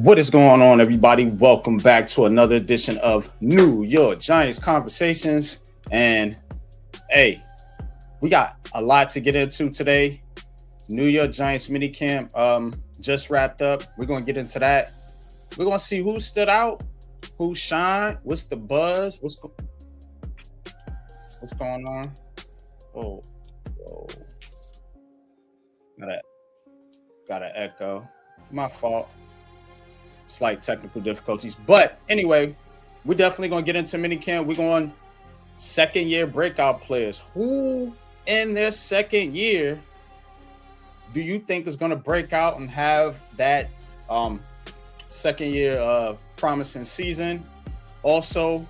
What is going on, everybody? Welcome back to another edition of New York Giants Conversations. And hey, we got a lot to get into today. New York Giants minicamp just wrapped up. We're going to get into that. We're going to see who stood out, who shined, what's the buzz, what's going on. Oh. Got an echo. My fault. Slight technical difficulties. But anyway, we're definitely going to get into minicamp. We're going second year breakout players. Who in their second year do you think is going to break out and have that second year promising season? Also,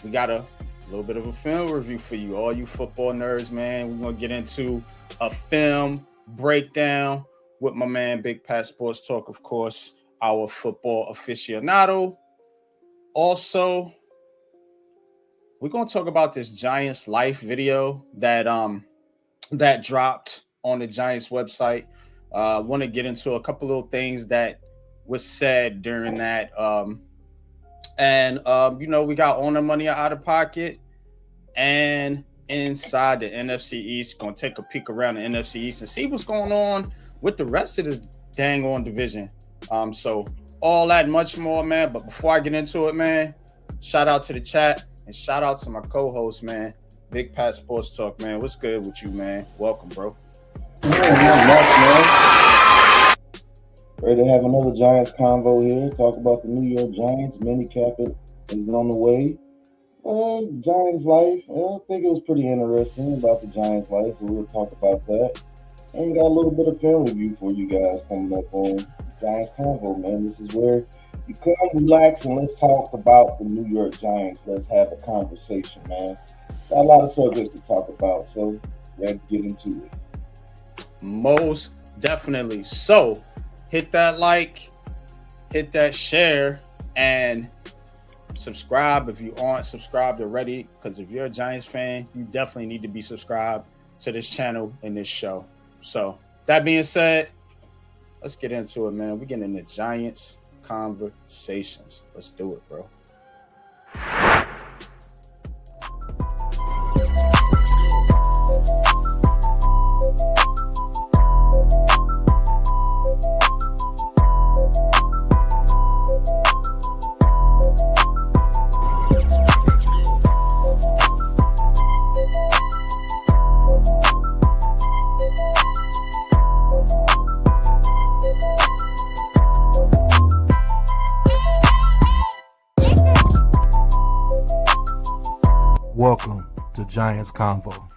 we got a little bit of a film review for you, all you football nerds, man. We're going to get into a film breakdown with my man Big Pat Sports Talk, of course, our football aficionado. Also, we're going to talk about this Giants Life video that dropped on the Giants website. I want to get into a couple of things that was said during that. We got On the Money Outta Pocket and Inside The NFC East. Going to take a peek around the NFC East and see what's going on with the rest of this dang on division. So all that and much more, man. But before I get into it, man, shout out to the chat and shout out to my co-host, man, Big Pat Sports Talk, man. What's good with you, man? Welcome, bro. Man. Ready to have another Giants convo here. Talk about the New York Giants. Minicamp is on the way. Giants life. I think it was pretty interesting about the Giants life, so we'll talk about that. And we got a little bit of film review for you guys coming up on Giants Convo, man. This is where you come, relax, and let's talk about the New York Giants. Let's have a conversation, man. Got a lot of subjects to talk about, so ready to get into it. Most definitely. So hit that like, hit that share, and subscribe if you aren't subscribed already, because if you're a Giants fan, you definitely need to be subscribed to this channel and this show. So that being said, let's get into it, man. We're getting into Giants conversations. Let's do it, bro. Welcome to Giants Convo.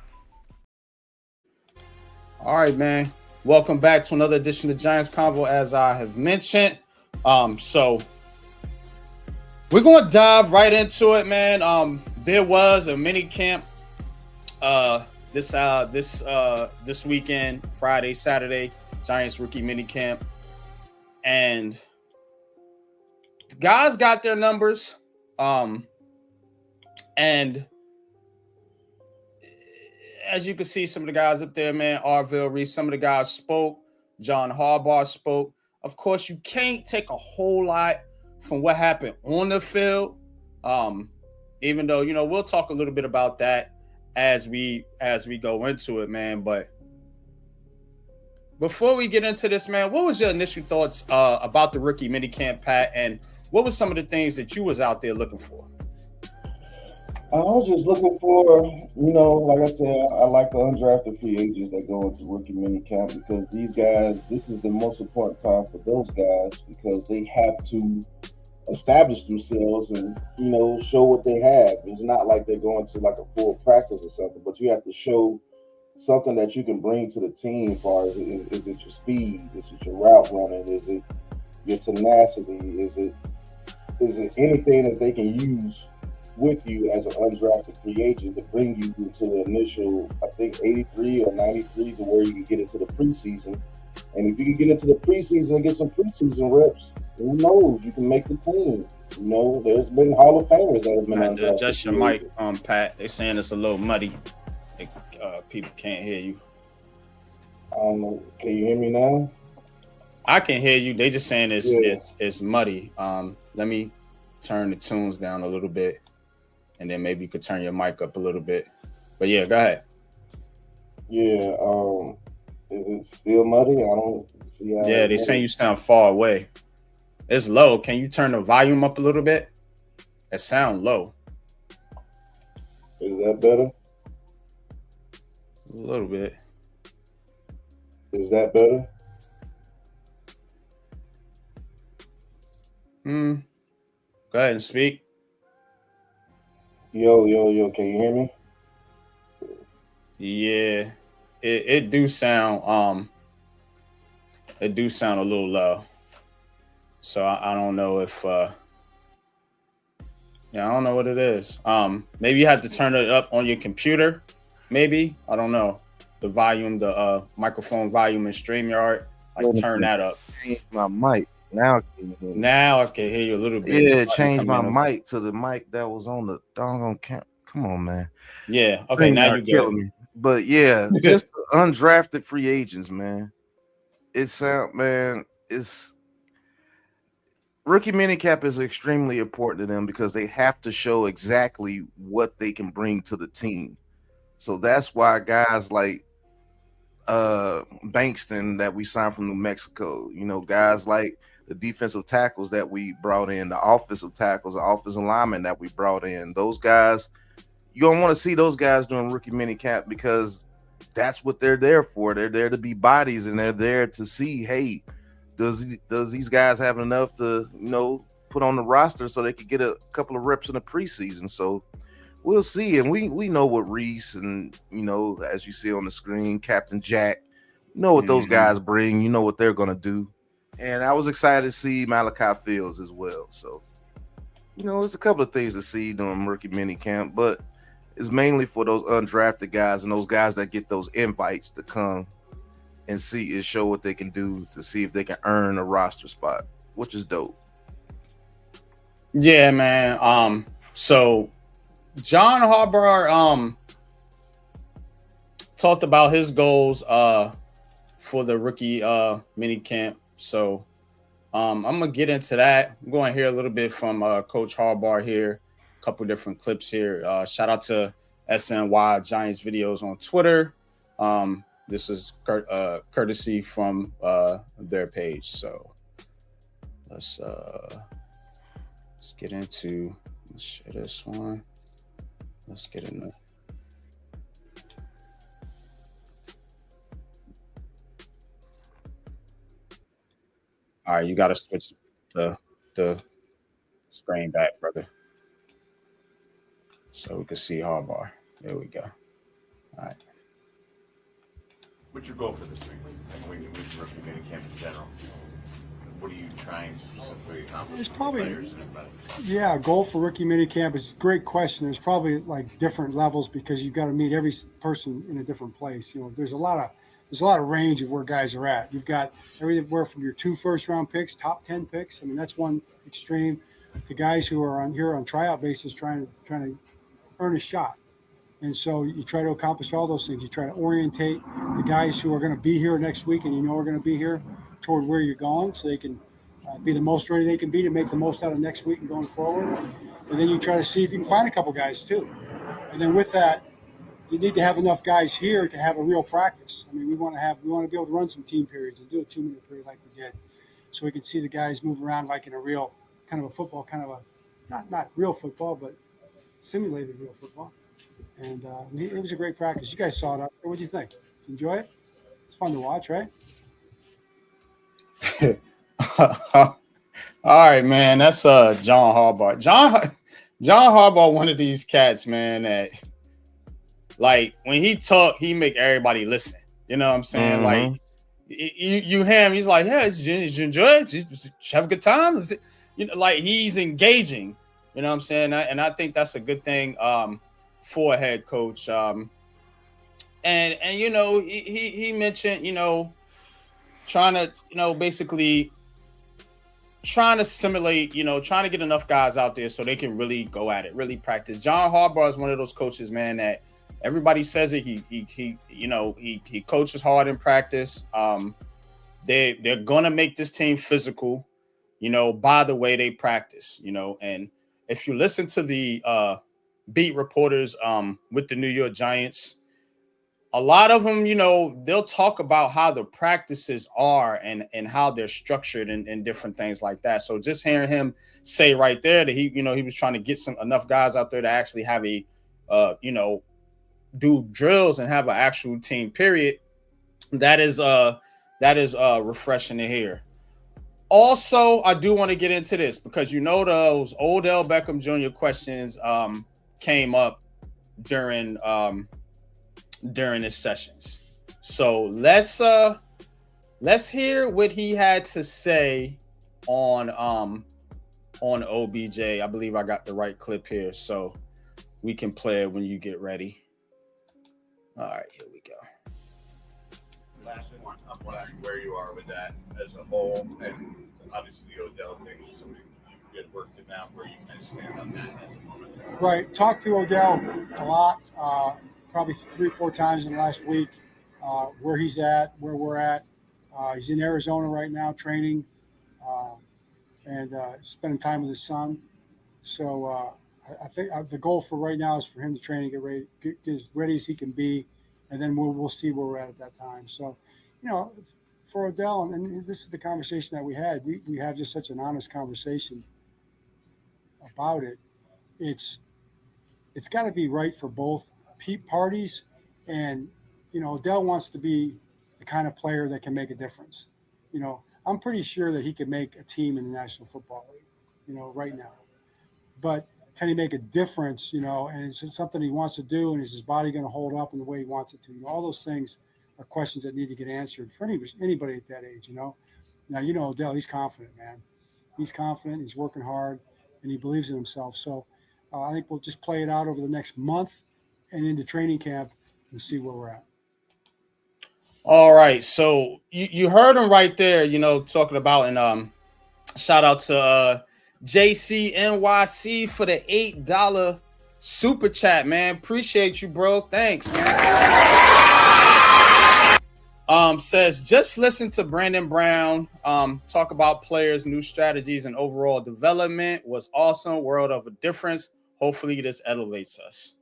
All right, man. Welcome back to another edition of Giants Convo, as I have mentioned. So we're going to dive right into it, man. There was a mini camp this weekend, Friday, Saturday, Giants rookie mini camp, and the guys got their numbers. And as you can see, some of the guys up there, man, Arville Reese, some of the guys spoke. John Harbaugh spoke. Of course, you can't take a whole lot from what happened on the field, even though, we'll talk a little bit about that as we go into it, man. But before we get into this, man, what was your initial thoughts about the rookie minicamp, Pat, and what were some of the things that you was out there looking for? I was just looking for, like I said, I like the undrafted free agents that go into rookie minicamp, because these guys, this is the most important time for those guys, because they have to establish themselves and, show what they have. It's not like they're going to like a full practice or something, but you have to show something that you can bring to the team as far as, is it your speed? Is it your route running? Is it your tenacity? Is it anything that they can use with you as an undrafted free agent to bring you into the initial, I think, 83 or 93 to where you can get into the preseason. And if you can get into the preseason and get some preseason reps, who knows, you can make the team. There's been Hall of Famers that have been undrafted. Adjust your mic, Pat. They're saying it's a little muddy. People can't hear you. Can you hear me now? I can hear you. They just saying Yeah. it's muddy. Let me turn the tunes down a little bit, and then maybe you could turn your mic up a little bit. But yeah, go ahead. Yeah. Is it still muddy? I don't see how. Yeah, they saying you sound far away. It's low. Can you turn the volume up a little bit? It sound low. Is that better? A little bit. Is that better? Go ahead and speak. Yo. Can you hear me? Yeah, it do sound a little low. So I don't know if I don't know what it is. Maybe you have to turn it up on your computer. Maybe, I don't know, the volume, the microphone volume in StreamYard. Like turn that up. Change my mic. Now I can hear you a little bit. Yeah, change my mic to the mic that was on the doggone camp. Come on, man. Yeah. Okay. Now you're killing me. But yeah, just undrafted free agents, man. It's rookie minicamp is extremely important to them because they have to show exactly what they can bring to the team. So that's why guys like Bankston that we signed from New Mexico, guys like the defensive tackles that we brought in, the offensive tackles, the offensive linemen that we brought in, those guys, you don't want to see those guys doing rookie minicamp because that's what they're there for. They're there to be bodies, and they're there to see, hey, does these guys have enough to, put on the roster so they could get a couple of reps in the preseason. So we'll see. And we know what Reese and, as you see on the screen, Captain Jack, what those guys bring, what they're going to do. And I was excited to see Malachi Fields as well. So, there's a couple of things to see during rookie minicamp, but it's mainly for those undrafted guys and those guys that get those invites to come and see and show what they can do to see if they can earn a roster spot, which is dope. Yeah, man. So John Harbaugh talked about his goals for the rookie minicamp. So I'm gonna get into that. I'm going to hear a little bit from Coach Harbaugh here. Couple different clips here. Shout out to SNY Giants videos on Twitter. This is courtesy from their page. So let's get into. Let's share this one. Let's get in there. All right, you got to switch the screen back, brother, so we can see Harbaugh. There we go. All right. What's your goal for this week? And we rookie minicamp in general. What are you trying to specifically accomplish? There's probably, a goal for rookie minicamp is a great question. There's probably like different levels because you've got to meet every person in a different place. There's a lot of range of where guys are at. You've got everywhere from your 2 first-round picks, top 10 picks. I mean, that's one extreme, to guys who are on tryout basis trying to earn a shot. And so you try to accomplish all those things. You try to orientate the guys who are going to be here next week and are going to be here toward where you're going so they can be the most ready they can be to make the most out of next week and going forward. And then you try to see if you can find a couple guys too. And then with that, you need to have enough guys here to have a real practice. I mean, we want to be able to run some team periods and do a 2-minute period like we did, so we can see the guys move around like in a real kind of a football, kind of a not real football, but simulated real football. And it was a great practice. You guys saw it up there. What do you think? Did you enjoy it? It's fun to watch, right? All right, man. That's John Harbaugh. John Harbaugh, one of these cats, man, that like when he talk, he make everybody listen. You know what I'm saying? Mm-hmm. Like you hear him, he's like, yeah, did you enjoy it? Did you have a good time? Like he's engaging. You know what I'm saying? And I think that's a good thing for a head coach. And he mentioned, trying to, basically trying to simulate, trying to get enough guys out there so they can really go at it, really practice. John Harbaugh is one of those coaches, man, that everybody says it. He coaches hard in practice. they're gonna make this team physical, by the way they practice, and if you listen to the beat reporters with the New York Giants, a lot of them, they'll talk about how the practices are and how they're structured and different things like that. So just hearing him say right there that he was trying to get enough guys out there to actually have a, do drills and have an actual team period. That is refreshing to hear. Also, I do want to get into this because those Odell Beckham Jr. questions came up during his sessions. So let's hear what he had to say on OBJ. I believe I got the right clip here, so we can play it when you get ready. All right, here we go. Last one. I want to ask where you are with that as a whole, and obviously the Odell thing is something you had worked it out. Where you kind of stand on that at the moment? Right. Talked to Odell a lot, probably 3-4 times in the last week. Where he's at, where we're at. He's in Arizona right now training, and spending time with his son. So I think the goal for right now is for him to train and get as ready as he can be, and then we'll see where we're at that time. So, for Odell, and this is the conversation that we had. We have just such an honest conversation about it. It's got to be right for both parties, and Odell wants to be the kind of player that can make a difference. I'm pretty sure that he can make a team in the National Football League, right now. But can he make a difference, and is it something he wants to do, and is his body going to hold up in the way he wants it to? All those things are questions that need to get answered for anybody at that age, Now, Odell, he's confident, man. He's confident, he's working hard, and he believes in himself. So I think we'll just play it out over the next month and into training camp and see where we're at. All right, so you heard him right there, talking about, and shout out to JCNYC for the $8 super chat, man. Appreciate you, bro. Thanks, man. Says just listen to Brandon Brown talk about players, new strategies, and overall development was awesome. World of a difference. Hopefully this elevates us.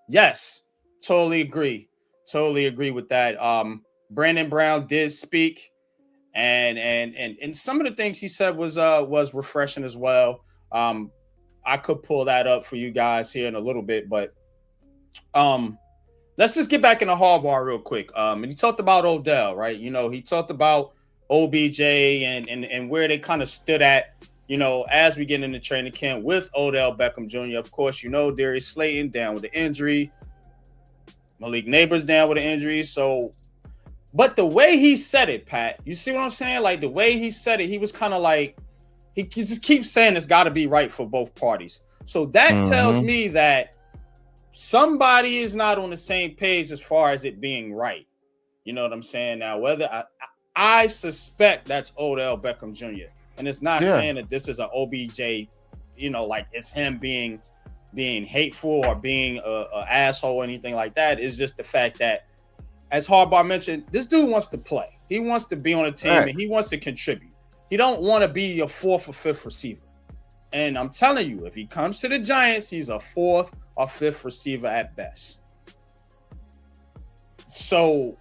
Yes, totally agree with that. Brandon Brown did speak. And some of the things he said was refreshing as well. I could pull that up for you guys here in a little bit, but let's just get back in the hardball real quick. And he talked about Odell, right? He talked about OBJ and where they kind of stood at, as we get into training camp with Odell Beckham Jr. Of course, Darius Slayton down with the injury, Malik Neighbors down with the injury, so. But the way he said it, Pat, you see what I'm saying? Like the way he said it, he was kind of like, he just keeps saying it's got to be right for both parties. So that tells me that somebody is not on the same page as far as it being right. You know what I'm saying? Now, whether I suspect that's Odell Beckham Jr. And it's not saying that this is an OBJ, like it's him being hateful or being an asshole or anything like that. It's just the fact that, as Harbaugh mentioned, this dude wants to play. He wants to be on a team, and he wants to contribute. He don't want to be your 4th or 5th receiver. And I'm telling you, if he comes to the Giants, he's a 4th or 5th receiver at best. So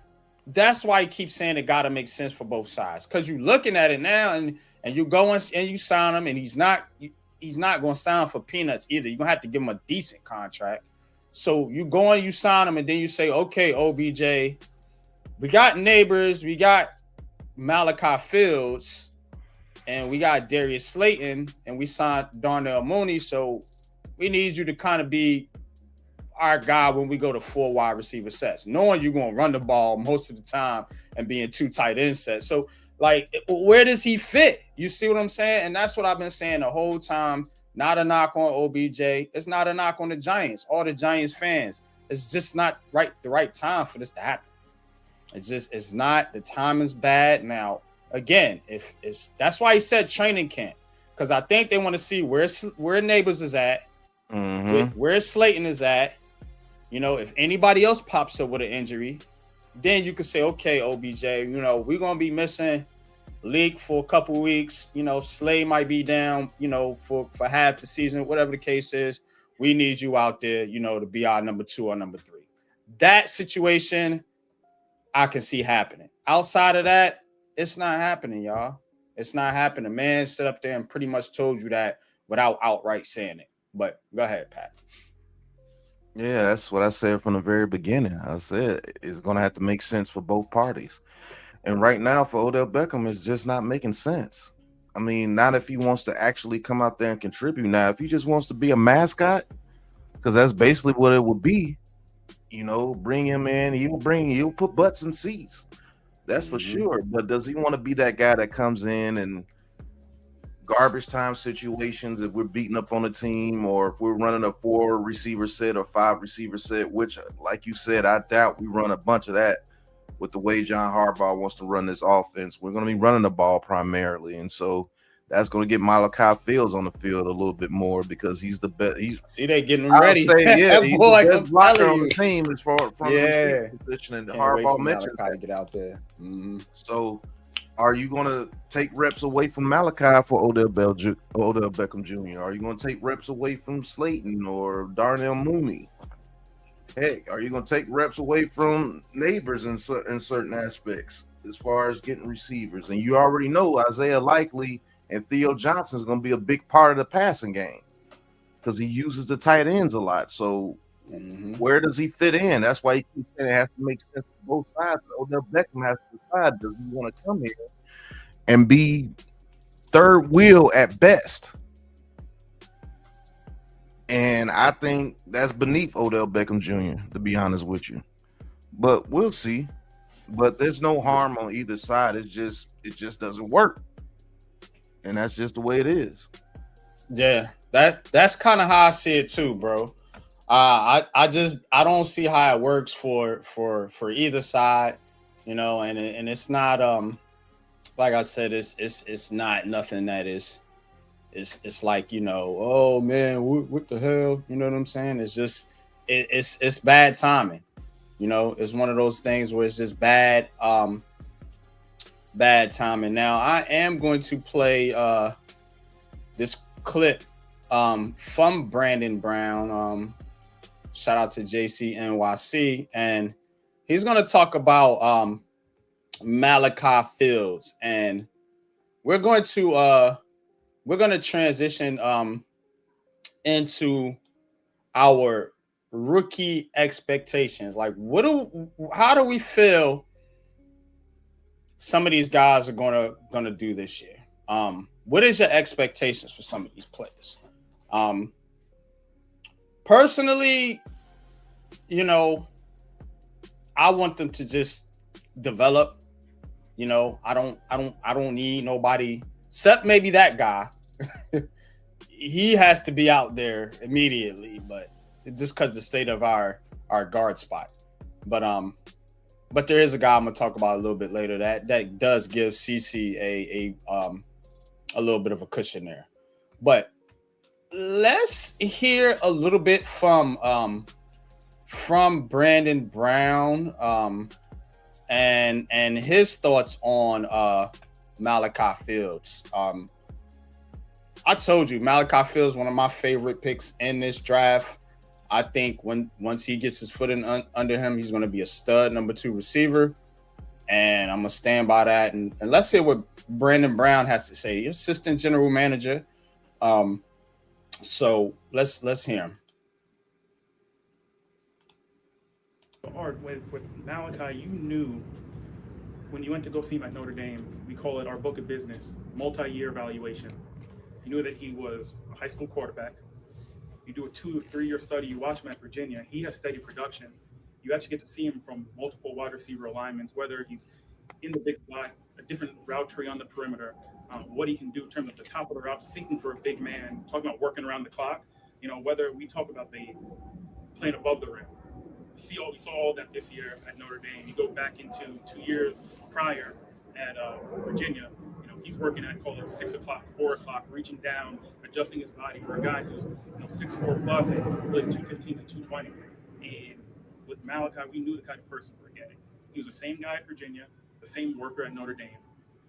that's why he keeps saying it got to make sense for both sides. Because you're looking at it now, and you go and you sign him, and he's not going to sign for peanuts either. You're going to have to give him a decent contract. So you go and you sign him, and then you say, okay, OBJ, we got Neighbors, we got Malachi Fields, and we got Darius Slayton, and we signed Darnell Mooney. So we need you to kind of be our guy when we go to 4 wide receiver sets, knowing you're going to run the ball most of the time and be in 2 tight end sets. So, like, where does he fit? You see what I'm saying? And that's what I've been saying the whole time. Not a knock on OBJ. It's not a knock on the Giants, all the Giants fans. It's just not the right time for this to happen. It's not. The time is bad. Now, again, that's why he said training camp, because I think they want to see where Neighbors is at, where Slayton is at. If anybody else pops up with an injury, then you could say, okay, OBJ, you know, we're gonna be missing Leak for a couple weeks. You know, Slay might be down, you know, for half the season, whatever the case is. We need you out there, you know, to be our number 2 or number 3. That situation I can see happening. Outside of that, it's not happening, y'all. It's not happening. Man stood up there and pretty much told you that without outright saying it. But go ahead, Pat. Yeah, that's what I said from the very beginning. I said it's going to have to make sense for both parties. And right now, for Odell Beckham, it's just not making sense. I mean, not if he wants to actually come out there and contribute. Now, if he just wants to be a mascot, because that's basically what it would be, you know, bring him in. He'll put butts in seats. That's for sure. But does he want to be that guy that comes in and garbage time situations if we're beating up on a team, or if we're running a 4 receiver set or 5 receiver set, which, like you said, I doubt we run a bunch of that with the way John Harbaugh wants to run this offense. We're going to be running the ball primarily, and so that's going to get Malachi Fields on the field a little bit more because he's the best. See, they getting ready. Say, yeah, he's boy, the best blocker on the team as far from his position, and Harbaugh mentioned to get out there. So, are you going to take reps away from Malachi for Odell Beckham Jr.? Are you going to take reps away from Slayton or Darnell Mooney? Heck, are you going to take reps away from Neighbors in certain aspects as far as getting receivers? And you already know Isaiah Likely and Theo Johnson is going to be a big part of the passing game because he uses the tight ends a lot. So where does he fit in? That's why he keeps saying it has to make sense for both sides. Odell Beckham has to decide, does he want to come here and be third wheel at best? And I think that's beneath Odell Beckham Jr., to be honest with you. But we'll see. But there's no harm on either side. It just doesn't work. And that's just the way it is. Yeah, that's kind of how I see it too, bro. I don't see how it works for either side, you know, and it's not like I said, it's not nothing that is. It's like, you know, oh man, what the hell? You know what I'm saying? It's just it's bad timing. You know, it's one of those things where it's just bad timing. Now I am going to play this clip from Brandon Brown. Shout out to JCNYC, and he's gonna talk about Malachi Fields, and we're going to transition into our rookie expectations. Like, how do we feel some of these guys are gonna do this year? What is your expectations for some of these players? Personally, you know, I want them to just develop. You know, I don't need nobody except maybe that guy. He has to be out there immediately, but just because the state of our guard spot. But there is a guy I'm gonna talk about a little bit later that does give CC a little bit of a cushion there. But let's hear a little bit from Brandon Brown and his thoughts on Malachi Fields. I told you Malachi Fields, one of my favorite picks in this draft. I think once he gets his foot in under him, he's going to be a stud number 2 receiver, and I'm gonna stand by that. And let's hear what Brandon Brown has to say, assistant general manager. So let's hear him. Art, with Malachi, you knew when you went to go see him at Notre Dame, we call it our book of business, multi-year evaluation. You knew that he was a high school quarterback. You do a 2 or 3 year study, you watch him at Virginia, he has steady production. You actually get to see him from multiple wide receiver alignments, whether he's in the big slot, a different route tree on the perimeter, what he can do in terms of the top of the route, sinking for a big man, talking about working around the clock. You know, whether we talk about the playing above the rim. We saw all that this year at Notre Dame. You go back into 2 years prior at Virginia, you know, he's working at, call it 6 o'clock, 4 o'clock, reaching down, adjusting his body for a guy who's, you know, 6'4" plus and really 215 to 220. And with Malachi, we knew the kind of person we were getting. He was the same guy at Virginia, the same worker at Notre Dame.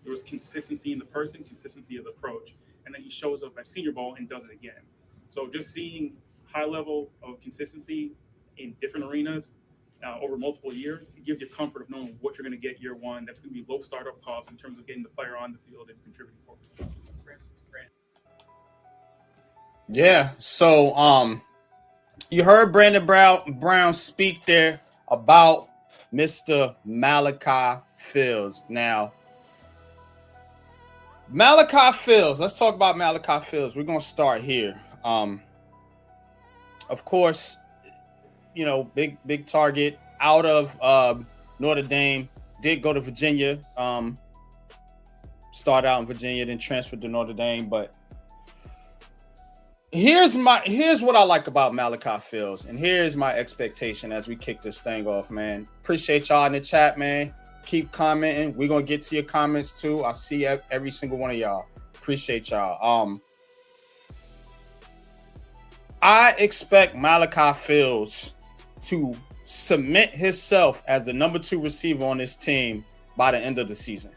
There was consistency in the person, consistency of the approach, and then he shows up at Senior Bowl and does it again. So just seeing high level of consistency in different arenas over multiple years, it gives you comfort of knowing what you're going to get year one. That's going to be low startup costs in terms of getting the player on the field and contributing for us. Yeah. So you heard Brandon Brown speak there about Mr. Malachi Fields. Now, Malachi Fields, let's talk about Malachi Fields. We're going to start here. Of course, you know, big target out of Notre Dame, did go to Virginia, started out in Virginia, then transferred to Notre Dame. But here's what I like about Malachi Fields, and here's my expectation as we kick this thing off, man. Appreciate y'all in the chat, man. Keep commenting. We're gonna get to your comments too. I see every single one of y'all. Appreciate y'all. I expect Malachi Fields to cement himself as the number 2 receiver on this team by the end of the season.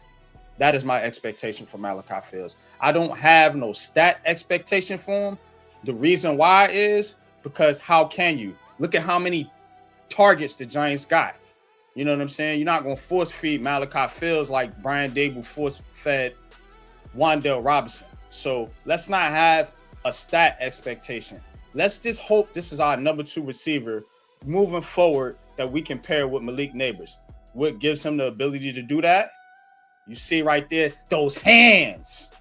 That is my expectation for Malachi Fields. I don't have no stat expectation for him. The reason why is because how can you? Look at how many targets the Giants got. You know what I'm saying? You're not going to force feed Malachi Fields like Brian Dable force fed Wan'Dale Robinson. So let's not have a stat expectation. Let's just hope this is our number 2 receiver moving forward that we can pair with Malik Neighbors. What gives him the ability to do that? You see right there, those hands,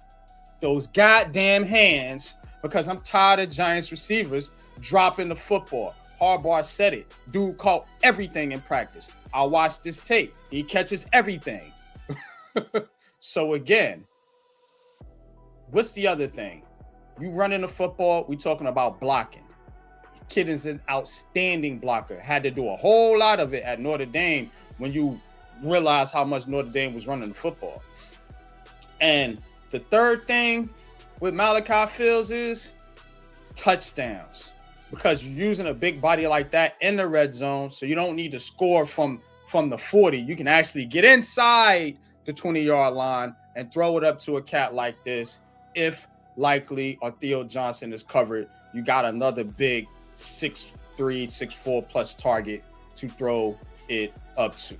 those goddamn hands, because I'm tired of Giants receivers dropping the football. Harbaugh said it. Dude caught everything in practice. I watched this tape. He catches everything. So again, what's the other thing? You running the football, we talking about blocking. Kid is an outstanding blocker. Had to do a whole lot of it at Notre Dame when you realize how much Notre Dame was running the football. And the third thing with Malachi Fields is touchdowns, because you're using a big body like that in the red zone, so you don't need to score from the 40. You can actually get inside the 20-yard line and throw it up to a cat like this. If likely or Theo Johnson is covered, you got another big 6'3", 6'4" plus target to throw it up to.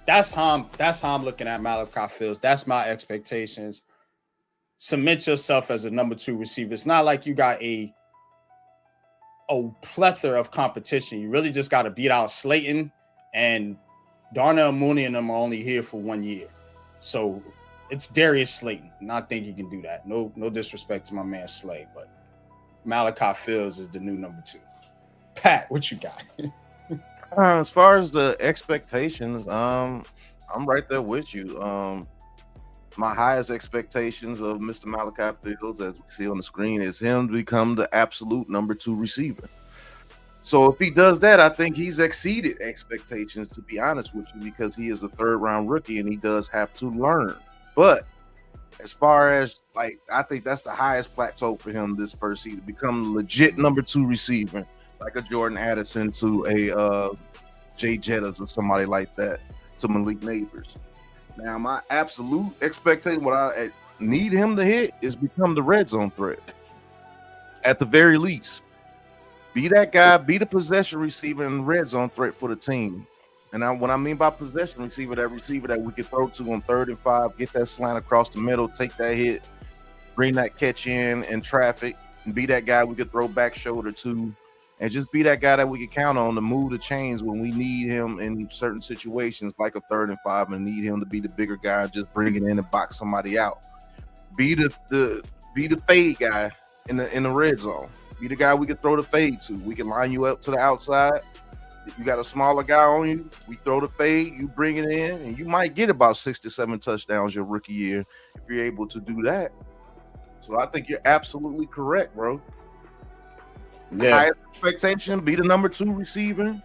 That's how I'm looking at Malachi Fields. That's my expectations. Cement yourself as a number 2 receiver. It's not like you got a plethora of competition. You really just got to beat out Slayton, and Darnell Mooney and them are only here for 1 year. So it's Darius Slayton, and I think he can do that. No disrespect to my man Slay, but Malachi Fields is the new number 2. Pat, what you got? As far as the expectations, I'm right there with you. My highest expectations of Mr. Malachi Fields, as we see on the screen, is him to become the absolute number 2 receiver. So if he does that, I think he's exceeded expectations, to be honest with you, because he is a 3rd-round rookie and he does have to learn. But as far as, like, I think that's the highest plateau for him this first season, become a legit number 2 receiver, like a Jordan Addison to a Jay Jettas or somebody like that, to Malik Neighbors. Now, my absolute expectation, what I need him to hit, is become the red zone threat. At the very least, be that guy, be the possession receiver and red zone threat for the team. And what I mean by possession receiver, that receiver that we could throw to on 3rd and 5, get that slant across the middle, take that hit, bring that catch in traffic, and be that guy we could throw back shoulder to, and just be that guy that we can count on to move the chains when we need him in certain situations, like a 3rd and 5, and need him to be the bigger guy, just bring it in and box somebody out. Be the fade guy in the red zone. Be the guy we can throw the fade to. We can line you up to the outside. If you got a smaller guy on you, we throw the fade, you bring it in, and you might get about 6 to 7 touchdowns your rookie year if you're able to do that. So I think you're absolutely correct, bro. Yeah. Highest expectation, be the number 2 receiver,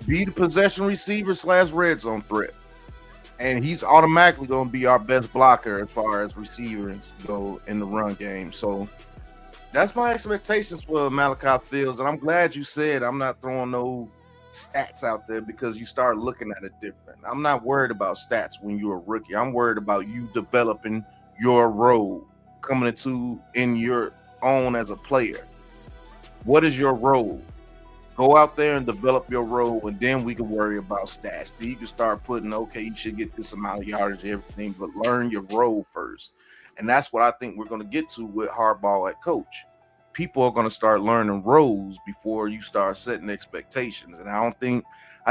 be the possession receiver / red zone threat. And he's automatically going to be our best blocker as far as receivers go in the run game. So that's my expectations for Malachi Fields. And I'm glad you said I'm not throwing no stats out there because you start looking at it different. I'm not worried about stats when you're a rookie. I'm worried about you developing your role, coming into in your own as a player. What is your role? Go out there and develop your role, and then we can worry about stats. Then you can start putting, okay, you should get this amount of yardage and everything, but learn your role first. And that's what I think we're going to get to with Harbaugh at coach. People are going to start learning roles before you start setting expectations. And I think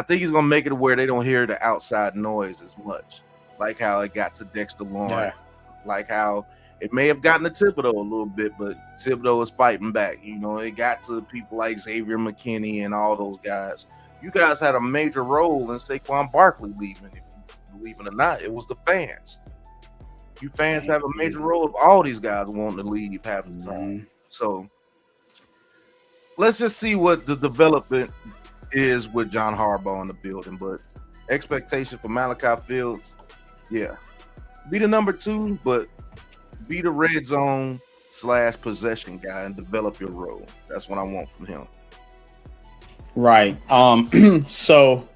he's going to make it where they don't hear the outside noise as much, like how it got to Dexter Lawrence, like how it may have gotten to Thibodeau a little bit, but Thibodeau is fighting back. You know, it got to people like Xavier McKinney and all those guys. You guys had a major role in Saquon Barkley leaving. If you believe it or not, it was the fans. You fans have a major role of all these guys wanting to leave half the time. So let's just see what the development is with John Harbaugh in the building. But expectation for Malachi Fields, yeah, be the number 2, but be the red zone / possession guy and develop your role. That's what I want from him. Right. So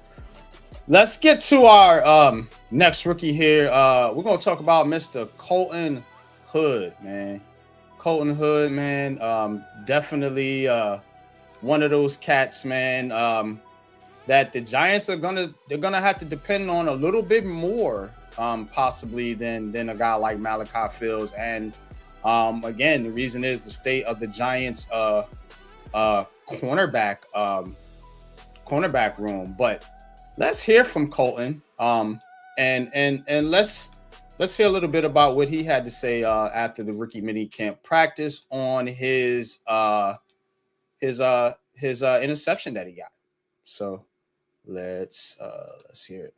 let's get to our next rookie here. We're gonna talk about Mr. Colton Hood, man. Colton Hood, man. Definitely one of those cats, man. That the Giants they're gonna have to depend on a little bit more, possibly than a guy like Malachi Fields. And again, the reason is the state of the Giants cornerback room. But let's hear from Colton. And let's hear a little bit about what he had to say after the rookie minicamp practice on his interception that he got. So let's hear it.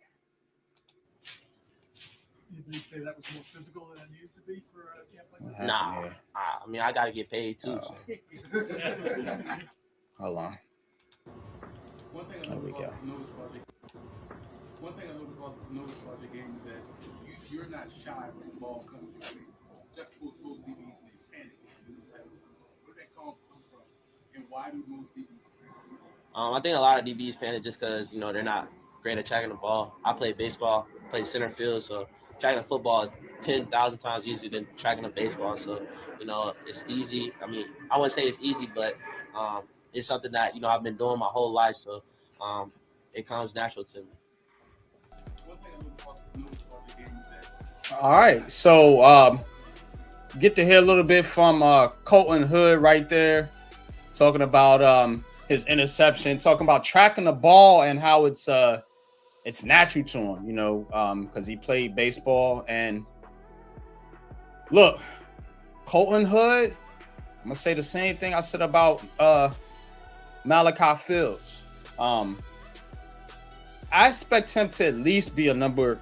You say that was more physical than it used to be for a camp like that? Nah, I mean I gotta get paid too. So. Hold on. One thing I noticed about the game is that you're not shy when the ball comes to you. Just supposed DBs and they panic. Where did that come from? And why do most DBs panic? I think a lot of DBs panic just because they're not great at tracking the ball. I play baseball, play center field, so tracking a football is 10,000 times easier than tracking a baseball. So it's easy. I mean, I wouldn't say it's easy, but it's something that I've been doing my whole life, so it comes natural to me. One thing I noticed about the game is that. All right, so get to hear a little bit from Colton Hood right there, talking about his interception, talking about tracking the ball and how it's natural to him, because he played baseball. And look, Colton Hood, I'm gonna say the same thing I said about Malachi Fields. I expect him to at least be a number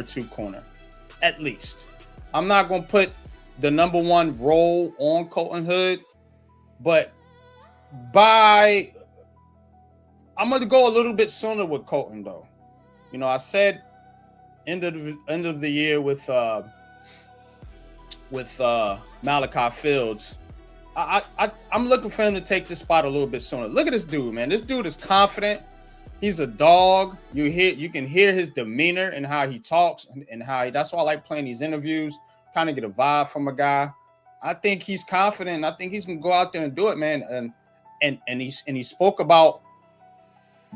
2 corner, at least. I'm not gonna put the number 1 role on Colton Hood, but I'm gonna go a little bit sooner with Colton though. I said end of the year with Malachi Fields. I'm looking for him to take this spot a little bit sooner. Look at this dude, man. This dude is confident. He's a dog. You can hear his demeanor and how he talks and that's why I like playing these interviews. Kind of get a vibe from a guy. I think he's confident. I think he's gonna go out there and do it, man. And he spoke about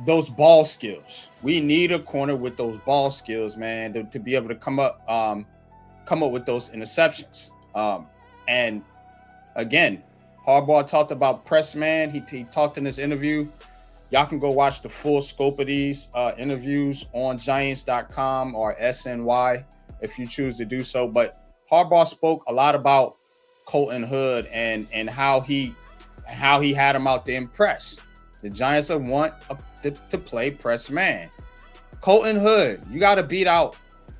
those ball skills. We need a corner with those ball skills, man, to be able to come up with those interceptions. And again, Harbaugh talked about press man. He talked in this interview. Y'all can go watch the full scope of these interviews on Giants.com or SNY if you choose to do so. But Harbaugh spoke a lot about Colton Hood and how he had him out there in press. The Giants want to play press man. Colton Hood, you got to beat out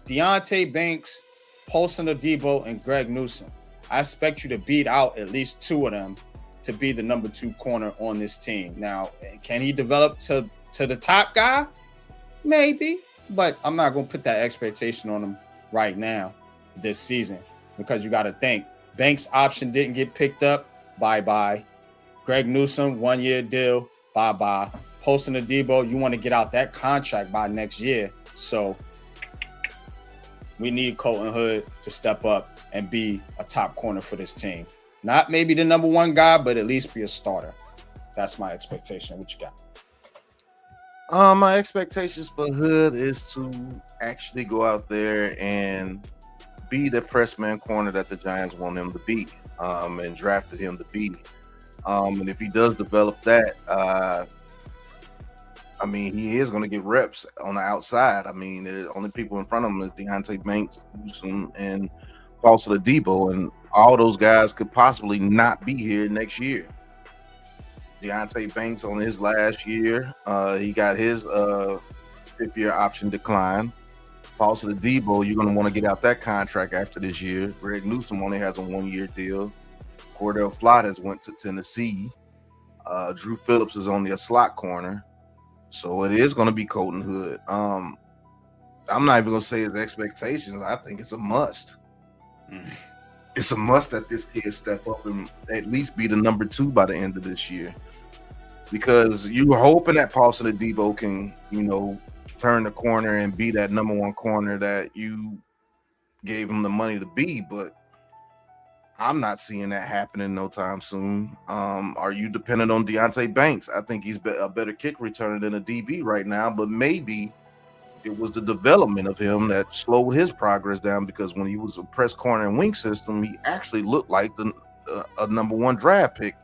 Deonte Banks, Paulson Adebo, and Greg Newsome. I expect you to beat out at least 2 of them to be the number 2 corner on this team. Now, can he develop to the top guy? Maybe, but I'm not going to put that expectation on him right now this season, because you got to think Banks' option didn't get picked up. Bye-bye. Greg Newsome, 1-year deal. Bye-bye. posting the Debo, you want to get out that contract by next year. So we need Colton Hood to step up and be a top corner for this team. Not maybe the number one guy, but at least be a starter. That's my expectation. What you got? My expectations for Hood is to actually go out there and be the press man corner that the Giants want him to be, and drafted him to be. And if he does develop that, I mean, he is going to get reps on the outside. I mean, the only people in front of him is Deontay Banks, Newsome, and Paulson Adebo, and all those guys could possibly not be here next year. Deontay Banks on his last year, he got his fifth-year option decline. Paulson Adebo, you're going to want to get out that contract after this year. Greg Newsome only has a one-year deal. Cordell Flott went to Tennessee. Drew Phillips is only a slot corner. So it is going to be Colton Hood. I'm not even going to say his expectations. I think it's a must. It's a must that this kid step up and at least be the number 2 by the end of this year. Because you're hoping that Paulson Adebo can, turn the corner and be that number 1 corner that you gave him the money to be. But I'm not seeing that happening no time soon. Are you dependent on Deontay Banks? I think he's a better kick returner than a DB right now, but maybe it was the development of him that slowed his progress down, because when he was a press corner and wing system, he actually looked like a number 1 draft pick,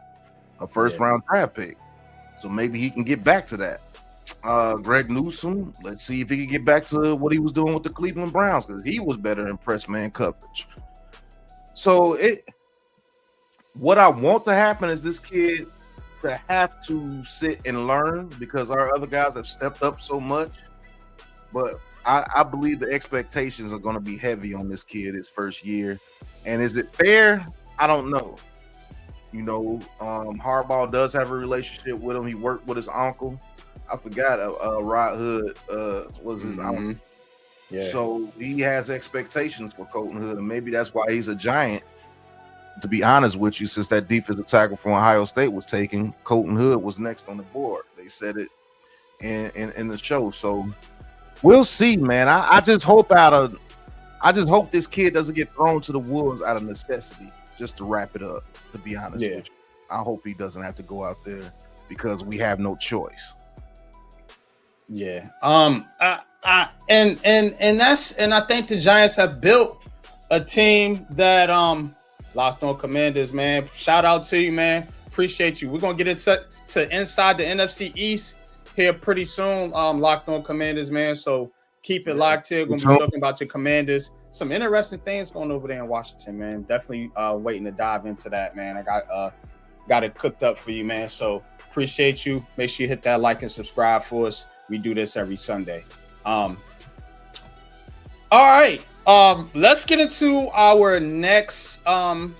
a first-round draft pick. So maybe he can get back to that. Greg Newsome, let's see if he can get back to what he was doing with the Cleveland Browns, because he was better in press man coverage. So what I want to happen is this kid to have to sit and learn, because our other guys have stepped up so much. But I believe the expectations are going to be heavy on this kid his first year. And is it fair? I don't know. Harbaugh does have a relationship with him. He worked with his uncle. I forgot Rod Hood was his uncle. Yeah. So he has expectations for Colton Hood, and maybe that's why he's a Giant. To be honest with you, since that defensive tackle from Ohio State was taken, Colton Hood was next on the board. They said it in the show. So we'll see, man. I just hope this kid doesn't get thrown to the wolves out of necessity, just to wrap it up, to be honest with you. I hope he doesn't have to go out there because we have no choice. Yeah. And I think the Giants have built a team that Locked On Commanders, man. Shout out to you, man. Appreciate you. We're gonna get into Inside the NFC East here pretty soon. Locked On Commanders, man. So keep it locked here. We're gonna be talking about your Commanders. Some interesting things going over there in Washington, man. Definitely waiting to dive into that, man. I got it cooked up for you, man. So appreciate you. Make sure you hit that like and subscribe for us. We do this every Sunday. All right. Let's get into our next guy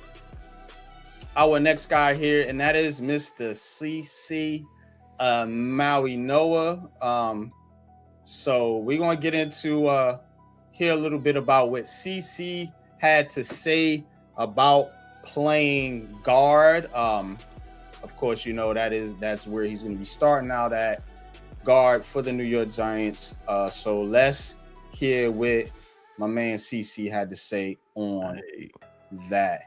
here, and that is Mr. CC Maui Noah. So we're gonna get into hear a little bit about what CC had to say about playing guard. Of course, that's where he's gonna be starting out at guard for the New York Giants. So let's hear what my man CC had to say on that.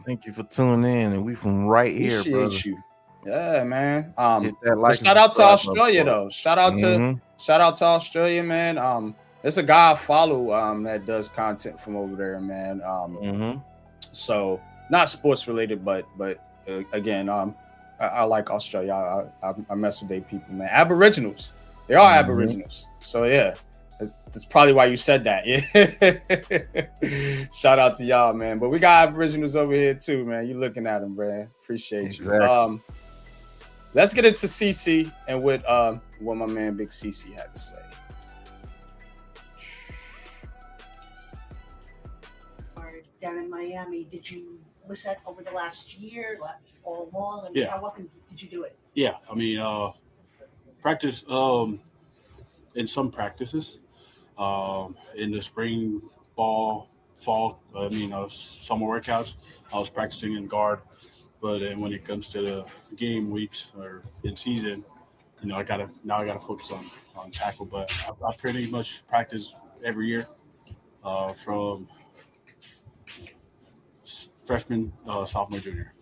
Thank you for tuning in, and we from right here, brother. You. Yeah, man. Hit that like shout out to Australia though. Shout out to Australia, man. There's a guy I follow that does content from over there, man. So not sports related, but again, I like Australia. I mess with their people, man. Aboriginals. They are Aboriginals. So yeah. That's probably why you said that. Yeah. Shout out to y'all, man. But we got Aboriginals over here too, man. You looking at them, man. Appreciate you. Let's get into CC and what my man Big CC had to say. Down in Miami, was that over the last year, all along? Yeah. How often did you do it? Yeah, I mean, practice in some practices. In the spring, fall, summer workouts, I was practicing in guard. But then when it comes to the game weeks or in season, I gotta focus on tackle. But I pretty much practice every year from freshman, sophomore, junior.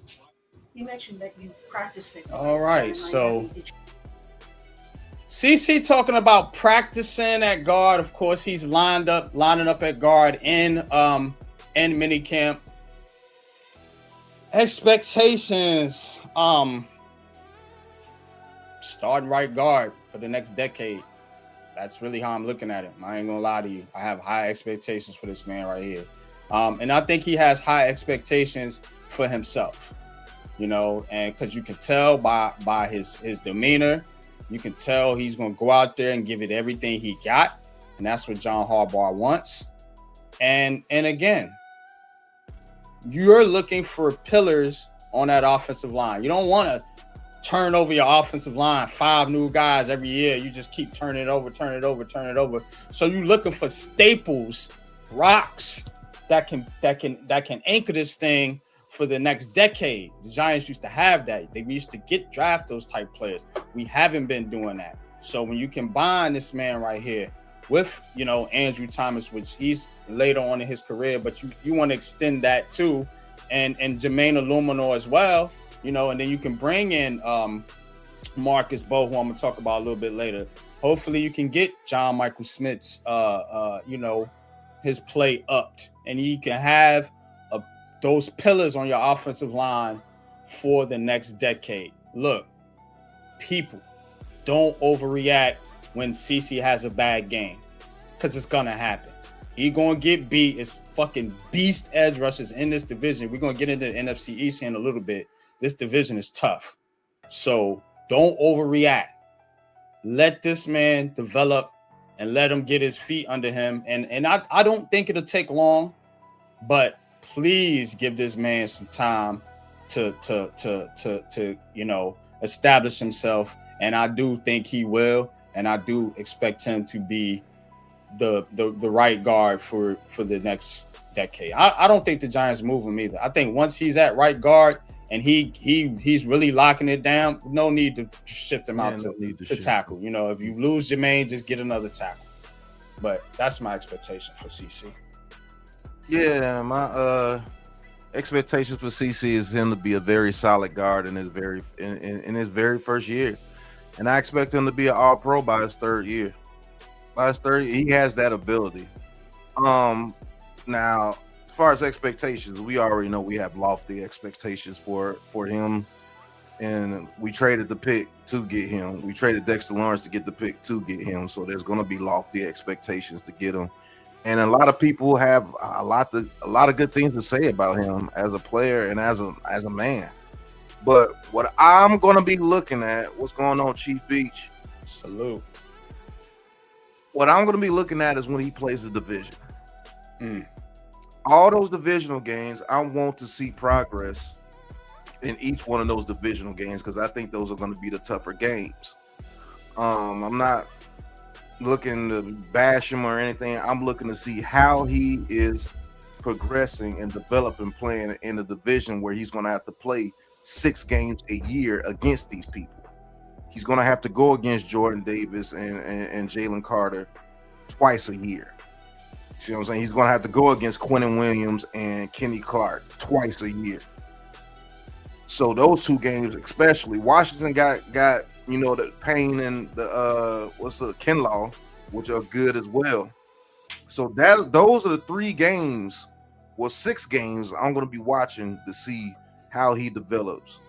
You mentioned that you practiced it. All right, in so Miami. Did you- CC talking about practicing at guard. Of course, he's lining up at guard in minicamp. Expectations, starting right guard for the next decade. That's really how I'm looking at it. I ain't gonna lie to you. I have high expectations for this man right here. And I think he has high expectations for himself, and because you can tell by his demeanor, you can tell he's going to go out there and give it everything he got. And that's what John Harbaugh wants. And again, you're looking for pillars on that offensive line. You don't want to turn over your offensive line, 5 new guys every year. You just keep turning it over. So you're looking for staples, rocks that can anchor this thing for the next decade. The Giants used to have that. They used to draft those type players. We haven't been doing that. So when you combine this man right here with, Andrew Thomas, which he's later on in his career, but you want to extend that too, and Jermaine Illuminor as well, and then you can bring in Marcus Bowe, who I'm gonna talk about a little bit later. Hopefully you can get John Michael Smith's his play upped, and you can have those pillars on your offensive line for the next decade. Look, people, don't overreact when CC has a bad game, because it's gonna happen. He gonna get beat. It's fucking beast edge rushers in this division. We're gonna get into the NFC East in a little bit. This division is tough, so don't overreact. Let this man develop and let him get his feet under him. And I don't think it'll take long, but please give this man some time to establish himself. And I do think he will, and I do expect him to be the right guard for the next decade. I don't think the Giants move him either. I think once he's at right guard and he's really locking it down, no need to shift him out to tackle. If you lose Jermaine, just get another tackle. But that's my expectation for CC. Yeah, my expectations for CC is him to be a very solid guard in his very first year, and I expect him to be an All-Pro by his third year. He has that ability. Now, as far as expectations, we already know we have lofty expectations for him, and we traded the pick to get him. We traded Dexter Lawrence to get the pick to get him, so there's going to be lofty expectations to get him. And a lot of people have a lot of good things to say about him as a player and as a man. But what I'm going to be looking at, what's going on, Chief Beach? Salute. What I'm going to be looking at is when he plays the division. All those divisional games, I want to see progress in each one of those divisional games, because I think those are going to be the tougher games. I'm not looking to bash him or anything. I'm looking to see how he is progressing and developing, playing in a division where he's going to have to play 6 games a year against these people. He's going to have to go against Jordan Davis and Jalen Carter twice a year. See what I'm saying? He's going to have to go against Quentin Williams and Kenny Clark twice a year. So those 2 games, especially, Washington got the Payne and the Kinlaw, which are good as well. So those are the 3 games, 6 games I'm going to be watching to see how he develops,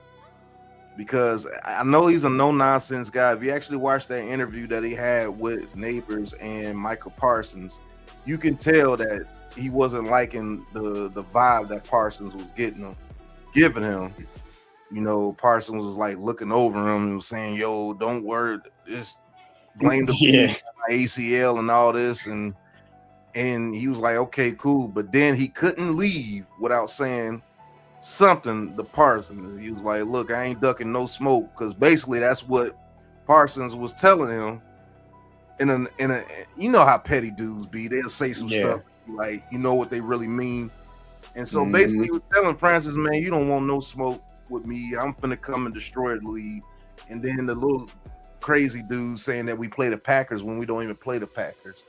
because I know he's a no-nonsense guy. If you actually watch that interview that he had with Neighbors and Michael Parsons, you can tell that he wasn't liking the vibe that Parsons was giving him. Parsons was like looking over him and was saying, "Yo, don't worry, just blame the ACL and all this." And he was like, "Okay, cool." But then he couldn't leave without saying something to Parsons. He was like, "Look, I ain't ducking no smoke," because basically that's what Parsons was telling him. In a how petty dudes be. They'll say some stuff like what they really mean. And so basically he was telling Francis, "Man, you don't want no smoke with me. I'm finna come and destroy the league." And then the little crazy dudes saying that we play the Packers when we don't even play the Packers.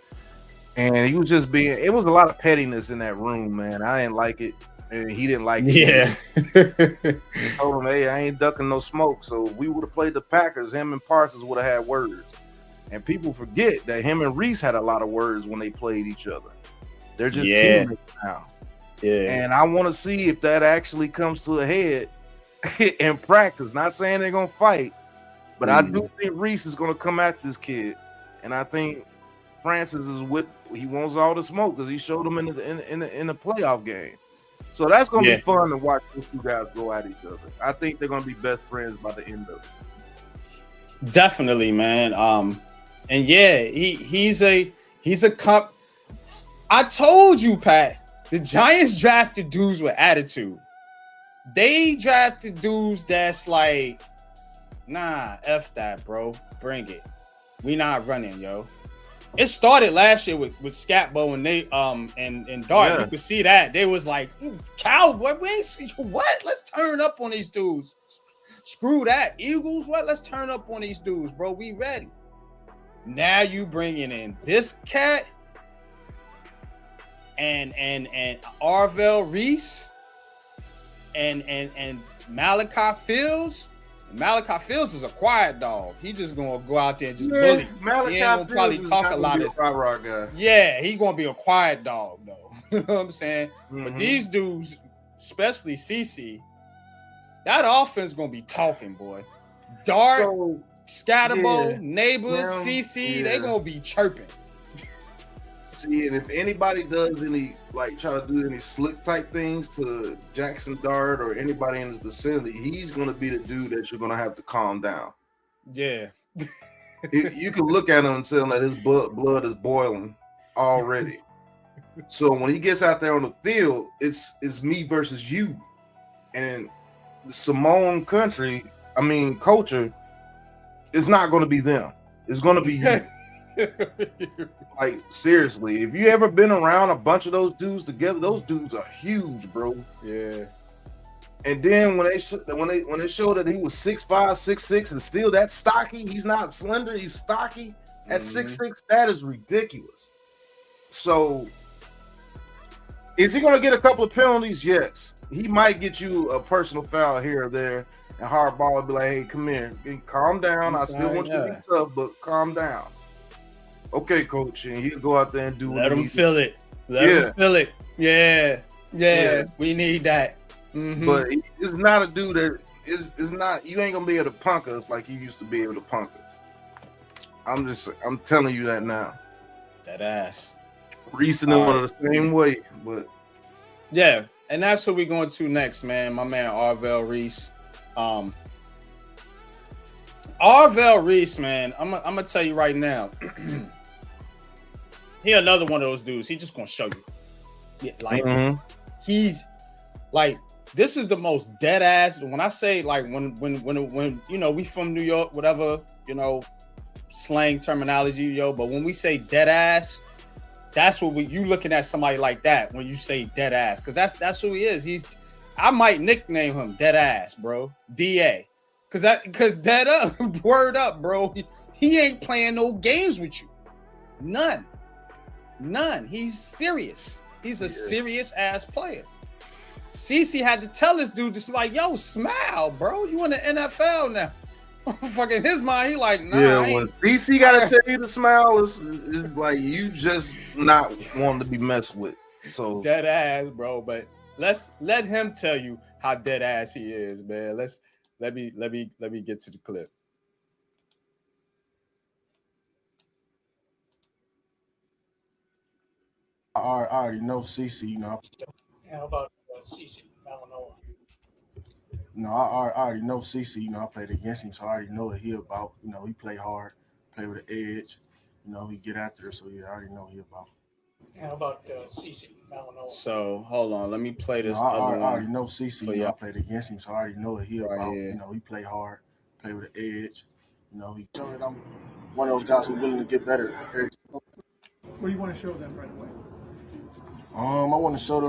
And he was just being, it was a lot of pettiness in that room, man. I didn't like it. And he didn't like it. Yeah. He told him, hey, I ain't ducking no smoke. So if we would have played the Packers, him and Parsons would have had words. And people forget that him and Reese had a lot of words when they played each other. They're just teammates now. Yeah. And I want to see if that actually comes to a head in practice. Not saying they're going to fight, but I do think Reese is going to come at this kid. And I think Francis is he wants all the smoke because he showed him in the playoff game. So that's going to be fun to watch those two guys go at each other. I think they're going to be best friends by the end of it. Definitely, man. And yeah, he's a comp. I told you, Pat, the Giants drafted dudes with attitude. They drafted dudes that's like, nah, F that, bro. Bring it. We not running, yo. It started last year with Scatbo and they and Dart. Yeah. You could see that. They was like, Cowboy, what? Let's turn up on these dudes. Screw that. Eagles, what? Let's turn up on these dudes, bro. We ready. Now you bringing in this cat and Arvell Reese and Malachi Fields. Malachi Fields is a quiet dog. He just gonna go out there and just bully. Malachi he ain't gonna probably talk a lot of guy. Yeah, he gonna be a quiet dog though. You know what I'm saying? But these dudes, especially CC, that offense gonna be talking, boy. Dart, Scatterbo, Neighbors, CC, they gonna be chirping. See, and if anybody does any, like, try to do any slick type things to Jackson Dart or anybody in his vicinity, he's going to be the dude that you're going to have to calm down. Yeah. You can look at him and tell him that his blood is boiling already. So when he gets out there on the field, it's me versus you. And the Samoan culture is not going to be them. It's going to be you. Like, seriously, if you ever been around a bunch of those dudes together, those dudes are huge, bro. Yeah. And then when they showed that he was 6'5", 6'6", and still that stocky, he's not slender, he's stocky at 6'6", that is ridiculous. So is he gonna get a couple of penalties? Yes. He might get you a personal foul here or there, and Harbaugh will be like, hey, come here, calm down. I still want you to be tough, but calm down. Okay, coach, and he'll go out there and do Let him feel it. Let him feel it. Yeah. We need that. But it's not a dude that is not. You ain't gonna be able to punk us like you used to be able to punk us. I'm telling you that now. That ass. Reese and them are the same way, but yeah, and that's who we going to next, man. My man Arvell Reese. Arvell Reese, man. I'm gonna tell you right now. He another one of those dudes. He just gonna show you. Yeah, like he's like, this is the most dead ass. When I say like when you know, we from New York, whatever, you know, slang terminology, yo. But when we say dead ass, that's what you looking at somebody like that when you say dead ass, because that's who he is. I might nickname him dead ass, bro. DA. Cause dead up, word up, bro. He ain't playing no games with you. None. He's serious. He's a serious ass player. CC had to tell this dude, just like, yo, smile, bro. You in the NFL now. Fucking his mind, he like, nah. Yeah, when CC gotta tell you to smile, it's like you just not wanting to be messed with. So dead ass, bro. But let him tell you how dead ass he is, man. Let me get to the clip. I already know CC, you know. How about CC? I don't know. No, I already know CC, you know. I played against him, so I already know what he about. You know, he play hard, play with an edge. You know, he get after it, so yeah, I already know what he about. How about CC? I don't know. So hold on, let me play this. I already know CC, you know. I played against him, so I already know what he about. Here. You know, he play hard, play with an edge. You know, he told that I'm one of those guys who's willing to get better. What do you want to show them right away? I want to show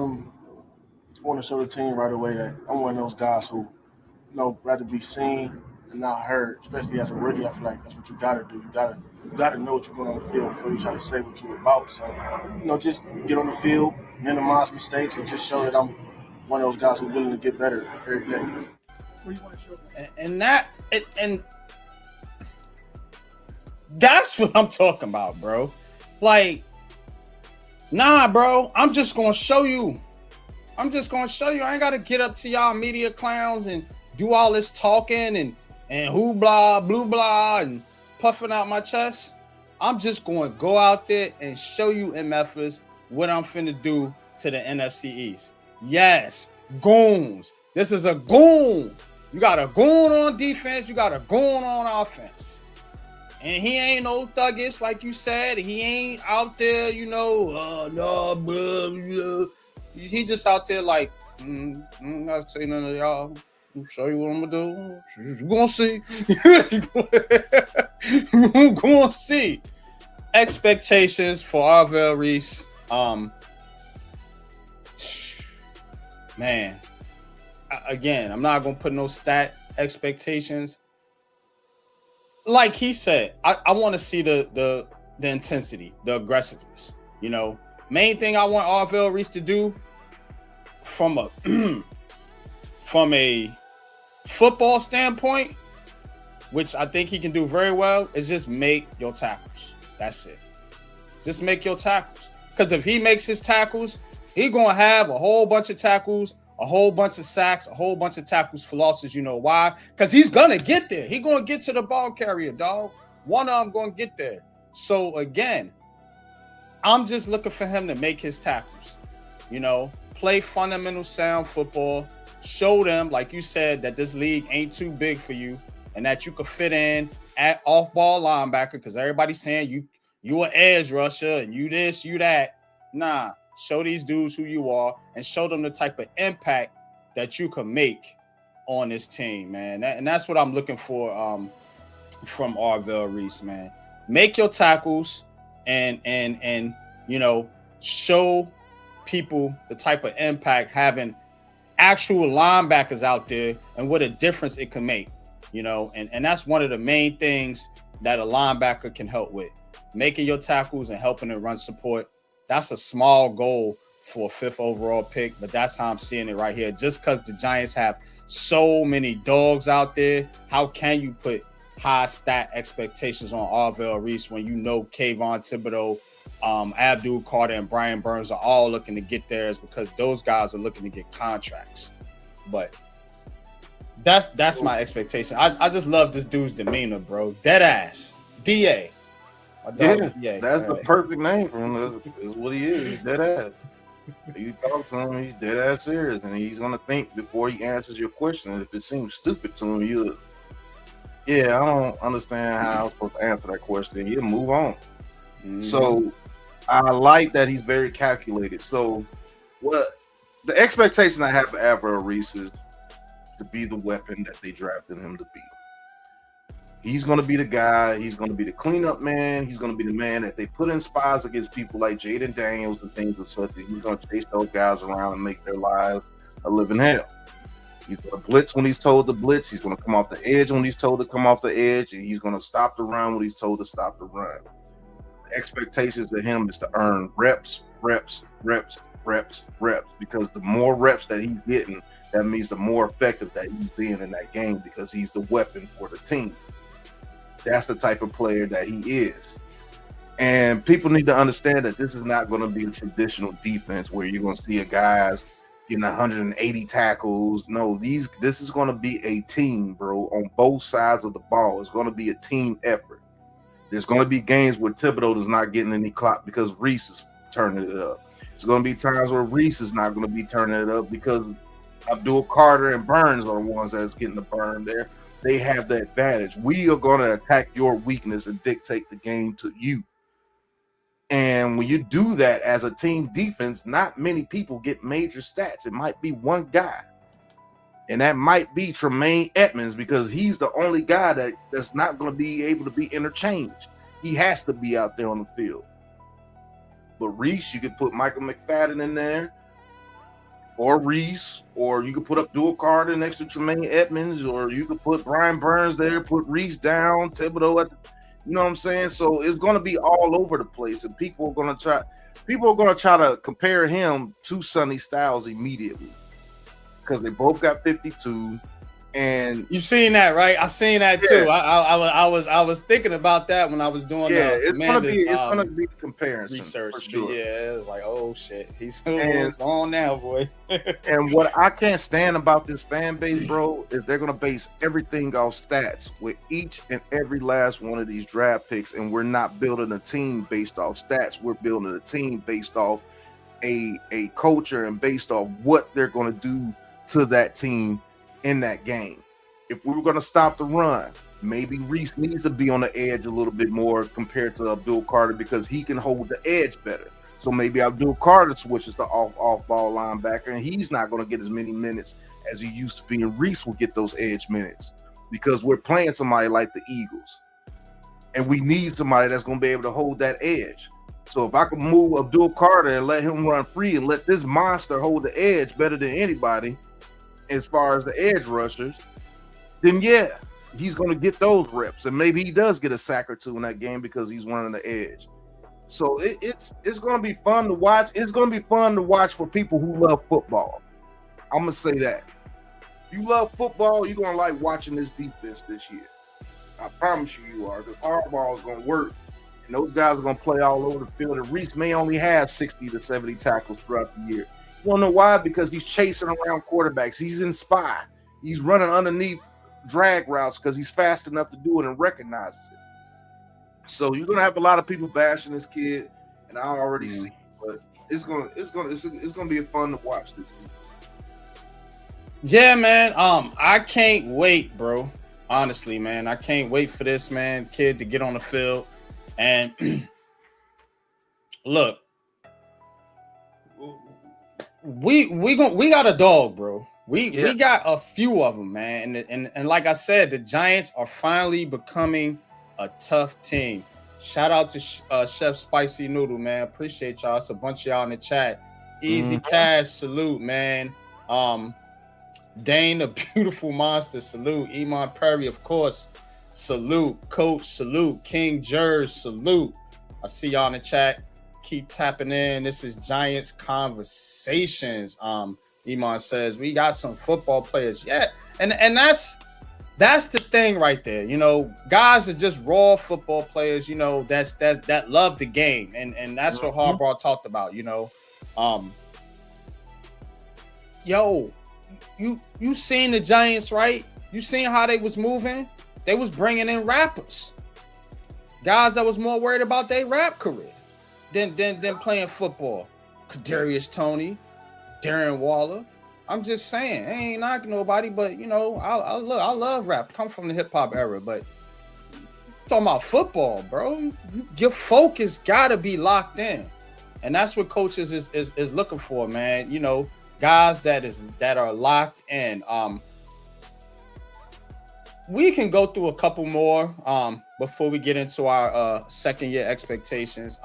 the team right away that I'm one of those guys who, you know, rather be seen and not hurt, especially as a rookie. I feel like that's what you gotta do. You gotta know what you're going on the field before you try to say what you're about. So, just get on the field, minimize mistakes, and just show that I'm one of those guys who's willing to get better every day. And that's what I'm talking about, bro. Like, nah, bro, I'm just gonna show you. I ain't gotta get up to y'all media clowns and do all this talking and hoobla, blue blah, and puffing out my chest. I'm just going to go out there and show you MFers what I'm finna do to the NFC East. Yes, goons. This is a goon. You got a goon on defense. You got a goon on offense. And he ain't no thuggish, like you said. He ain't out there, no, bro. He just out there like, not say none of y'all. I'll show you what I'm gonna do. You're gonna see. You're gonna see. Expectations for Arvell Reese. Man, again, I'm not gonna put no stat expectations. Like he said, I want to see the intensity, the aggressiveness. Main thing I want Arvell Reese to do from a football standpoint, which I think he can do very well, is just make your tackles. That's it. Just make your tackles. Because if he makes his tackles, he's going to have a whole bunch of tackles, a whole bunch of sacks, a whole bunch of tackles for losses. You know why? Because he's going to get there. He's going to get to the ball carrier, dog. One of them going to get there. So, again, I'm just looking for him to make his tackles. Play fundamental sound football. Show them, like you said, that this league ain't too big for you and that you could fit in at off-ball linebacker because everybody's saying you an edge rusher and you this, you that. Nah, show these dudes who you are and show them the type of impact that you can make on this team, man. And that's what I'm looking for from Arvell Reese, man. Make your tackles and show people the type of impact having actual linebackers out there and what a difference it can make, and that's one of the main things that a linebacker can help with, making your tackles and helping in run support. That's a small goal for a 5th overall pick, but that's how I'm seeing it right here. Just because the Giants have so many dogs out there, how can you put high stat expectations on Arvell Reese when Kayvon Thibodeau, Abdul Carter, and Brian Burns are all looking to get theirs because those guys are looking to get contracts. But that's my expectation. I just love this dude's demeanor, bro. Dead ass. DA. Yeah, that's the perfect name for him. Is what he is. He's dead ass. You talk to him, he's dead ass serious, and he's gonna think before he answers your question. And if it seems stupid to him, I don't understand how I'm supposed to answer that question. He'll move on. Mm-hmm. So I like that he's very calculated. So the expectation I have for Arvell Reese is to be the weapon that they drafted him to be. He's going to be the guy. He's going to be the cleanup man. He's going to be the man that they put in spies against people like Jaden Daniels and things of such. He's going to chase those guys around and make their lives a living hell. He's going to blitz when he's told to blitz. He's going to come off the edge when he's told to come off the edge. And he's going to stop the run when he's told to stop the run. The expectations of him is to earn reps, because the more reps that he's getting, that means the more effective that he's being in that game because he's the weapon for the team. That's the type of player that he is. And people need to understand that this is not going to be a traditional defense where you're going to see a guys getting 180 tackles. No, this is going to be a team, bro, on both sides of the ball. It's going to be a team effort. There's going to be games where Thibodeau is not getting any clock because Reese is turning it up. There's going to be times where Reese is not going to be turning it up because Abdul Carter and Burns are the ones that's getting the burn there. They have the advantage. We are going to attack your weakness and dictate the game to you. And when you do that as a team defense, not many people get major stats. It might be one guy. And that might be Tremaine Edmonds because he's the only guy that's not going to be able to be interchanged. He has to be out there on the field. But Reese, you could put Michael McFadden in there. or Reese, or you could put up Dual Carter next to Tremaine Edmonds, or you could put Brian Burns there, put Reese down, Thibodeau at the, you know what I'm saying? So it's going to be all over the place, and people are going to try to compare him to Sonny Styles immediately because they both got 52. And you seen that, right? I seen that too. I was thinking about that when I was doing it's gonna be a comparison research for sure. Yeah, it's like, oh shit, he's on now, boy. And what I can't stand about this fan base, bro, is they're gonna base everything off stats with each and every last one of these draft picks, and we're not building a team based off stats. We're building a team based off a culture and based off what they're gonna do to that team in that game. If we were going to stop the run, maybe Reese needs to be on the edge a little bit more compared to Abdul Carter because he can hold the edge better. So maybe Abdul Carter switches to off ball linebacker, and he's not going to get as many minutes as he used to be, and Reese will get those edge minutes because we're playing somebody like the Eagles, and we need somebody that's going to be able to hold that edge. So if I can move Abdul Carter and let him run free and let this monster hold the edge better than anybody as far as the edge rushers, then yeah, he's going to get those reps, and maybe he does get a sack or two in that game because he's running the edge. So it's going to be fun to watch. It's going to be fun to watch for people who love football. I'm going to say that. If you love football, you're going to like watching this defense this year. I promise you are, because Harbaugh is going to work, and those guys are going to play all over the field, and Reese may only have 60 to 70 tackles throughout the year. You don't know why? Because he's chasing around quarterbacks. He's in spy. He's running underneath drag routes because he's fast enough to do it and recognizes it. So you're gonna have a lot of people bashing this kid, and I already see it, but it's gonna be fun to watch this week. Yeah, man. I can't wait, bro. Honestly, man, I can't wait for this kid to get on the field. And look, we got a dog, bro. We got a few of them, man. And like I said, the Giants are finally becoming a tough team. Shout out to Chef Spicy Noodle, man. Appreciate y'all. It's a bunch of y'all in the chat. Easy Cash, salute, man. Dane, the beautiful monster, salute. Iman Perry, of course, salute. Coach, salute. King Jers, salute. I see y'all in the chat. Keep tapping in. This is Giants Conversations. Iman says we got some football players. Yeah, and that's the thing right there. You know, guys are just raw football players. You know, that love the game, and that's what Harbaugh talked about. You know, you seen the Giants, right? You seen how they was moving? They was bringing in rappers, guys that was more worried about their rap career than playing football. Kadarius Toney, Darren Waller. I'm just saying, I ain't knocking nobody, but you know, I love rap. Come from the hip hop era, but talking about football, bro. Your focus gotta be locked in, and that's what coaches is looking for, man. You know, guys that are locked in. We can go through a couple more before we get into our second year expectations.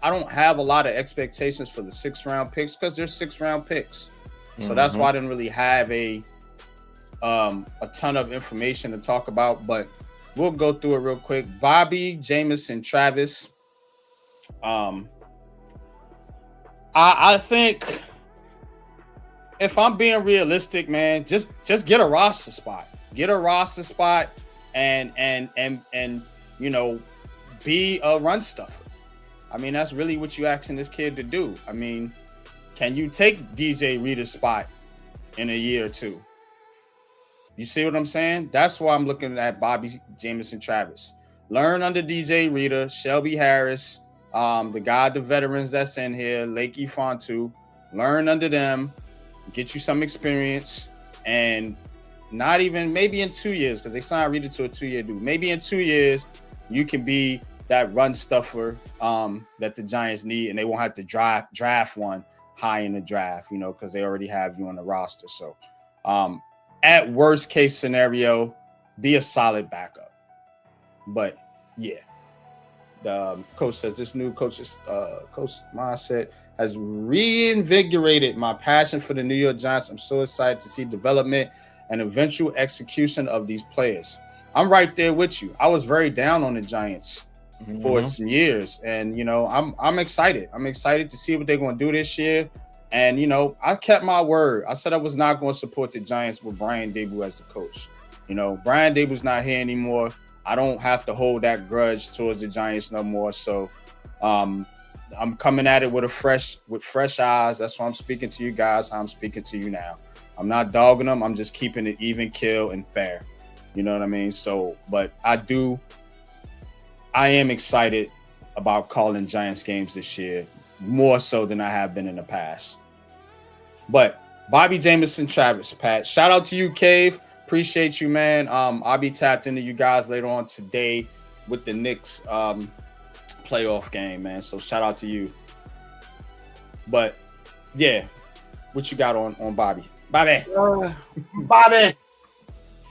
I don't have a lot of expectations for the 6th round picks because they're 6th round picks. So that's why I didn't really have a ton of information to talk about, but we'll go through it real quick. Bobby, Jameson, Travis. I think if I'm being realistic, man, just get a roster spot. Get a roster spot and you know, be a run stuffer. I mean, that's really what you're asking this kid to do. I mean, can you take DJ Reader's spot in a year or two? You see what I'm saying? That's why I'm looking at Bobby, Jameson, Travis. Learn under DJ Reader, Shelby Harris, the veterans that's in here, Lake Fontu. Learn under them, get you some experience, and not even maybe in 2 years, because they signed Reader to a 2-year deal. Maybe in 2 years, you can be that run stuffer that the Giants need, and they won't have to draft one high in the draft, you know, because they already have you on the roster. So at worst case scenario, be a solid backup. But yeah, the coach says this new coach mindset has reinvigorated my passion for the New York Giants. I'm so excited to see development and eventual execution of these players. I'm right there with you. I was very down on the Giants for some years, and I'm excited. I'm excited to see what they're going to do this year. And I kept my word. I said I was not going to support the Giants with Brian Daboll as the coach. Brian Daboll's not here anymore. I don't have to hold that grudge towards the Giants no more. So I'm coming at it with fresh eyes. That's why I'm speaking to you guys. How I'm speaking to you now. I'm not dogging them. I'm just keeping it even, kill, and fair. You know what I mean? So, but I am excited about calling Giants games this year, more so than I have been in the past. But Bobby Jameson, Travis, Pat, shout out to you, Cave. Appreciate you, man. I'll be tapped into you guys later on today with the Knicks playoff game, man. So shout out to you. But yeah, what you got on Bobby? Bobby. Bobby.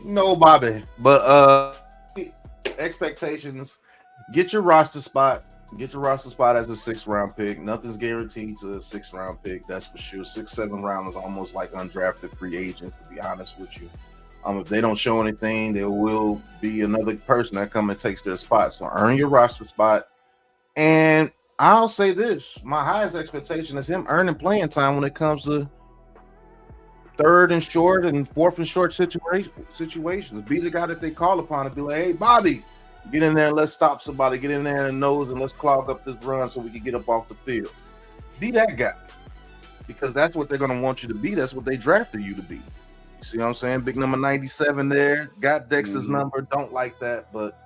No, Bobby. But expectations. Get your roster spot. Get your roster spot as a 6th round pick. Nothing's guaranteed to a 6th round pick. That's for sure. 6, 7 round is almost like undrafted free agents, to be honest with you. If they don't show anything, there will be another person that comes and takes their spot. So earn your roster spot. And I'll say this, my highest expectation is him earning playing time when it comes to 3rd and short and 4th and short situations. Be the guy that they call upon and be like, hey, Bobby, get in there and let's stop somebody. Get in there in the nose and let's clog up this run so we can get up off the field. Be that guy. Because that's what they're going to want you to be. That's what they drafted you to be. You see what I'm saying? Big number 97 there. Got Dexter's number. Don't like that, but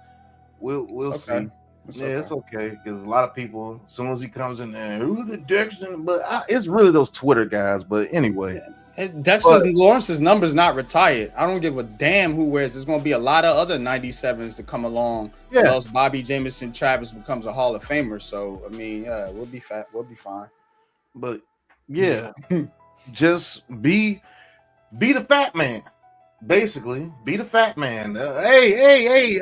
we'll see. It's okay. Because a lot of people, as soon as he comes in there, who's the Dexter? But it's really those Twitter guys. But anyway. Lawrence's number is not retired. I don't give a damn who wears. There's going to be a lot of other 97s to come along. Yeah. Else Bobby Jameson Travis becomes a Hall of Famer. So I mean, we'll be fine. But yeah, just be the fat man. Basically, be the fat man. Hey,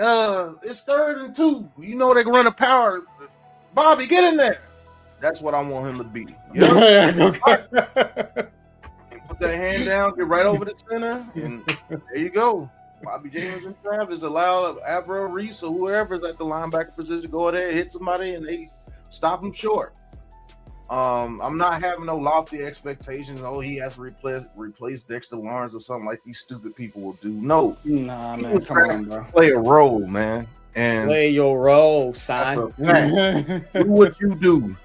it's 3rd and 2. You know they can run a power. Bobby, get in there. That's what I want him to be. Okay. Put that hand down, get right over the center, and there you go. Bobby James and Travis allow Averill Reese or whoever's at the linebacker position go there, hit somebody, and they stop him short. I'm not having no lofty expectations. Oh, he has to replace Dexter Lawrence or something like these stupid people will do. No, nah, man, come on, bro. Play a role, man, and play your role, son. Do what you do.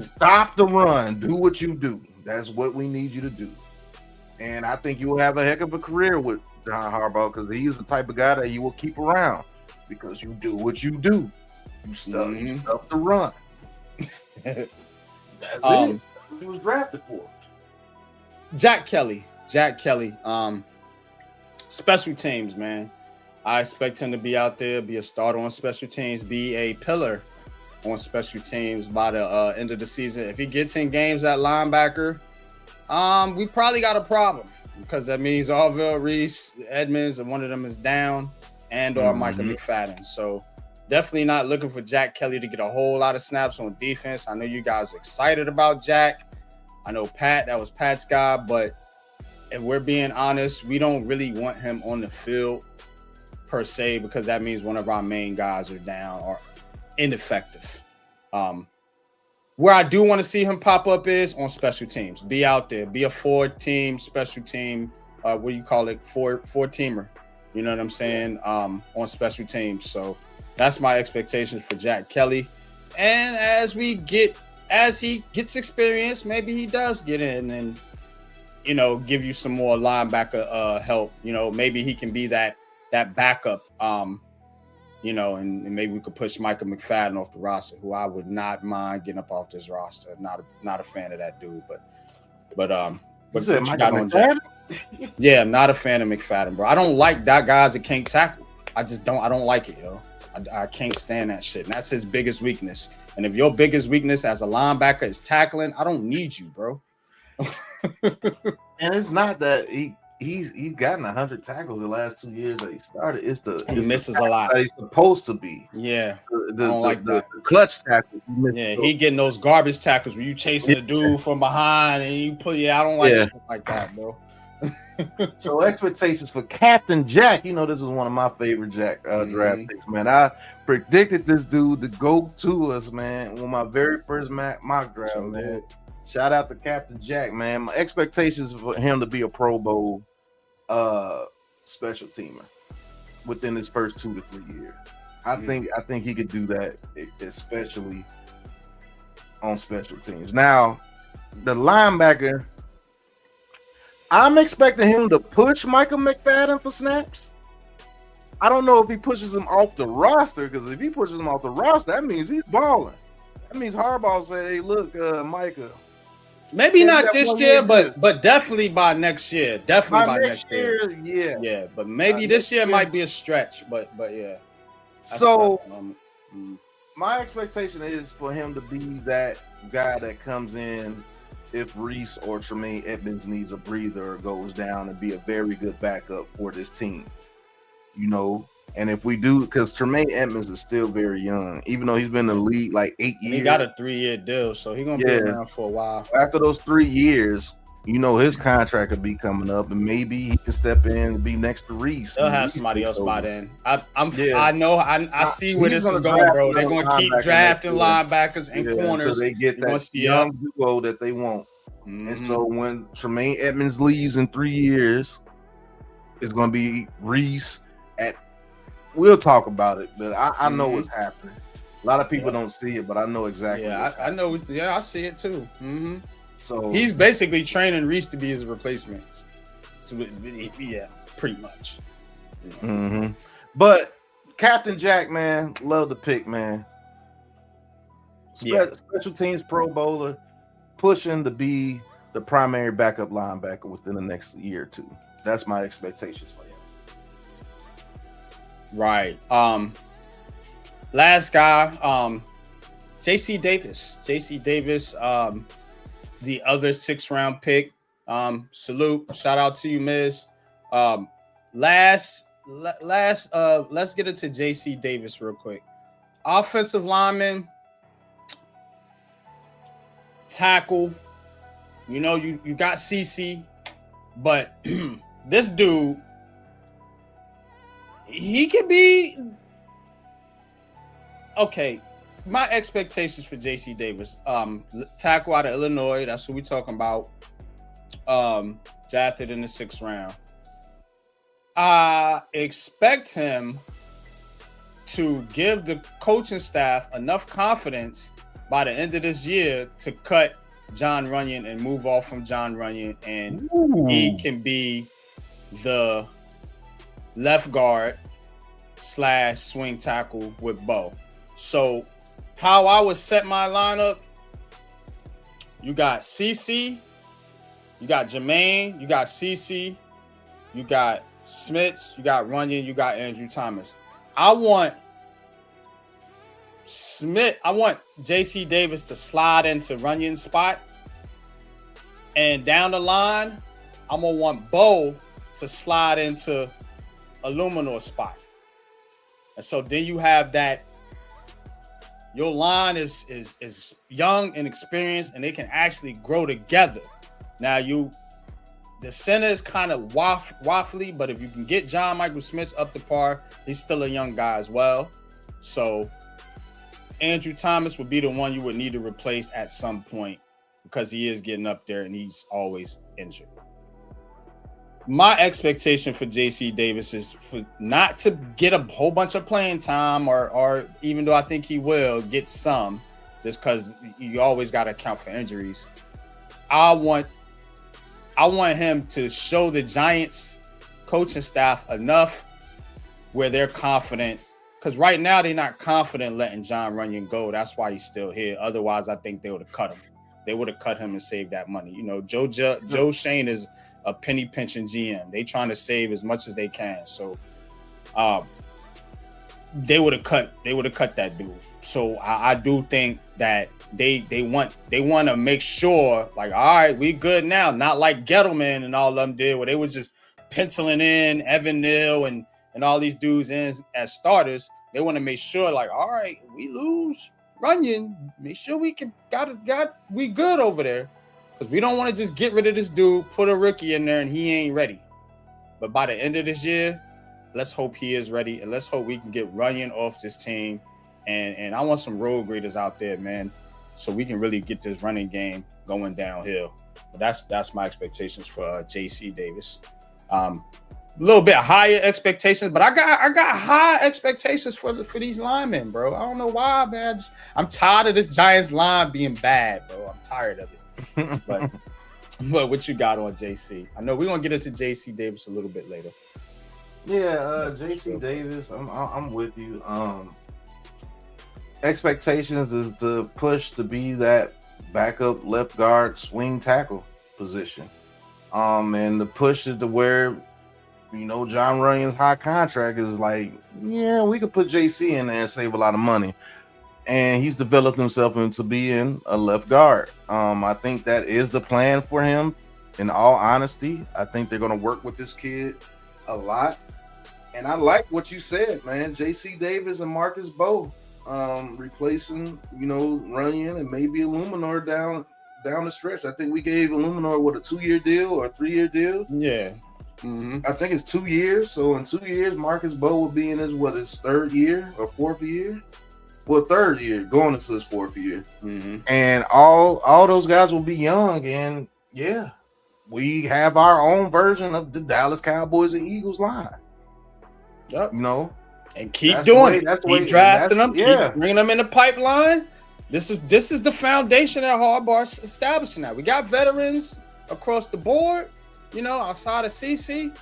Stop the run. Do what you do. That's what we need you to do. And I think you will have a heck of a career with John Harbaugh because he is the type of guy that you will keep around because you do what you do. You stuff the run. That's it. He was drafted for. Jack Kelly. Special teams, man. I expect him to be out there, be a starter on special teams, be a pillar on special teams by the end of the season. If he gets in games at linebacker, we probably got a problem because that means Arvell, Reese, Edmonds, and one of them is down, and or Micah McFadden. So definitely not looking for Jack Kelly to get a whole lot of snaps on defense. I know you guys are excited about Jack. I know Pat, that was Pat's guy, but if we're being honest, we don't really want him on the field per se because that means one of our main guys are down or ineffective. Where I do want to see him pop up is on special teams. Be out there. Be a 4-team special team. What do you call it? Four-teamer. You know what I'm saying? On special teams. So that's my expectations for Jack Kelly. And as he gets experience, maybe he does get in and give you some more linebacker help. Maybe he can be that backup. And maybe we could push Micah McFadden off the roster, who I would not mind getting up off this roster. Not a fan of that dude, but you got on Jack. Yeah, I'm not a fan of McFadden, bro. I don't like that guys that can't tackle. I don't like it, yo. I can't stand that shit. And that's his biggest weakness. And if your biggest weakness as a linebacker is tackling, I don't need you, bro. And it's not that he he's gotten 100 tackles the last 2 years that he started. He misses a lot. He's supposed to be. Yeah, The, I don't like that. the clutch tackles. Yeah, he getting those garbage tackles where you chasing the dude from behind and you put. Yeah, I don't like shit like that, bro. So expectations for Captain Jack. You know, this is one of my favorite Jack draft picks, man. I predicted this dude to go to us, man, on my very first mock draft, man. Shout out to Captain Jack, man. My expectations for him to be a Pro Bowl special teamer within his first 2 to 3 years. I think he could do that, especially on special teams. Now, the linebacker, I'm expecting him to push Michael McFadden for snaps. I don't know if he pushes him off the roster, because if he pushes him off the roster, that means he's balling. That means Harbaugh said, "Hey, look, Micah." Maybe not this year, but definitely by next year. Definitely by next year. Yeah. But maybe this year might be a stretch. But yeah. So my expectation is for him to be that guy that comes in if Reese or Tremaine Edmonds needs a breather or goes down, and be a very good backup for this team. You know, and if we do, because Tremaine Edmonds is still very young, even though he's been in the league like 8 years. He got a 3-year deal, so he's gonna be around for a while. After those 3 years, you know, his contract could be coming up, and maybe he can step in and be next to Reese. They'll have somebody else by then. I know. I see where this is going, bro. They're gonna keep drafting linebackers and corners. So they get that young duo that they want. And so when Tremaine Edmonds leaves in 3 years, it's gonna be Reese. We'll talk about it, but I know what's happening. A lot of people don't see it, but I know exactly. Yeah, I know. Yeah, I see it too. So he's basically training Reese to be his replacement. So yeah, pretty much. But Captain Jack, man, love the pick, man. Special teams Pro Bowler, pushing to be the primary backup linebacker within the next year or two. That's my expectations for him. Right. Last guy, JC Davis. JC Davis, the other 6th-round pick. Salute. Shout out to you, Miz. Let's get into JC Davis real quick. Offensive lineman, tackle. You know, you got CC, but this dude, he could be okay. My expectations for JC Davis, tackle out of Illinois. That's what we're talking about. Drafted in the 6th round. I expect him to give the coaching staff enough confidence by the end of this year to cut John Runyon and move off from John Runyon, and he can be the left guard / swing tackle with Bo. So how I would set my lineup, you got CC, you got Jermaine, you got CC, you got Smits, you got Runyon, you got Andrew Thomas. I want JC Davis to slide into Runyon's spot, and down the line, I'm gonna want Bo to slide into Illuminor's spot. And so then you have that. Your line is young and experienced, and they can actually grow together. Now the center is kind of waffly, but if you can get John Michael Smith up to par, he's still a young guy as well. So Andrew Thomas would be the one you would need to replace at some point, because he is getting up there and he's always injured. My expectation for JC Davis is for not to get a whole bunch of playing time, or even though I think he will get some, just because you always got to account for injuries. I want him to show the Giants coaching staff enough where they're confident, because right now they're not confident letting John Runyon go. That's why he's still here. Otherwise, I think they would have cut him. They would have cut him and saved that money. You know, Joe Shane is a penny pinching GM. They trying to save as much as they can. So they would have cut that dude. So I do think that they want to make sure, like, all right, we good now. Not like Gettleman and all of them did, where they was just penciling in Evan Neal and all these dudes in as starters. They want to make sure, like, all right, we lose Runyon, make sure we we good over there, because we don't want to just get rid of this dude, put a rookie in there, and he ain't ready. But by the end of this year, let's hope he is ready, and let's hope we can get Runyon off this team. And I want some road graders out there, man, so we can really get this running game going downhill. But that's my expectations for JC Davis. A little bit higher expectations, but I got high expectations for these linemen, bro. I don't know why, man. I'm tired of this Giants line being bad, bro. I'm tired of it. But what you got on JC? I know we're gonna get into JC Davis a little bit later. Yeah, JC Davis, I'm with you. Expectations is to push to be that backup left guard swing tackle position. And the push it to where, you know, John Runyon's high contract is like, yeah, we could put JC in there and save a lot of money. And he's developed himself into being a left guard. I think that is the plan for him. In all honesty, I think they're going to work with this kid a lot. And I like what you said, man. JC Davis and Marcus Bowe replacing, you know, Runyon and maybe Illuminor down the stretch. I think we gave Illuminor a 2-year deal or a 3-year deal. Yeah. Mm-hmm. I think it's 2 years. So in 2 years, Marcus Bowe will be in his 3rd year or 4th year? Well, 3rd year, going into his 4th year. Mm-hmm. And all those guys will be young. And yeah, we have our own version of the Dallas Cowboys and Eagles line. Yep. You know? And keep doing it. Keep drafting them. Yeah. Keep bringing them in the pipeline. This is the foundation that Harbaugh's establishing now. We got veterans across the board, you know, outside of CC,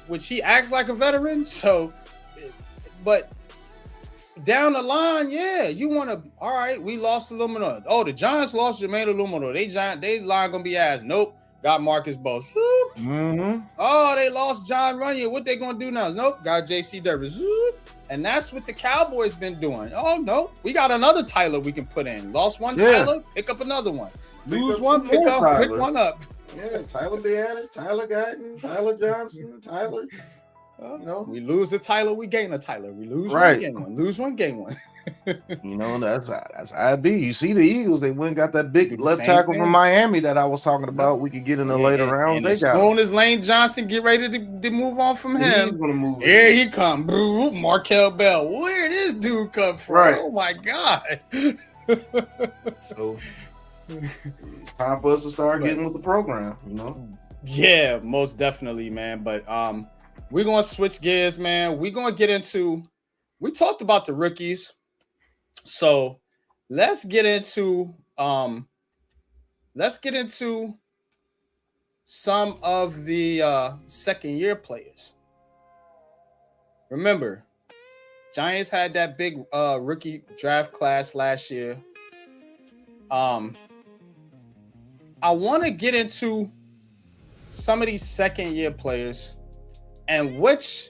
which he acts like a veteran. So, but down the line, yeah, you want to, all right, we lost Illuminor. Oh, the Giants lost Jermaine Illuminor. They line going to be ass. Nope. Got Marcus Bowe. Mm-hmm. Oh, they lost John Runyon. What they going to do now? Nope. Got JC Davis. And that's what the Cowboys been doing. Oh, no. We got another Tyler we can put in. Lost one Tyler, pick up another one. Lose one, pick one up. Yeah, Tyler Beatter, Tyler Guyton, Tyler Johnson, Tyler. You know, we lose a Tyler, we gain a Tyler. We lose one, gain one. Lose one, gain one. You know, that's how it be. You see the Eagles, they went and got that big left tackle from Miami that I was talking about. We could get in the later rounds. And they as soon as Lane Johnson get ready to move on from him, he's gonna move. Here he come. Markel Bell. Where did this dude come from? Right. Oh my God. So it's time for us to start getting with the program, you know? Yeah, most definitely, man. But we're gonna switch gears, man. We're gonna get into, we talked about the rookies. So let's get into some of the second year players. Remember, Giants had that big rookie draft class last year. I want to get into some of these second year players and which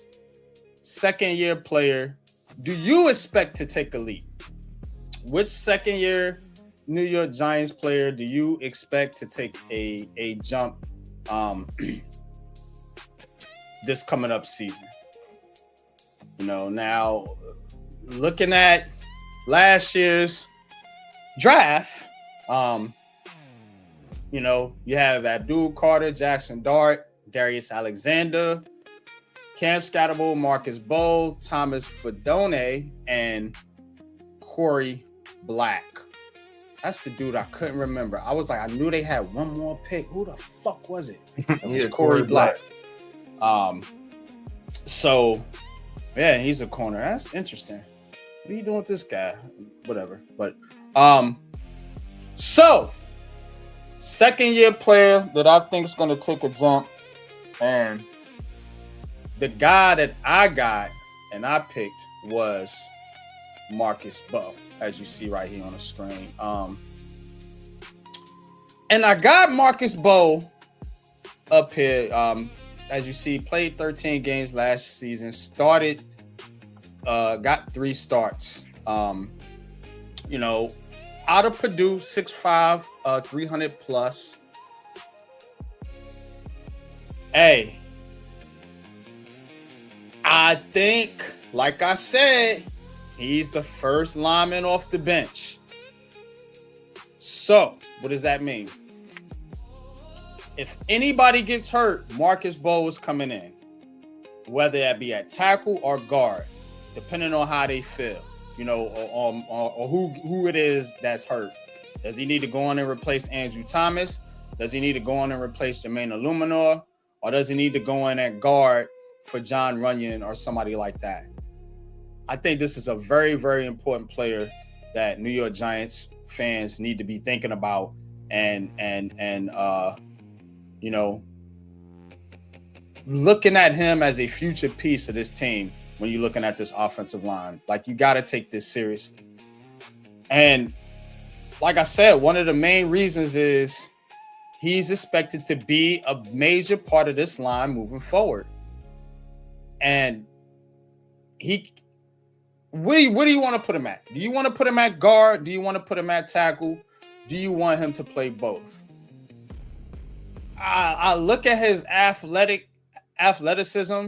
second year player do you expect to take a leap? Which second year New York Giants player do you expect to take a jump this coming up season? You know, now looking at last year's draft, you know, you have Abdul Carter, Jackson Dart, Darius Alexander, Cam Scatterbull, Marcus Bowe, Thomas Fedone, and Corey Black. That's the dude I couldn't remember. I was like, I knew they had one more pick. Who the fuck was it? It was Corey Black. So, yeah, he's a corner. That's interesting. What are you doing with this guy? Whatever. But, so, second year player that I think is going to take a jump, and the guy that I got and I picked was Marcus Bowe, as you see right here on the screen. And I got Marcus Bowe up here. As you see, played 13 games last season, started, got 3 starts. You know, out of Purdue, 6'5", 300 plus. Hey, I think, like I said, he's the first lineman off the bench. So, what does that mean? If anybody gets hurt, Marcus Bowe is coming in, whether that be at tackle or guard, depending on how they feel, or who it is that's hurt. Does he need to go on and replace Andrew Thomas? Does he need to go on and replace Jermaine Illuminor? Or does he need to go in at guard for John Runyon or somebody like that? I think this is a very, very important player that New York Giants fans need to be thinking about and looking at him as a future piece of this team when you're looking at this offensive line. Like, you got to take this seriously. And like I said, one of the main reasons is he's expected to be a major part of this line moving forward. And where do you want to put him at? Do you want to put him at guard? Do you want to put him at tackle? Do you want him to play both? I look at his athleticism.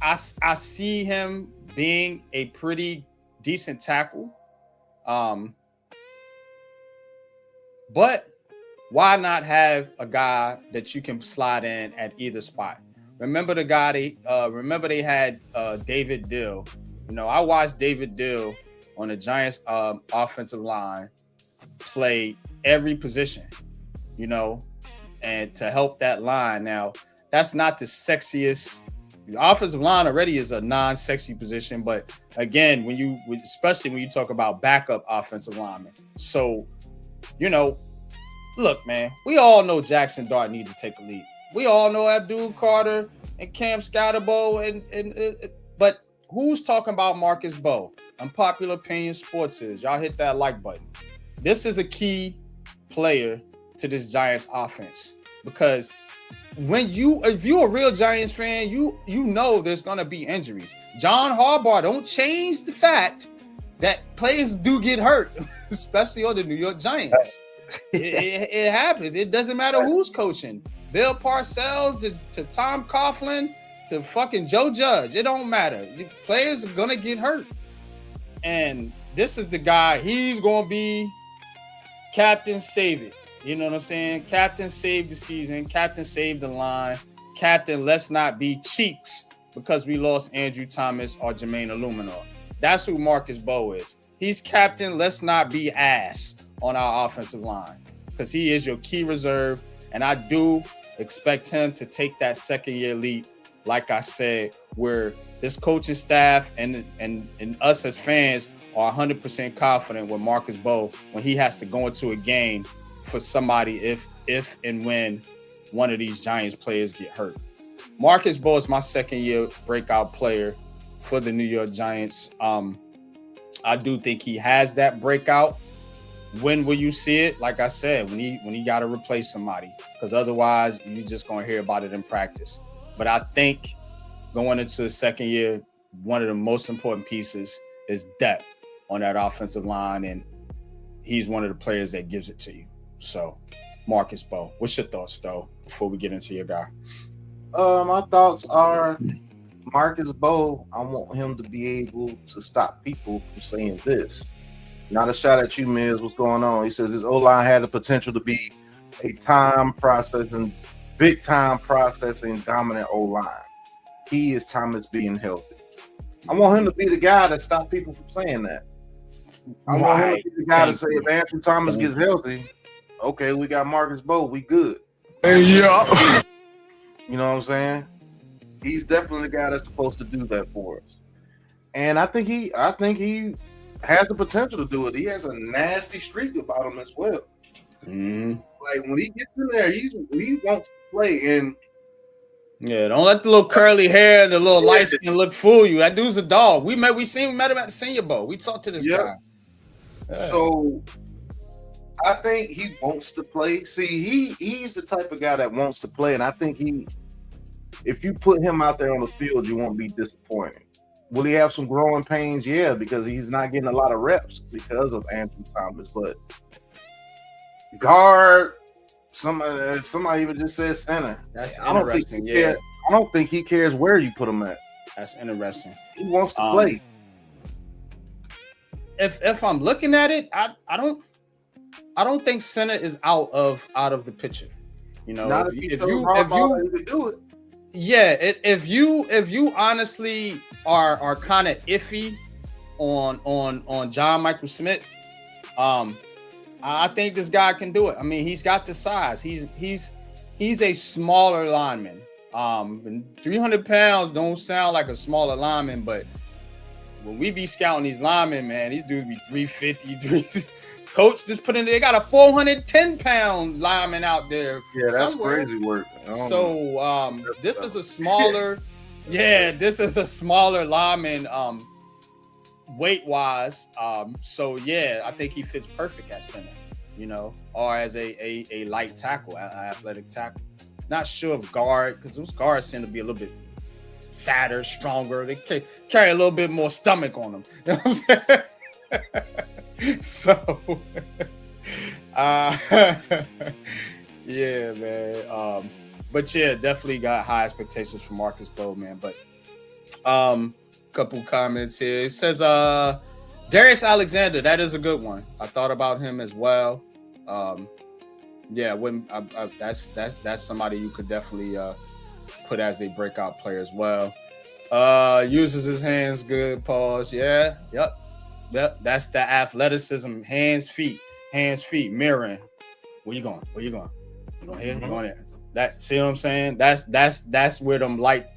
I see him being a pretty decent tackle. But why not have a guy that you can slide in at either spot? Remember they had David Dill. I watched David Dill on the Giants offensive line play every position, and to help that line. Now, that's not the sexiest. The offensive line already is a non-sexy position, but again, especially when you talk about backup offensive linemen. So, look, man, we all know Jackson Dart needs to take a leap. We all know Abdul Carter and Cam Scatterbo, but who's talking about Marcus Bowe? Unpopular Opinion Sports is. Y'all hit that like button. This is a key player to this Giants offense, because if you're a real Giants fan, you know there's gonna be injuries. John Harbaugh don't change the fact that players do get hurt, especially on the New York Giants. It happens. It doesn't matter who's coaching. Bill Parcells to Tom Coughlin to fucking Joe Judge. It don't matter. The players are gonna get hurt. And this is the guy. He's gonna be Captain Save It. You know what I'm saying? Captain save the season. Captain save the line. Captain, let's not be cheeks because we lost Andrew Thomas or Jermaine Illuminor. That's who Marcus Bowe is. He's captain, let's not be ass on our offensive line, because he is your key reserve. And I do expect him to take that second-year leap, like I said, where this coaching staff and us as fans are 100% confident with Marcus Bowe when he has to go into a game for somebody if and when one of these Giants players get hurt. Marcus Bowe is my second-year breakout player for the New York Giants. I do think he has that breakout. When will you see it? Like I said, when he got to replace somebody, because otherwise you're just going to hear about it in practice. But I think going into the second year, one of the most important pieces is depth on that offensive line, and he's one of the players that gives it to you. So, Marcus Bowe, what's your thoughts, though, before we get into your guy? My thoughts are Marcus Bowe, I want him to be able to stop people from saying this. Not a shot at you, Miz. What's going on? He says his O-line had the potential to be a big-time processing, dominant O-line. He is Thomas being healthy. I want him to be the guy that stops people from saying that. I want him to be the guy to say, if Andrew Thomas gets healthy, okay, we got Marcus Bowe, we good. Yeah. You know what I'm saying? He's definitely the guy that's supposed to do that for us. And I think he has the potential to do it. He has a nasty streak about him as well. Mm-hmm. Like, when he gets in there, he wants to play. And yeah, don't let the little curly hair and the little light skin look fool you. That dude's a dog. We met him at the Senior Bowl. We talked to this guy. Yeah. So I think he wants to play. See, he's the type of guy that wants to play, and I think if you put him out there on the field, you won't be disappointed. Will he have some growing pains? Yeah, because he's not getting a lot of reps because of Andrew Thomas. But guard, somebody even just said center. That's interesting. I don't think he cares where you put him at. That's interesting. He wants to play. If I'm looking at it, I don't think center is out of the picture. You know, Not if you can do it. Yeah, if you honestly are kind of iffy on John Michael Smith, I think this guy can do it. I mean, he's got the size. He's a smaller lineman. And 300 pounds don't sound like a smaller lineman, but when we be scouting these linemen, man, these dudes be 350. Coach just put in. They got a 410-pound lineman out there. Yeah, that's somewhere. crazy work. So this is a smaller. Yeah, this is a smaller lineman. Weight wise, so yeah, I think he fits perfect at center, you know, or as a light tackle, athletic tackle. Not sure of guard, because those guards tend to be a little bit fatter, stronger. They carry a little bit more stomach on them. You know what I'm saying? So, yeah, man. But yeah, definitely got high expectations for Marcus Bowman. But couple comments here. It says Darius Alexander, that is a good one. I thought about him as well. Yeah, when that's somebody you could definitely put as a breakout player as well. Uses his hands good. Pause. Yeah, yep. That's the athleticism. Hands, feet, mirroring. Where you going? You going here? You going there? That, see what I'm saying? That's where them light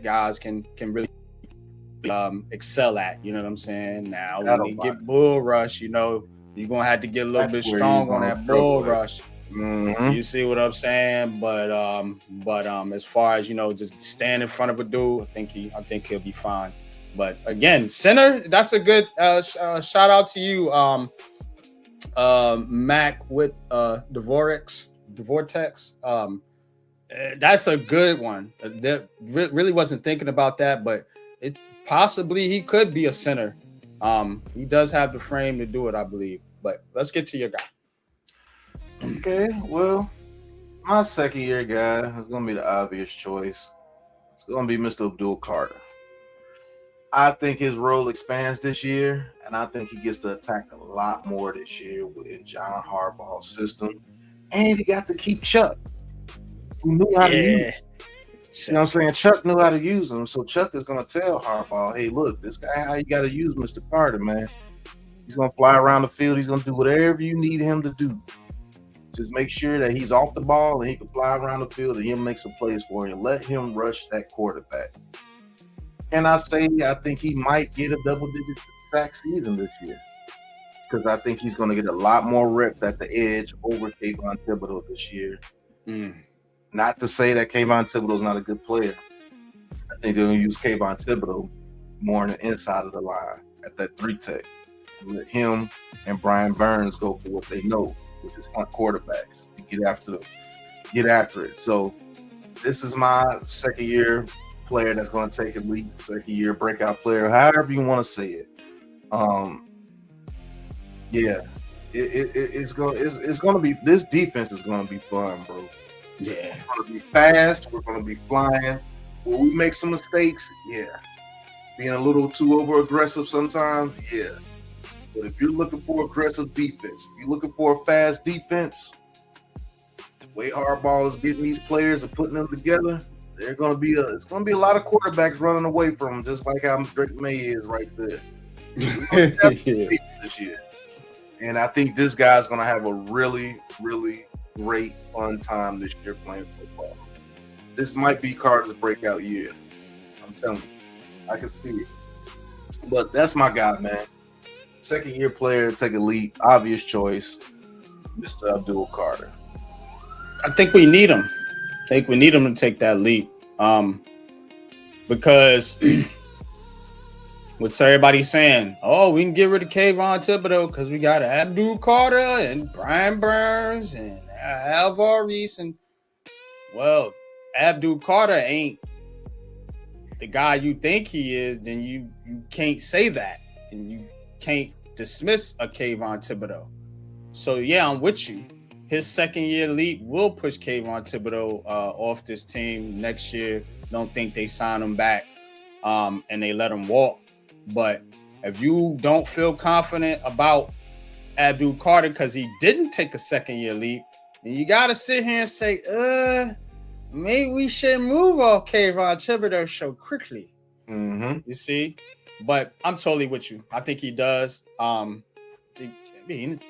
guys can really excel at. You know what I'm saying? Now when you get bull rush, you know, you're gonna have to get a little bit strong on that bull rush. Mm-hmm. You see what I'm saying? But as far as, you know, just stand in front of a dude, I think he'll be fine. But again, center, that's a good shout out to you, Mac with Dvortex. That's a good one. Really wasn't thinking about that, but it possibly he could be a center. He does have the frame to do it, I believe. But let's get to your guy. Okay, well, my second year guy is going to be the obvious choice. It's going to be Mr. Abdul Carter. I think his role expands this year, and I think he gets to attack a lot more this year within John Harbaugh's system. And he got to keep Chuck, who knew how to use him. You know what I'm saying? Chuck knew how to use him, so Chuck is going to tell Harbaugh, hey, look, this guy, how you got to use Mr. Carter, man. He's going to fly around the field. He's going to do whatever you need him to do. Just make sure that he's off the ball and he can fly around the field and he'll make some plays for you. Let him rush that quarterback. And I think he might get a double-digit sack season this year, because I think he's going to get a lot more reps at the edge over Kayvon Thibodeau this year. Not to say that Kayvon Thibodeau's not a good player. I think they're going to use Kayvon Thibodeau more on the inside of the line at that 3-tech. Let him and Brian Burns go for what they know, which is hunt quarterbacks and get after it. So this is my second year player that's going to take a lead, second year breakout player, however you want to say it. Yeah, it's going to be, this defense is going to be fun, bro. Yeah, it's going to be fast. We're going to be flying. Will we make some mistakes? Yeah. Being a little too over aggressive sometimes? Yeah. But if you're looking for aggressive defense, if you're looking for a fast defense, the way Harbaugh is getting these players and putting them together, it's going to be a lot of quarterbacks running away from them, just like how Drake May is right there. This year. And I think this guy's going to have a really, really great fun time this year playing football. This might be Carter's breakout year. I'm telling you. I can see it. But that's my guy, man. Second year player, take a leap. Obvious choice, Mr. Abdul Carter. I think we need him. I think we need him to take that leap. Because what's everybody saying? Oh, we can get rid of Kayvon Thibodeau because we got Abdul Carter and Brian Burns and Alvar Reese. And well, Abdul Carter ain't the guy you think he is, then you can't say that. And you can't dismiss a Kayvon Thibodeau. So yeah, I'm with you. His second year leap will push Kayvon Thibodeau off this team next year. Don't think they sign him back. and they let him walk. But if you don't feel confident about Abdul Carter because he didn't take a second-year leap, then you got to sit here and say, maybe we should move off Kayvon Thibodeau so quickly. You see? But I'm totally with you. I think he does. I mean,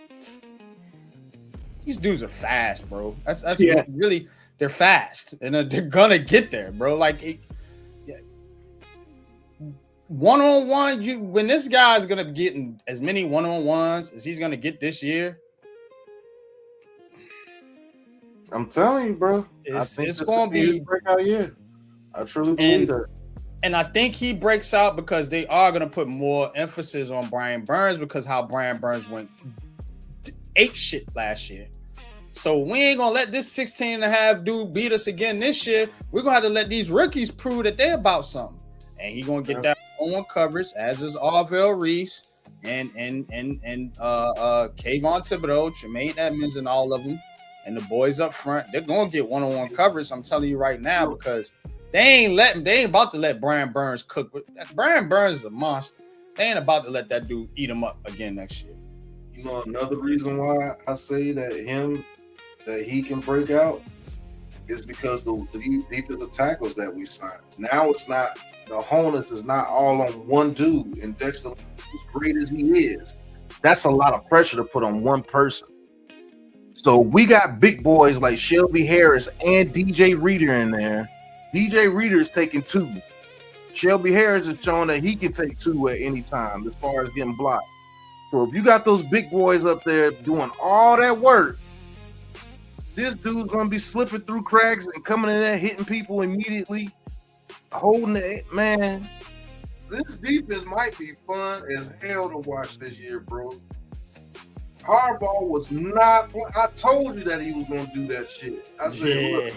these dudes are fast, bro. That's really, they're fast, and they're gonna get there, bro. Like, one-on-one, when this guy's gonna be getting as many one-on-ones as he's gonna get this year, I'm telling you, bro. It's gonna be a breakout year. I truly believe that. And I think he breaks out because they are going to put more emphasis on Brian Burns because how Brian Burns went ape shit last year. So we ain't going to let this 16 and a half dude beat us again this year. We're going to have to let these rookies prove that they're about something. And he's going to get that one coverage, as is Arvell Reese and Kayvon Thibodeau, Tremaine Edmonds, and all of them. And the boys up front, they're going to get one-on-one coverage. I'm telling you right now, because they ain't about to let Brian Burns cook. Brian Burns is a monster. They ain't about to let that dude eat him up again next year. You know, another reason why I say that he can break out is because the defensive tackles that we signed. Now it's not, the onus is not all on one dude. And Dexter, as great as he is, that's a lot of pressure to put on one person. So we got big boys like Shelby Harris and DJ Reader in there. DJ Reader is taking 2. Shelby Harris is showing that he can take 2 at any time as far as getting blocked. So if you got those big boys up there doing all that work, this dude's going to be slipping through cracks and coming in there hitting people immediately, holding it. Man, this defense might be fun as hell to watch this year, bro. Harbaugh was not. I told you that he was going to do that shit. I said, look.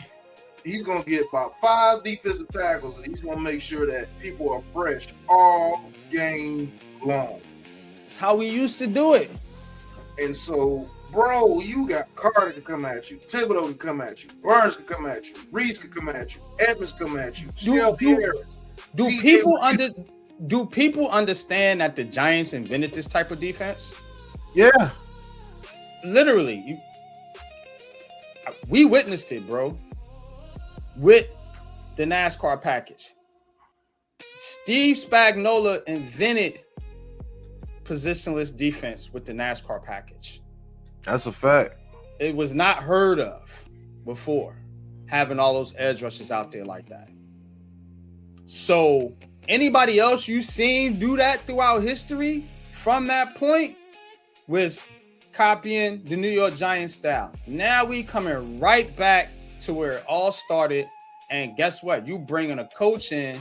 He's going to get about 5 defensive tackles, and he's going to make sure that people are fresh all game long. That's how we used to do it. And so, bro, you got Carter to come at you. Thibodeau can come at you. Burns can come at you. Reese can come at you. Edmonds come at you. Do people understand that the Giants invented this type of defense? Yeah. Literally. We witnessed it, bro. With the NASCAR package. Steve Spagnuolo invented positionless defense with the NASCAR package. That's a fact. It was not heard of before, having all those edge rushes out there like that. So anybody else you seen do that throughout history from that point was copying the New York Giants style. Now we coming right back to where it all started, and guess what? You bringing a coach in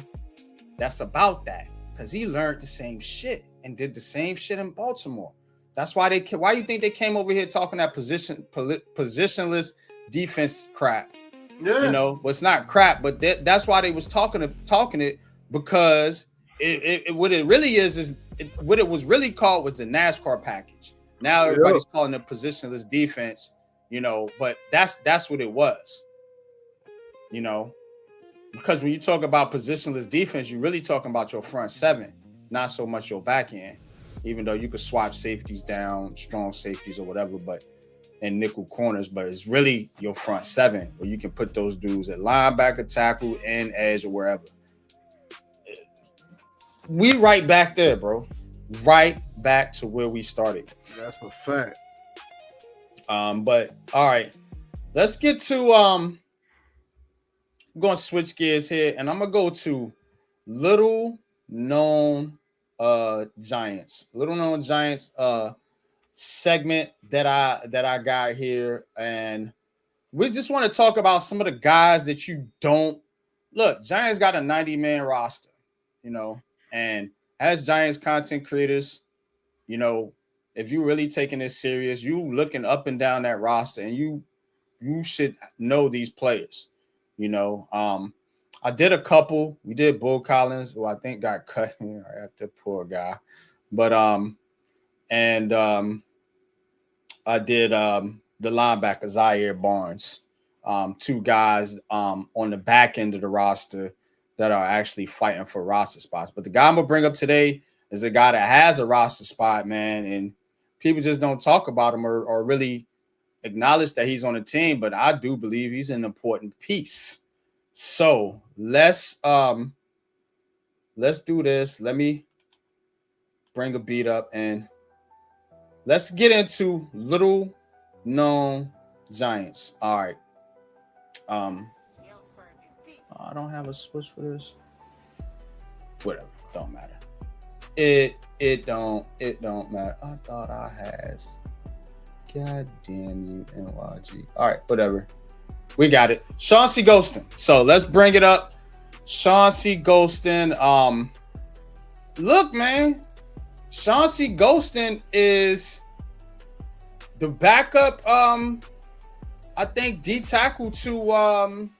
that's about that because he learned the same shit and did the same shit in Baltimore. That's why why you think they came over here talking that positionless defense crap? Yeah. You know, well, it's not crap, but that's why they was talking it because what it really is what it was really called was the NASCAR package. Now everybody's calling it positionless defense, you know, but that's what it was. You know, because when you talk about positionless defense, you're really talking about your front 7, not so much your back end, even though you could swap safeties down, strong safeties or whatever, but and nickel corners, but it's really your front 7 where you can put those dudes at linebacker, tackle, and edge or wherever. We right back there, bro. Right back to where we started. That's a fact. But all right, let's get to I'm going to switch gears here, and I'm going to go to Little Known Giants. Little Known Giants segment that I got here, and we just want to talk about some of the guys that you don't look. Giants got a 90-man roster, you know, and as Giants content creators, you know, if you're really taking this serious, you looking up and down that roster, and you should know these players. You know, I did a couple. We did Bull Collins, who I think got cut after poor guy. But I did the linebacker Zaire Barnes. 2 guys on the back end of the roster that are actually fighting for roster spots. But the guy I'm gonna bring up today is a guy that has a roster spot, man, and people just don't talk about him or really acknowledge that he's on the team. But I do believe he's an important piece. So let's do this. Let me bring a beat up and let's get into Lil Known Giants. All right. I don't have a switch for this. Whatever, don't matter. It don't matter. I thought I had. God damn you, NYG. All right, whatever. We got it. Chauncey Golston. So let's bring it up. Chauncey Golston. Look, man. Chauncey Golston is the backup. I think D tackle to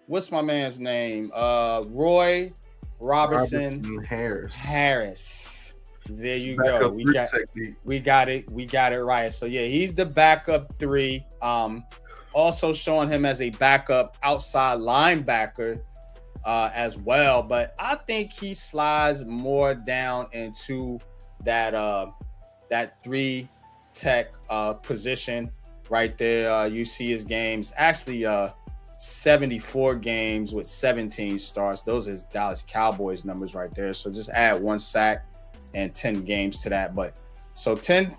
what's my man's name? Roy Robertson Harris. There you go. We got it right. So yeah, he's the backup 3. Also showing him as a backup outside linebacker as well. But I think he slides more down into that 3 tech position right there. You see his games. Actually, 74 games with 17 starts. Those is Dallas Cowboys numbers right there. So just add 1 sack and 10 games to that. But so 10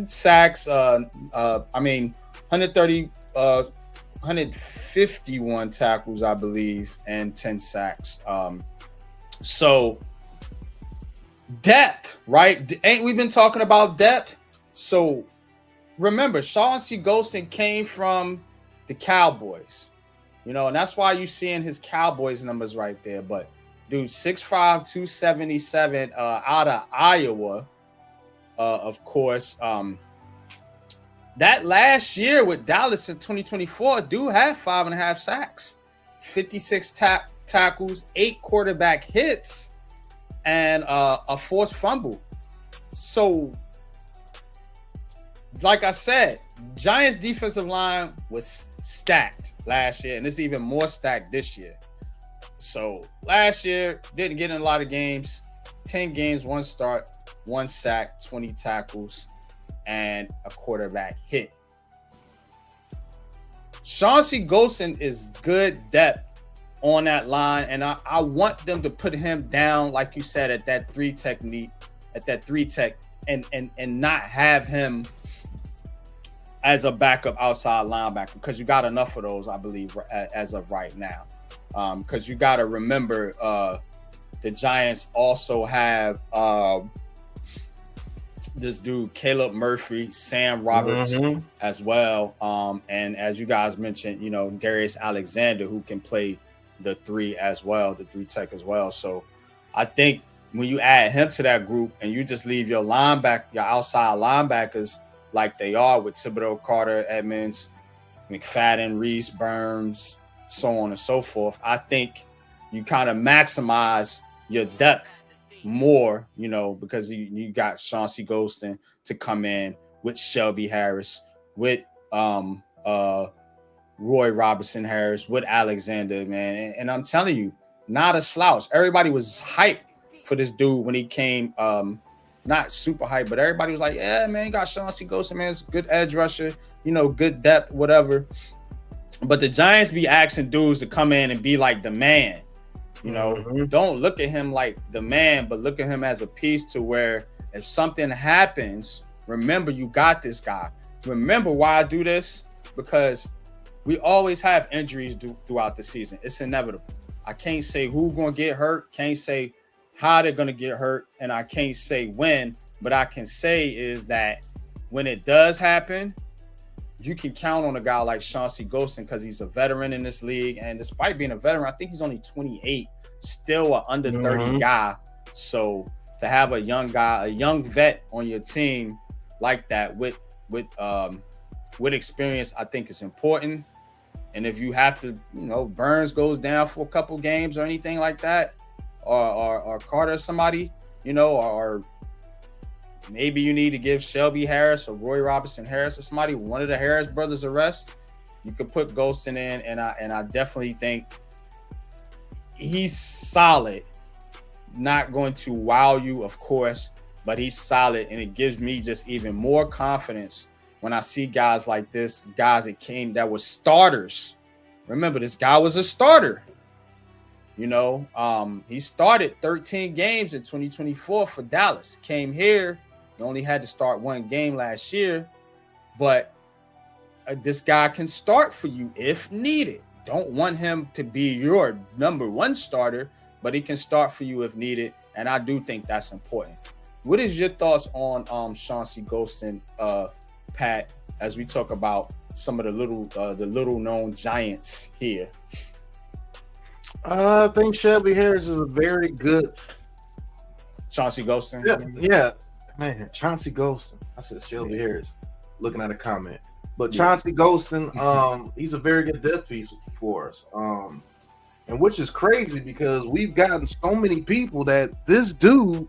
sacks, 151 tackles, I believe, and 10 sacks. So depth, right? Ain't we been talking about depth? So remember, Chauncey Golston came from the Cowboys. And that's why you're seeing his Cowboys numbers right there. But, dude, 6'5", 277 out of Iowa, of course. That last year with Dallas in 2024, dude had 5.5 sacks, 56 tackles, 8 quarterback hits, and a forced fumble. So, like I said, Giants defensive line was stacked last year, and it's even more stacked this year. So last year, didn't get in a lot of games, 10 games, 1 start, 1 sack, 20 tackles, and a quarterback hit. Chauncey Golston is good depth on that line, and I want them to put him down, like you said, at that 3 technique, at that 3 tech, and not have him as a backup outside linebacker, because you got enough of those, I believe, as of right now. Because you got to remember, the Giants also have this dude, Caleb Murphy, Sam Roberts as well. And as you guys mentioned, Darius Alexander, who can play the 3 as well, the 3 tech as well. So I think when you add him to that group and you just leave your outside linebackers like they are with Thibodeau, Carter, Edmonds, McFadden, Reese, Burns, so on and so forth, I think you kind of maximize your depth more, because you got Chauncey Golston to come in with Shelby Harris, with Roy Robertson Harris, with Alexander, man. And I'm telling you, not a slouch. Everybody was hyped for this dude when he came, not super hype, but everybody was like, yeah, man, you got Chauncey Golston, man. It's a good edge rusher, good depth, whatever. But the Giants be asking dudes to come in and be like the man. Don't look at him like the man, but look at him as a piece to where if something happens, remember you got this guy. Remember why I do this? Because we always have injuries throughout the season. It's inevitable. I can't say who's going to get hurt, can't say how they're going to get hurt, and I can't say when, but I can say is that when it does happen, you can count on a guy like Chauncey Golston because he's a veteran in this league, and despite being a veteran, I think he's only 28, still an under 30 guy. So to have a young guy, a young vet on your team like that with experience, I think is important. And if you have to, Burns goes down for a couple games or anything like that, or Carter or somebody, or maybe you need to give Shelby Harris or Roy Robertson Harris or somebody, one of the Harris brothers, a rest. You could put Golston in, and I definitely think he's solid. Not going to wow you, of course, but he's solid, and it gives me just even more confidence when I see guys like this, guys that were starters. Remember, this guy was a starter. You know, he started 13 games in 2024 for Dallas. Came here, he only had to start one game last year, but this guy can start for you if needed. Don't want him to be your number one starter, but he can start for you if needed, and I do think that's important. What is your thoughts on Chauncey Golston, Pat, as we talk about some of the little known giants here? I think Shelby Harris is a very good Chauncey Golston. Yeah, man, Chauncey Golston. I said Shelby Harris. Looking at a comment, but Chauncey Golston, he's a very good depth piece for us. And which is crazy because we've gotten so many people that this dude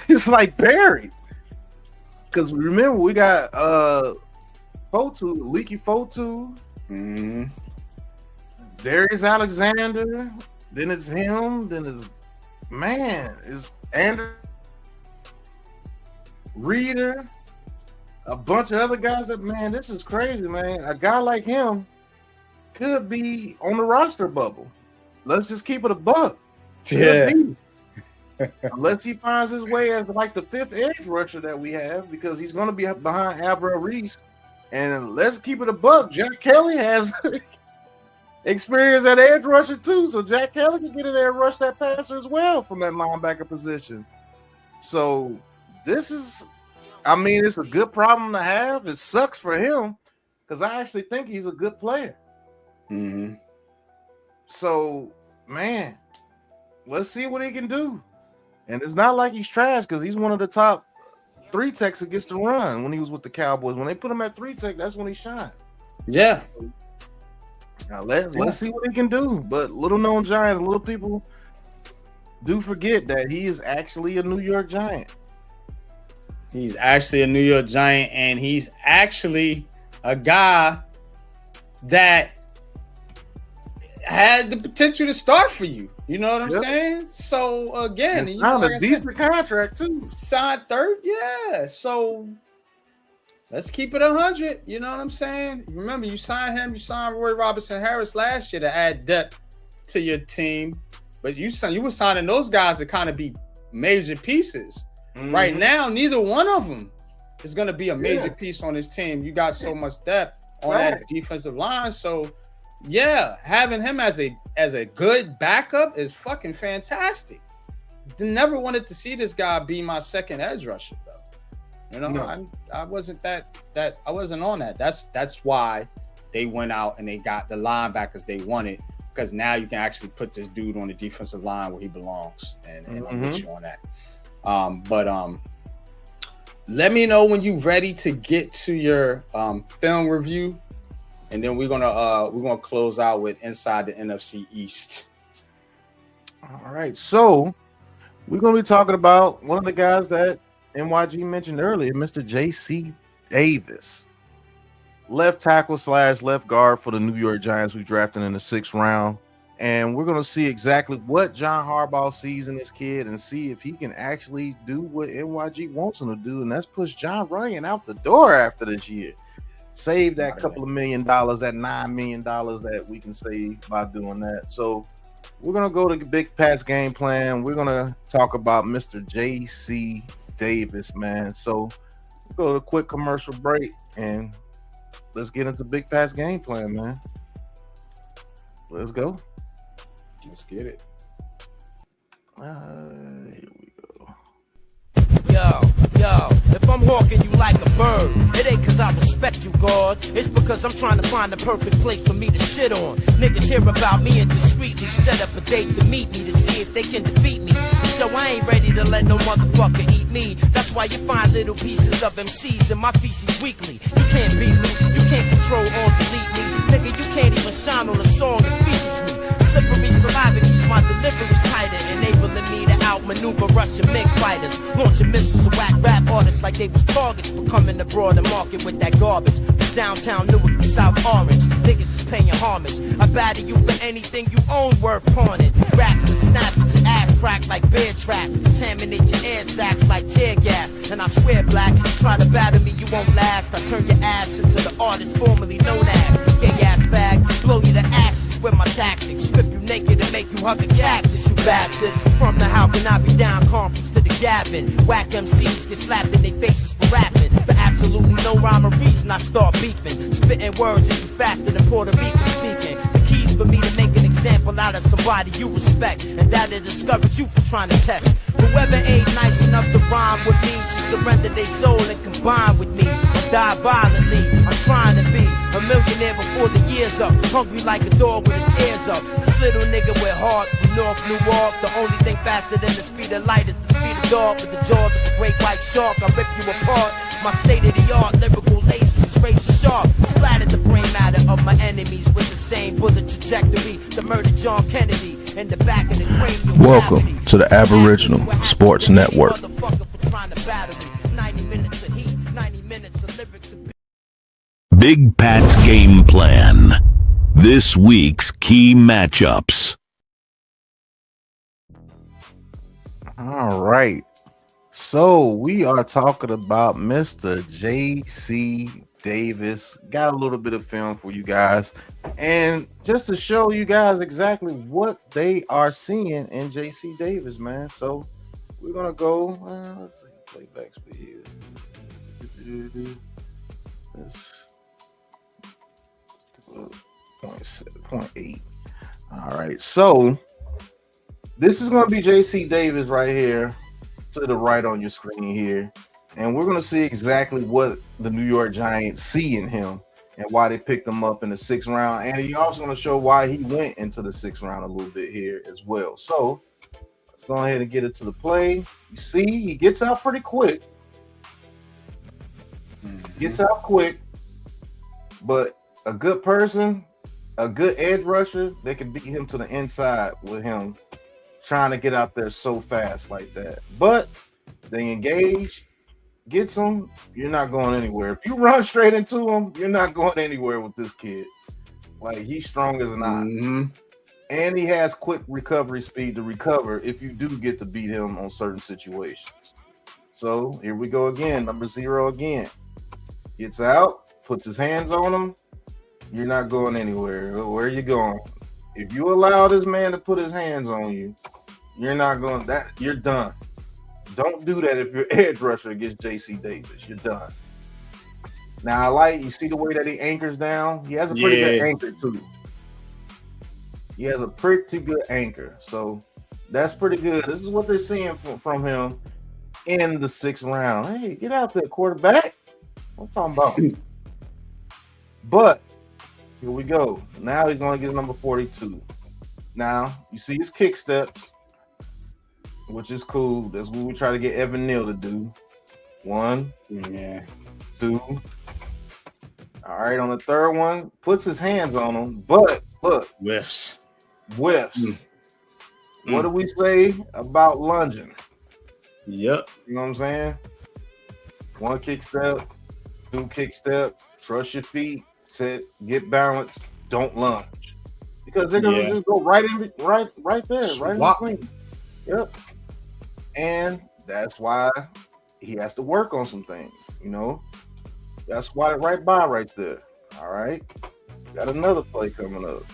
is like buried. Because remember, we got Leaky Fotu, Darius Alexander, then it's him, then it's Andrew Reader, a bunch of other guys that, man, this is crazy, man. A guy like him could be on the roster bubble. Let's just keep it a buck. Yeah. Unless he finds his way as like the fifth edge rusher that we have, because he's going to be behind Avril Reese. And let's keep it a buck. Jack Kelly has experience at edge rusher too, so Jack Kelly can get in there and rush that passer as well from that linebacker position. So this is, I mean, it's a good problem to have. It sucks for him because I actually think he's a good player. Mm-hmm. So, man, let's see what he can do. And it's not like he's trash because he's one of the top 3 techs against the run when he was with the Cowboys. When they put him at 3 tech, that's when he shined. Yeah. Now let's see what he can do. But little known Giants, little people do forget that he is actually a New York Giant. He's actually a New York Giant, and he's actually a guy that had the potential to start for you. You know what I'm saying? So again, it's not a decent contract too. Signed third, yeah. So let's keep it 100. You know what I'm saying? Remember, you signed him. You signed Roy Robertson Harris last year to add depth to your team, but you were signing those guys to kind of be major pieces. Mm-hmm. Right now, neither one of them is going to be a major piece on this team. You got so much depth on that defensive line, so. Yeah, having him as a good backup is fucking fantastic. Never wanted to see this guy be my second edge rusher though. You know, no. I wasn't I wasn't on that. That's why they went out and they got the linebackers they wanted, because now you can actually put this dude on the defensive line where he belongs, and I'm with you on that. But let me know when you're ready to get to your film review. And then we're gonna close out with Inside the NFC East. All right, so we're gonna be talking about one of the guys that NYG mentioned earlier, Mr. J.C. Davis, left tackle / left guard for the New York Giants. We drafted in the 6th round, and we're gonna see exactly what John Harbaugh sees in this kid and see if he can actually do what NYG wants him to do, and that's push John Ryan out the door after this year. Save that couple of $1 million, that $9 million that we can save by doing that. So we're going to go to the Big Pass Game Plan. We're going to talk about Mr. J.C. Davis, man. So we'll go to a quick commercial break and let's get into Big Pass Game Plan, man. Let's go. Let's get it. Here we go. Yo, if I'm hawking you like a bird, it ain't cause I respect you, God. It's because I'm trying to find the perfect place for me to shit on. Niggas hear about me and discreetly set up a date to meet me to see if they can defeat me. So I ain't ready to let no motherfucker eat me. That's why you find little pieces of MCs in my feces weekly. You can't beat me, you can't control or delete me. Nigga, you can't even shine on a song that features me. Slippery saliva keeps my delivery tighter, enabling me to outmaneuver Russian MiG fighters, launching missiles at whack rap artists like they was targets for coming abroad and market with that garbage. From downtown Newark to South Orange, niggas is paying homage. I batter you for anything you own worth pawning. Rap and snap at your ass crack like bear traps. Contaminate your air sacs like tear gas. And I swear, black, you try to batter me, you won't last. I turn your ass into the artist formerly known as gay ass bag. Blow you to ashes with my tactics. Strip you naked and make you hug a cactus, you bastards. From the how can I be down conference to the Gavin. Whack MCs get slapped in their faces for rapping. For absolutely no rhyme or reason I start beefing. Spitting words is faster than Puerto Rican speaking. The keys for me to make an example out of somebody you respect. And that'll discourage you from trying to test. Whoever ain't nice enough to rhyme with me should surrender their soul and combine with me. Or die violently. I'm trying to be a millionaire before the year's up. Hungry like a dog with his ears up. This little nigga with heart from North Newark. The only thing faster than the speed of light is the speed of dog. With the jaws of a great white shark, I rip you apart. My state-of-the-art lyrical lasers is razor sharp. Splattered the brain matter of my enemies with the same bullet trajectory. The murder John Kennedy in the back of the cranial. Welcome to the Aboriginal Sports Network. 90 minutes of heat, 90 minutes of lyrics. Big Pat's Game Plan. This week's key matchups. All right. So we are talking about Mr. J.C. Davis. Got a little bit of film for you guys. And just to show you guys exactly what they are seeing in J.C. Davis, man. So we're going to go. Let's see. Playback speed. Let's 0.8. All right. So this is going to be J.C. Davis right here. To the right on your screen here, and we're going to see exactly what the New York Giants see in him and why they picked him up in the 6th round, and you're also going to show why he went into the 6th round a little bit here as well. So let's go ahead and get it to the play. You see, he gets out pretty quick. Gets out quick, but a good person, a good edge rusher, they can beat him to the inside with him trying to get out there so fast like that. But they engage, gets him, you're not going anywhere. If you run straight into him, you're not going anywhere with this kid. Like, he's strong as an eye. And he has quick recovery speed to recover if you do get to beat him on certain situations. So here we go again. Number 0 again. Gets out, puts his hands on him. You're not going anywhere. Where are you going? If you allow this man to put his hands on you, you're not going that. You're done. Don't do that if you're edge rusher against J.C. Davis. You're done. Now, you see the way that he anchors down? He has a pretty good anchor, too. He has a pretty good anchor. So that's pretty good. This is what they're seeing from him in the 6th round. Hey, get out there, quarterback. What I'm talking about. But here we go. Now he's going to get number 42. Now, you see his kick steps, which is cool. That's what we try to get Evan Neal to do. 1, 2. All right, on the 3rd one, puts his hands on him, but look. Whiffs. What do we say about lunging? Yep. You know what I'm saying? 1 kick step, 2 kick step, trust your feet. Set, get balanced, don't lunge, because they're gonna just go right there, right in between. Yep. And that's why he has to work on some things, That's why right there. All right. Got another play coming up.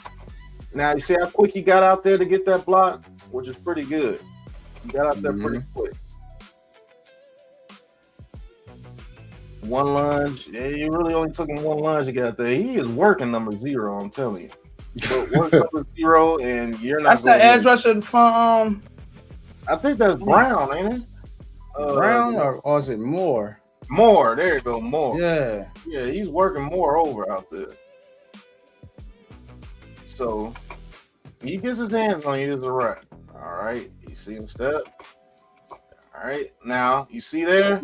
Now you see how quick he got out there to get that block, which is pretty good. He got out there pretty quick. 1 lunge. Yeah, you really only took him 1 lunge to get out there. He is working number 0, I'm telling you. But work number 0, and you're not. That's the edge rusher from. I think that's Brown, ain't it? Brown or is it Moore? Moore. There you go, Moore. Yeah. Yeah, he's working Moore over out there. So he gets his hands on you, it's a wrap. All right. You see him step. All right. Now you see there.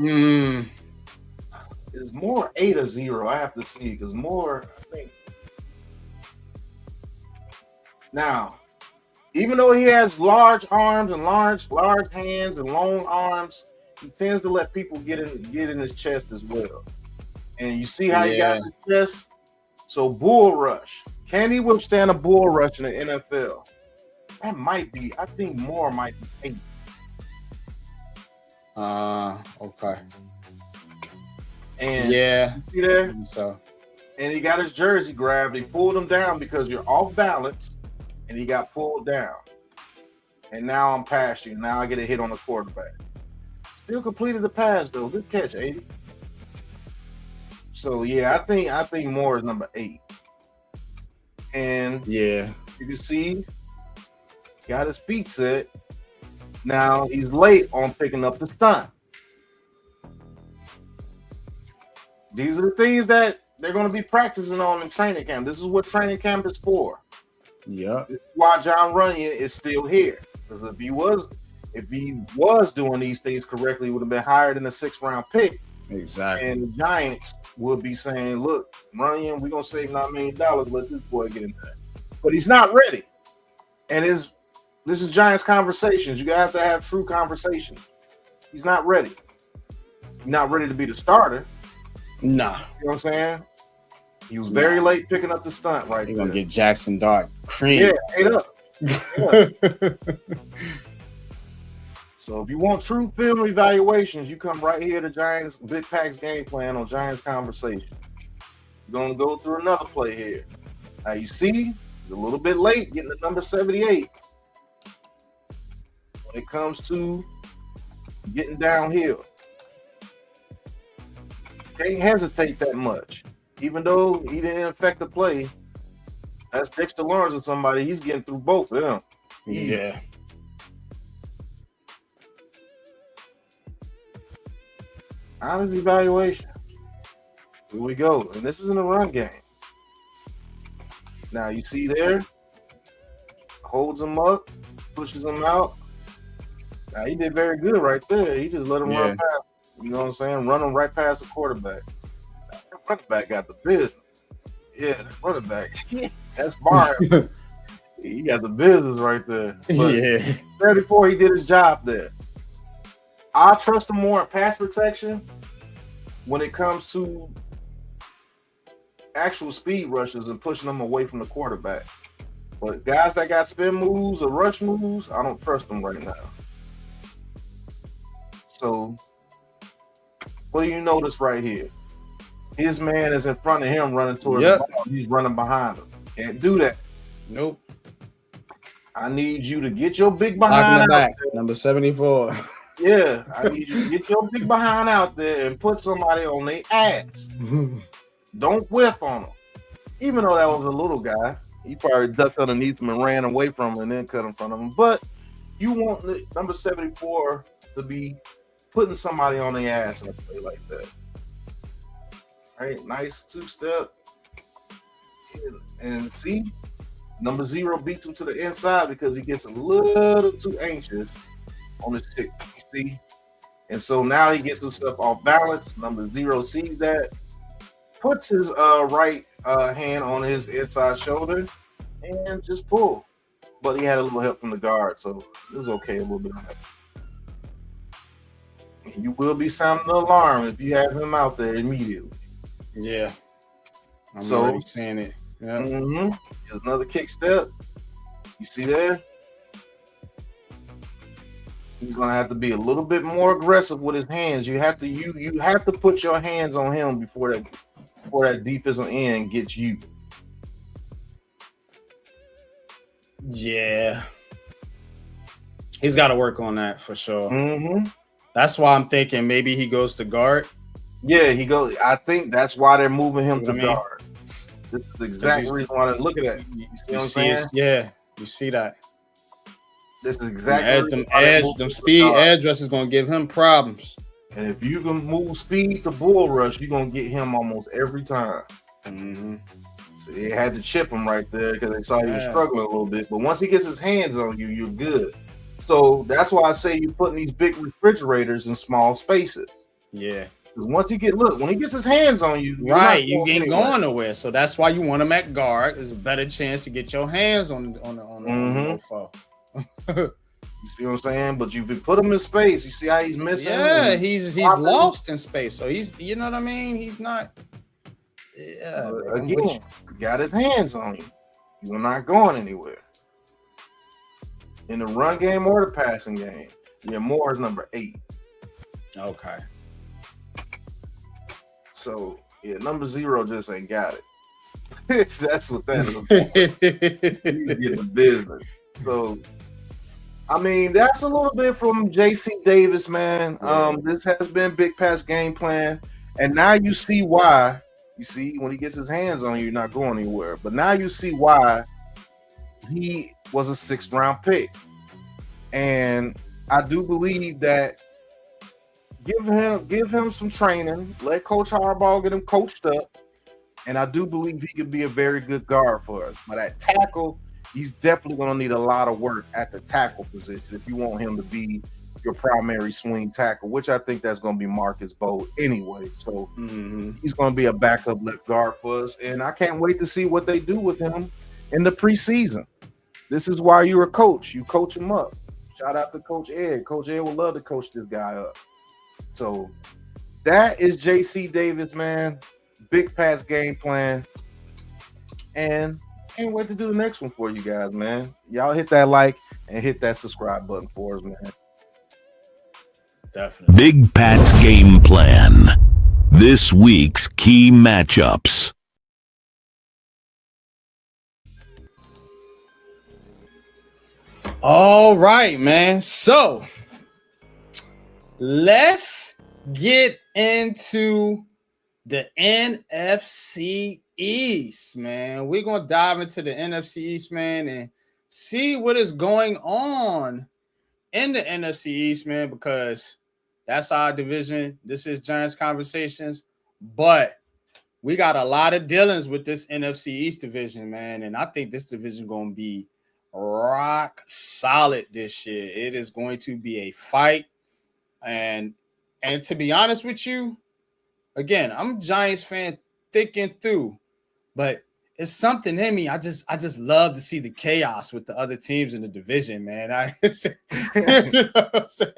Is Moore 8 or 0? I have to see, because Moore, I think. Now, even though he has large arms and large hands and long arms, he tends to let people get in his chest as well. And you see how he got in his chest? So bull rush. Can he withstand a bull rush in the NFL? That might be. I think Moore might be 8. Okay. And yeah, you see there? So, and he got his jersey grabbed. He pulled him down because you're off balance, and he got pulled down. And now I'm past you. Now I get a hit on the quarterback. Still completed the pass though. Good catch, 80. So yeah, I think Moore is number 8. And yeah, you can see, got his feet set. Now he's late on picking up the stunt. These are the things that they're going to be practicing on in training camp. This is what training camp is for. Yeah. This is why John Runyon is still here. Because if he was doing these things correctly, he would have been hired in the 6th round pick. Exactly. And the Giants would be saying, look, Runyon, we're going to save $9 million, let this boy get in there. But he's not ready. And this is Giants conversations. You have to have true conversations. He's not ready. He's not ready to be the starter. Nah. You know what I'm saying? He was very late picking up the stunt right there. You're going to get Jackson Dart cream. Yeah, 8 up. 8 up. So if you want true film evaluations, you come right here to Giants Big Packs Game Plan on Giants Conversation. We're going to go through another play here. Now you see, he's a little bit late getting the number 78. When it comes to getting downhill, can't hesitate that much. Even though he didn't affect the play, that's Dexter Lawrence or somebody. He's getting through both of them. Yeah. Honest evaluation. Here we go. And this is in the run game. Now you see there, holds him up, pushes him out. Now he did very good right there. He just let him run past. You know what I'm saying? Run him right past the quarterback. That running back got the business. Yeah, that running back. That's Barr. He got the business right there. But yeah. 34, he did his job there. I trust him more in pass protection when it comes to actual speed rushes and pushing them away from the quarterback. But guys that got spin moves or rush moves, I don't trust them right now. So what do you notice right here? His man is in front of him running towards the ball. He's running behind him. Can't do that. Nope. I need you to get your big behind out there. Number 74. Yeah, I need you to get your big behind out there and put somebody on their ass. Don't whiff on them. Even though that was a little guy, he probably ducked underneath him and ran away from him and then cut in front of him. But you want the number 74 to be putting somebody on their ass in a play like that. All right, nice 2-step. And see, number 0 beats him to the inside because he gets a little too anxious on his stick. You see? And so now he gets himself off balance. Number 0 sees that, puts his right hand on his inside shoulder, and just pull. But he had a little help from the guard, so it was okay a little bit on that. And you will be sounding the alarm if you have him out there immediately. Yeah. I'm already seeing it. Yeah. Here's another kick step. You see there? He's gonna have to be a little bit more aggressive with his hands. You have to put your hands on him before that defensive end gets you. Yeah. He's got to work on that for sure. That's why I'm thinking maybe he goes to guard. Yeah, he goes. I think that's why they're moving him to guard. This is the exact reason why they look at that. You see what I'm saying? Yeah, you see that. This is exactly them speed edge rush is gonna give him problems. And if you can move speed to bull rush, you're gonna get him almost every time. So they had to chip him right there because they saw he was struggling a little bit. But once he gets his hands on you, you're good. So that's why I say you're putting these big refrigerators in small spaces. Yeah. Because once when he gets his hands on you, right, you ain't going nowhere. So that's why you want him at guard. There's a better chance to get your hands on the mofo. You see what I'm saying? But you put him in space. You see how he's missing? Yeah, he's lost in space. So he's, you know what I mean? He's not. Yeah. Again, got his hands on you. You're not going anywhere. In the run game or the passing game, Moore is number 8. Okay. So, number 0 just ain't got it. That's what that is. He's getting the business. So, I mean, that's a little bit from J.C. Davis, man. This has been Big Pat's game plan. And now you see why. You see, when he gets his hands on you, you're not going anywhere. But now you see why he was a 6th round pick. And I do believe that give him some training, let Coach Harbaugh get him coached up. And I do believe he could be a very good guard for us. But at tackle, he's definitely going to need a lot of work at the tackle position if you want him to be your primary swing tackle, which I think that's going to be Marcus Bowe anyway. So he's going to be a backup left guard for us. And I can't wait to see what they do with him in the preseason. This is why you're a coach. You coach him up. Shout out to Coach Ed. Coach Ed would love to coach this guy up. So that is J.C. Davis, man. Big Pat's game plan. And can't wait to do the next one for you guys, man. Y'all hit that like and hit that subscribe button for us, man. Definitely. Big Pat's game plan. This week's key matchups. All right, man. So let's get into the NFC East, man. We're going to dive into the NFC East, man, and see what is going on in the NFC East, man, because that's our division. This is Giants Conversations, but we got a lot of dealings with this NFC East division, man, and I think this division going to be rock solid this year. It is going to be a fight, and to be honest with you, again, I'm a Giants fan thick and through, but it's something in me. I just love to see the chaos with the other teams in the division, man. You know what I'm saying?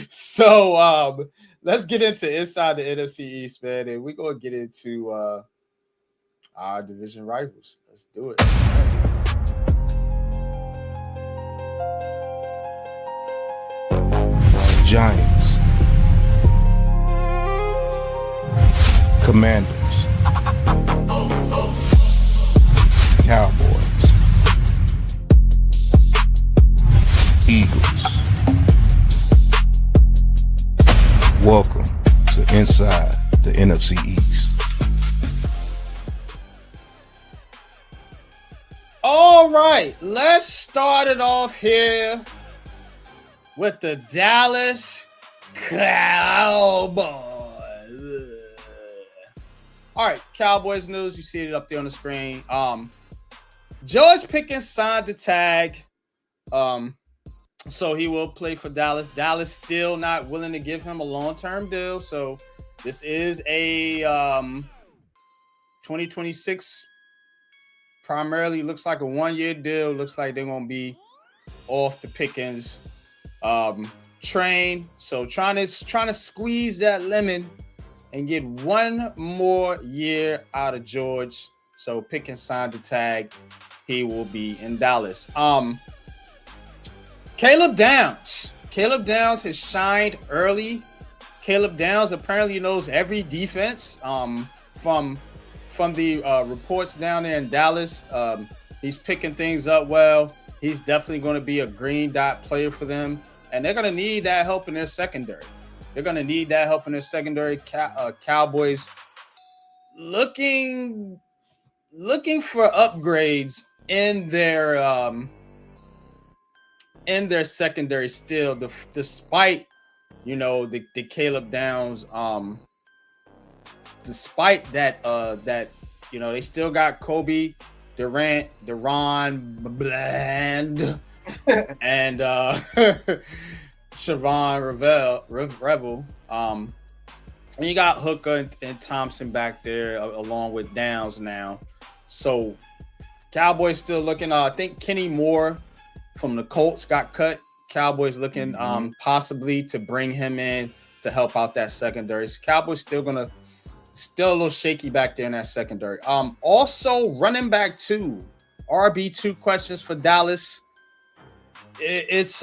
So let's get into Inside the NFC East, man, and we're gonna get into our division rivals. Let's do it. Giants, Commanders, Cowboys, Eagles. Welcome to Inside the NFC East. All right, let's start it off here with the Dallas Cowboys. All right, Cowboys news. You see it up there on the screen. George Pickens signed the tag. So he will play for Dallas. Dallas still not willing to give him a long-term deal. So this is a 2026 primarily looks like a one-year deal. Looks like they're going to be off the Pickens train. So trying to squeeze that lemon and get one more year out of George. So Pickens signed the tag. He will be in Dallas. Caleb Downs. Caleb Downs has shined early. Caleb Downs apparently knows every defense. From the reports down there in Dallas, he's picking things up well. He's definitely going to be a green dot player for them, and they're going to need that help in their secondary. Cowboys looking for upgrades in their secondary still, despite the Caleb Downs. Despite that they still got Kobe Durant, Deron Bland, and Siobhan Revel. And you got Hooker and Thompson back there along with Downs now. So Cowboys still looking. I think Kenny Moore from the Colts got cut. Cowboys looking possibly to bring him in to help out that secondary. So Cowboys still a little shaky back there in that secondary. Also running back 2 RB2 questions for Dallas. It's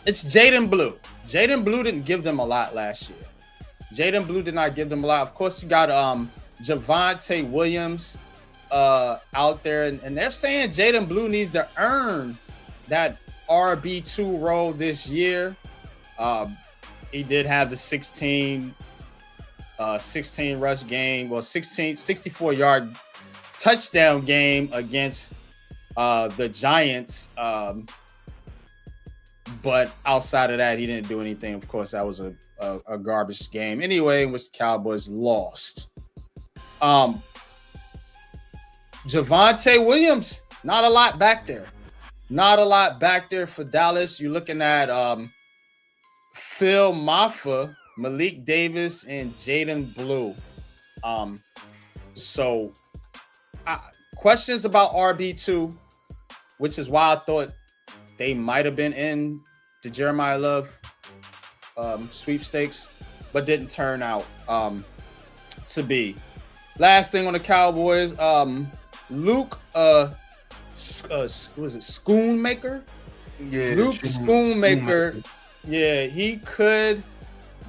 Jaden Blue. Jaden Blue didn't give them a lot last year. Jaden Blue did not give them a lot. Of course, you got Javonte Williams out there, and they're saying Jaden Blue needs to earn that RB2 role this year. He did have the 16 rush game, 64-yard touchdown game against the Giants. But outside of that, he didn't do anything. Of course, that was a garbage game anyway, in which the Cowboys lost. Javonte Williams, not a lot back there. Not a lot back there for Dallas. You're looking at Phil Maffa, Malik Davis, and Jaden Blue. So questions about RB2, which is why I thought they might have been in the Jeremiah Love sweepstakes, but didn't turn out to be. Last thing on the Cowboys, Luke Schoonmaker? Yeah, Luke Schoonmaker. Yeah, he could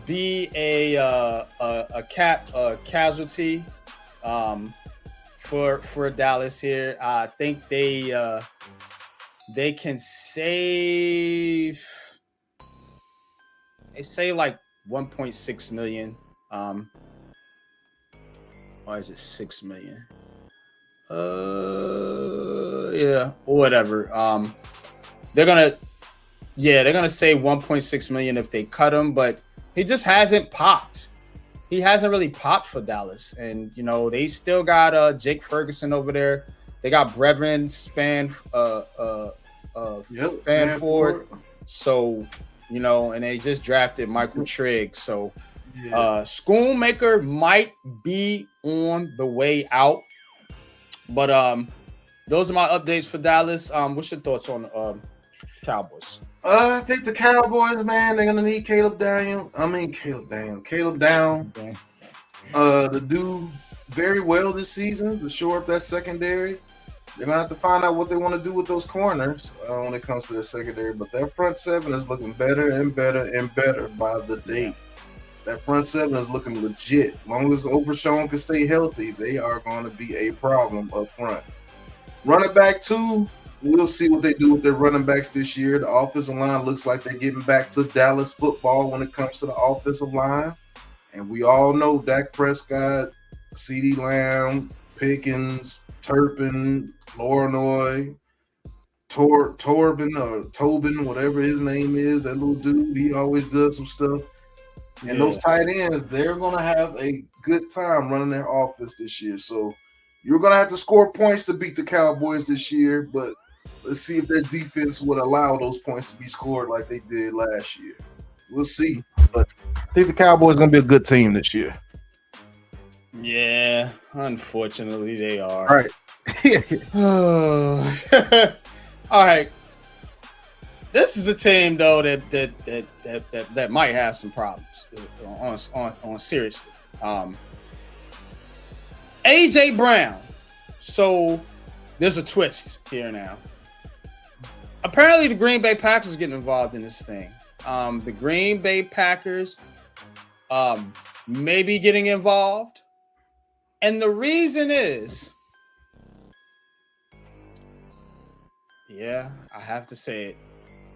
be a casualty for Dallas here. I think they can save. They save like 1.6 million. Or is it 6 million? Yeah, or whatever. They're gonna save 1.6 million if they cut him, but he just hasn't popped. He hasn't really popped for Dallas, and they still got Jake Ferguson over there. They got Brevin Spanford. So and they just drafted Michael Trigg. So Schoonmaker might be on the way out. But those are my updates for Dallas. What's your thoughts on Cowboys? I think the Cowboys, man, they're gonna need Caleb Down to do very well this season to shore up that secondary. They're gonna have to find out what they want to do with those corners when it comes to their secondary. But that front seven is looking better and better and better by the day. That front seven is looking legit. As long as Overshown can stay healthy, they are going to be a problem up front. Running back 2, we'll see what they do with their running backs this year. The offensive line looks like they're getting back to Dallas football when it comes to the offensive line. And we all know Dak Prescott, CeeDee Lamb, Pickens, Turpin, Flournoy, Tobin, whatever his name is, that little dude, he always does some stuff. And those tight ends, they're going to have a good time running their offense this year. So you're going to have to score points to beat the Cowboys this year, but let's see if their defense would allow those points to be scored like they did last year. We'll see. But I think the Cowboys are going to be a good team this year. Yeah, unfortunately they are. All right. All right. This is a team though that might have some problems on seriously. AJ Brown. So there's a twist here now. Apparently the Green Bay Packers are getting involved in this thing. The Green Bay Packers may be getting involved. And the reason is, I have to say it,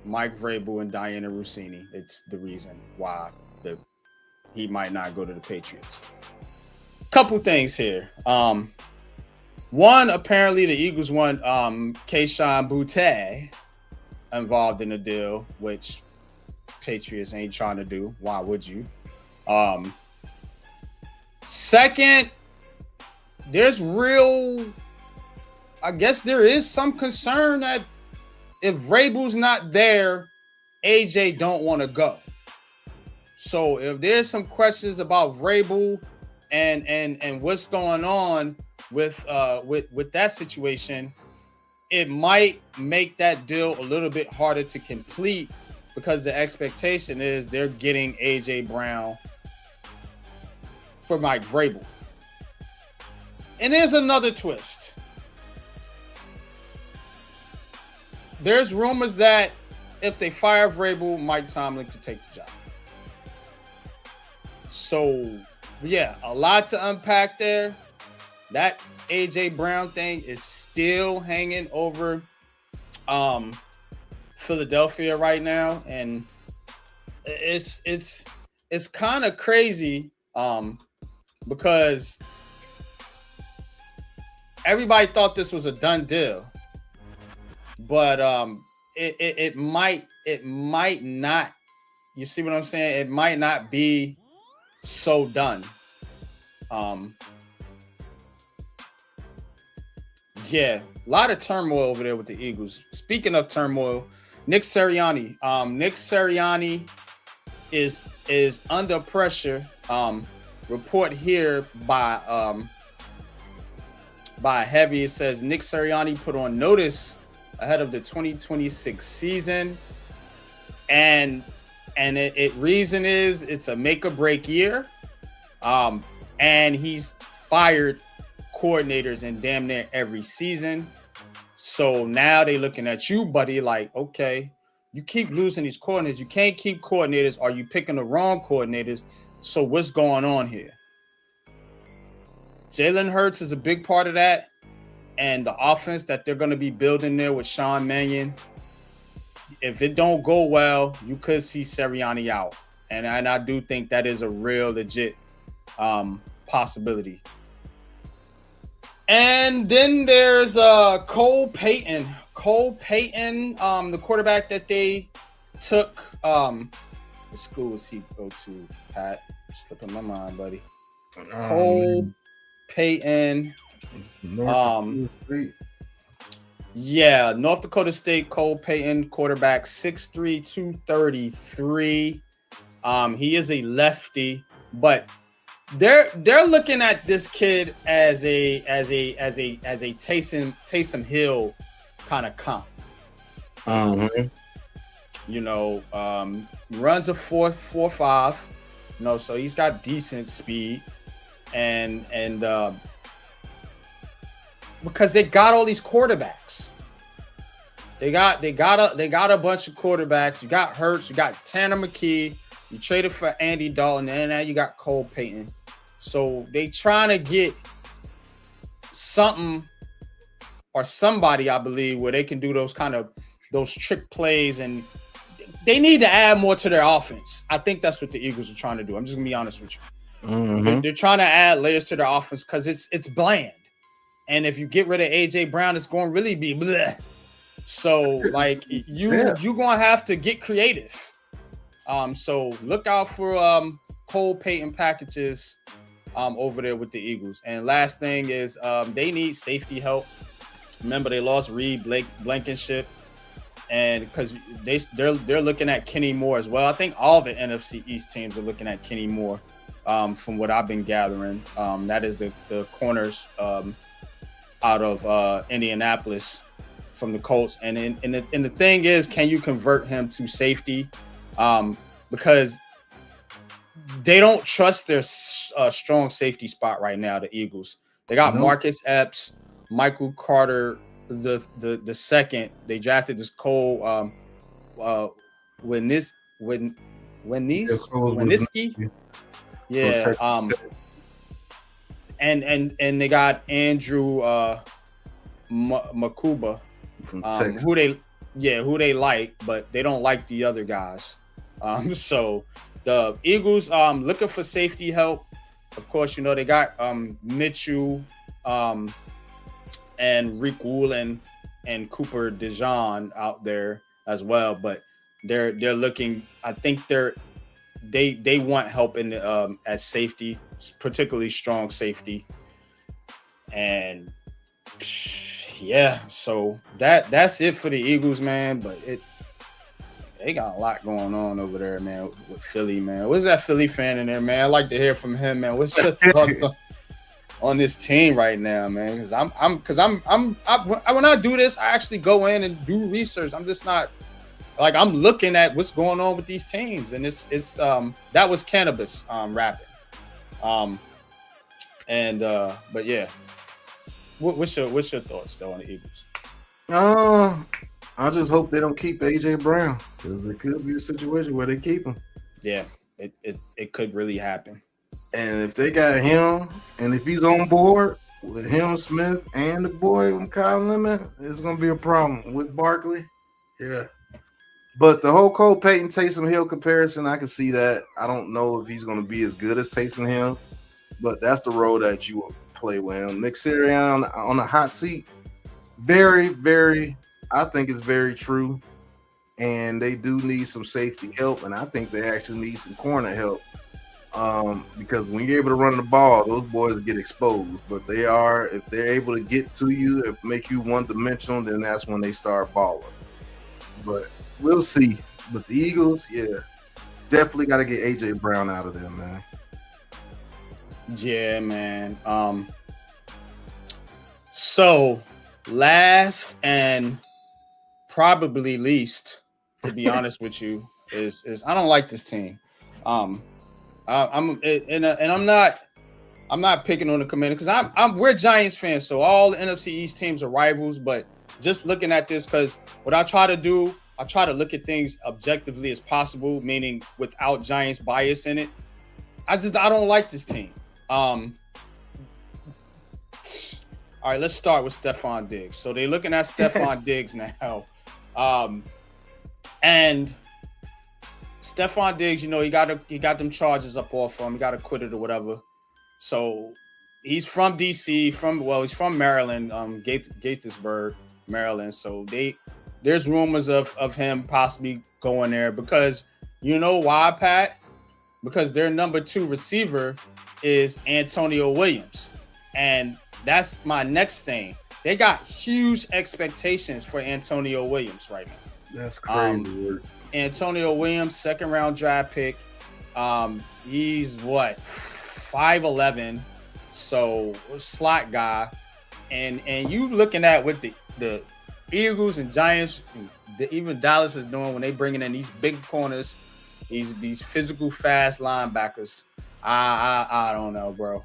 Mike Vrabel and Diana Rossini. It's the reason why he might not go to the Patriots. Couple things here. One, apparently the Eagles want Kayshon Boutte involved in the deal, which Patriots ain't trying to do. Why would you? Second, there is some concern that if Vrabel's not there, AJ don't want to go. So if there's some questions about Vrabel and what's going on with that situation, it might make that deal a little bit harder to complete because the expectation is they're getting AJ Brown for Mike Vrabel. And there's another twist. there's rumors that if they fire Vrabel, Mike Tomlin could take the job. So, yeah, a lot to unpack there. That AJ Brown thing is still hanging over Philadelphia right now, and it's kind of crazy because everybody thought this was a done deal, but it might not. You see what I'm saying? It might not be so done. Yeah, a lot of turmoil over there with the Eagles. Speaking of turmoil, Nick Sirianni. Nick Sirianni is under pressure. Report here by Heavy. It says Nick Sirianni put on notice ahead of the 2026 season, and it reason is it's a make or break year, and he's fired coordinators in damn near every season. So now they looking at you, buddy, like, okay, you keep losing these coordinators. You can't keep coordinators. Are you picking the wrong coordinators? So what's going on here? Jalen Hurts is a big part of that. And the offense that they're going to be building there with Sean Mannion, if it don't go well, you could see Sirianni out. And I do think that is a real legit possibility. And then there's Cole Payton. Cole Payton, the quarterback that they took. What school does he go to, Pat? Slipping my mind, buddy. Cole Payton. Yeah, North Dakota State. Cole Payton, quarterback, 6'3", 233. He is a lefty, but they're looking at this kid as a Taysom Hill kind of comp. You know, runs a 4.45. You know, so he's got decent speed, and because they got all these quarterbacks. They got a bunch of quarterbacks. You got Hurts, you got Tanner McKee, you traded for Andy Dalton, and now you got Cole Payton. So they trying to get something or somebody, I believe, where they can do those trick plays, and they need to add more to their offense. I think that's what the Eagles are trying to do. I'm just gonna be honest with you. They're trying to add layers to their offense because it's bland. And if you get rid of AJ Brown, it's going to really be bleh. So, like, you're going to have to get creative. So look out for Cole Payton packages over there with the Eagles. And last thing is they need safety help. Remember, they lost Reed Blankenship, and because they're looking at Kenny Moore as well. I think all the NFC East teams are looking at Kenny Moore, from what I've been gathering. That is the corners out of Indianapolis from the Colts. And the thing is, can you convert him to safety? Because they don't trust their strong safety spot right now, the Eagles. They got Marcus Epps, Michael Carter the second. They drafted this Cole Wieniski. Yeah. And they got Andrew Makuba, who they like, but they don't like the other guys. So the Eagles looking for safety help. Of course, you know, they got Mitchell and Rick Woolen and Cooper DeJean out there as well, but they're looking. I think they want help in as safety, particularly strong safety. And yeah, so that's it for the Eagles, man. But they got a lot going on over there, man, with Philly, man. What's that Philly fan in there, man? I'd like to hear from him, man. What's your thoughts on this team right now, man? Because when I do this, I actually go in and do research. I'm just not like, I'm looking at what's going on with these teams, and it's that was Cannabis rapping, but yeah, what's your thoughts though on the Eagles? I just hope they don't keep AJ Brown, because it could be a situation where they keep him. Yeah, it could really happen. And if they got him, and if he's on board with him, Smith, and the boy Kyle Lemon, it's gonna be a problem with Barkley. Yeah. But the whole Cole Payton Taysom Hill comparison, I can see that. I don't know if he's gonna be as good as Taysom Hill, but that's the role that you will play with him. Nick Sirianni on the hot seat. Very, very, I think it's very true. And they do need some safety help, and I think they actually need some corner help. Because when you're able to run the ball, those boys get exposed. But if they're able to get to you and make you one-dimensional, then that's when they start balling. But we'll see. But the Eagles, yeah, definitely got to get AJ Brown out of there, man. Yeah, man. So last and probably least, to be honest with you, is I don't like this team. I'm not picking on the Commanders because we're Giants fans, so all the NFC East teams are rivals. But just looking at this, because what I try to do, I try to look at things objectively as possible, meaning without Giants bias in it. I don't like this team. All right, let's start with Stephon Diggs. So they're looking at Stephon Diggs now. And Stephon Diggs, you know, he got them charges up off him. He got acquitted or whatever. So he's from DC, he's from Maryland, Gaithersburg, Maryland. So there's rumors of him possibly going there because you know why, Pat? Because their number 2 receiver is Antonio Williams. And that's my next thing. They got huge expectations for Antonio Williams right now. That's crazy. Antonio Williams, 2nd-round draft pick. He's 5'11", so slot guy. And you looking at what the Eagles and Giants, even Dallas is doing when they bringing in these big corners, these physical fast linebackers. I don't know, bro.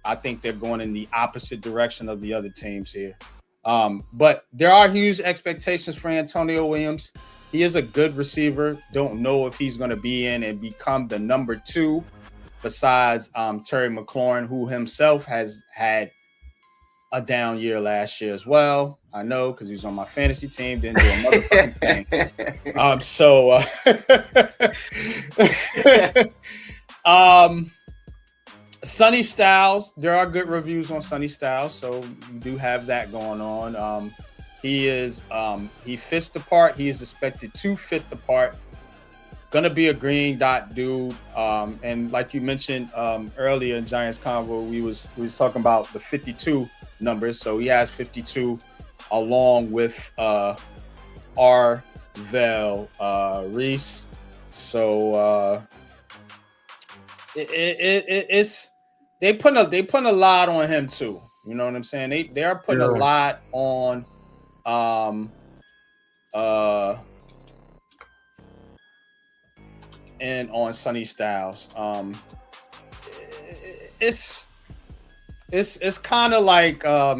I think they're going in the opposite direction of the other teams here. But there are huge expectations for Antonio Williams. He is a good receiver. Don't know if he's going to be in and become the number 2 besides Terry McLaurin, who himself has had a down year last year as well. I know because he was on my fantasy team, didn't do a motherfucking thing. Sonny Styles, there are good reviews on Sonny Styles, so you do have that going on. He fits the part. He is expected to fit the part. Gonna be a green dot dude. And like you mentioned earlier in Giants Convo, we was talking about the 52 numbers. So he has 52 along with Arvell Reese. So it's they putting a lot on him too. You know what I'm saying? They are putting a lot on and on Sonny Styles. It's kind of like I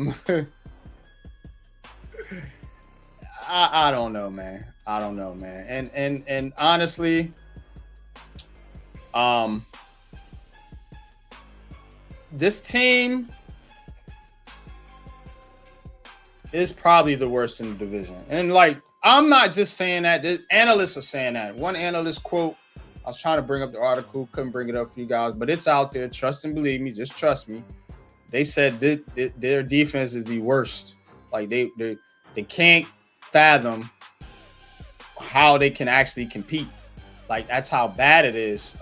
don't know, man. And honestly, this team is probably the worst in the division. And like, I'm not just saying that. The analysts are saying that. One analyst quote, I was trying to bring up the article, couldn't bring it up for you guys, but it's out there. Trust and believe me. Just trust me. They said their defense is the worst. Like they can't fathom how they can actually compete. Like that's how bad it is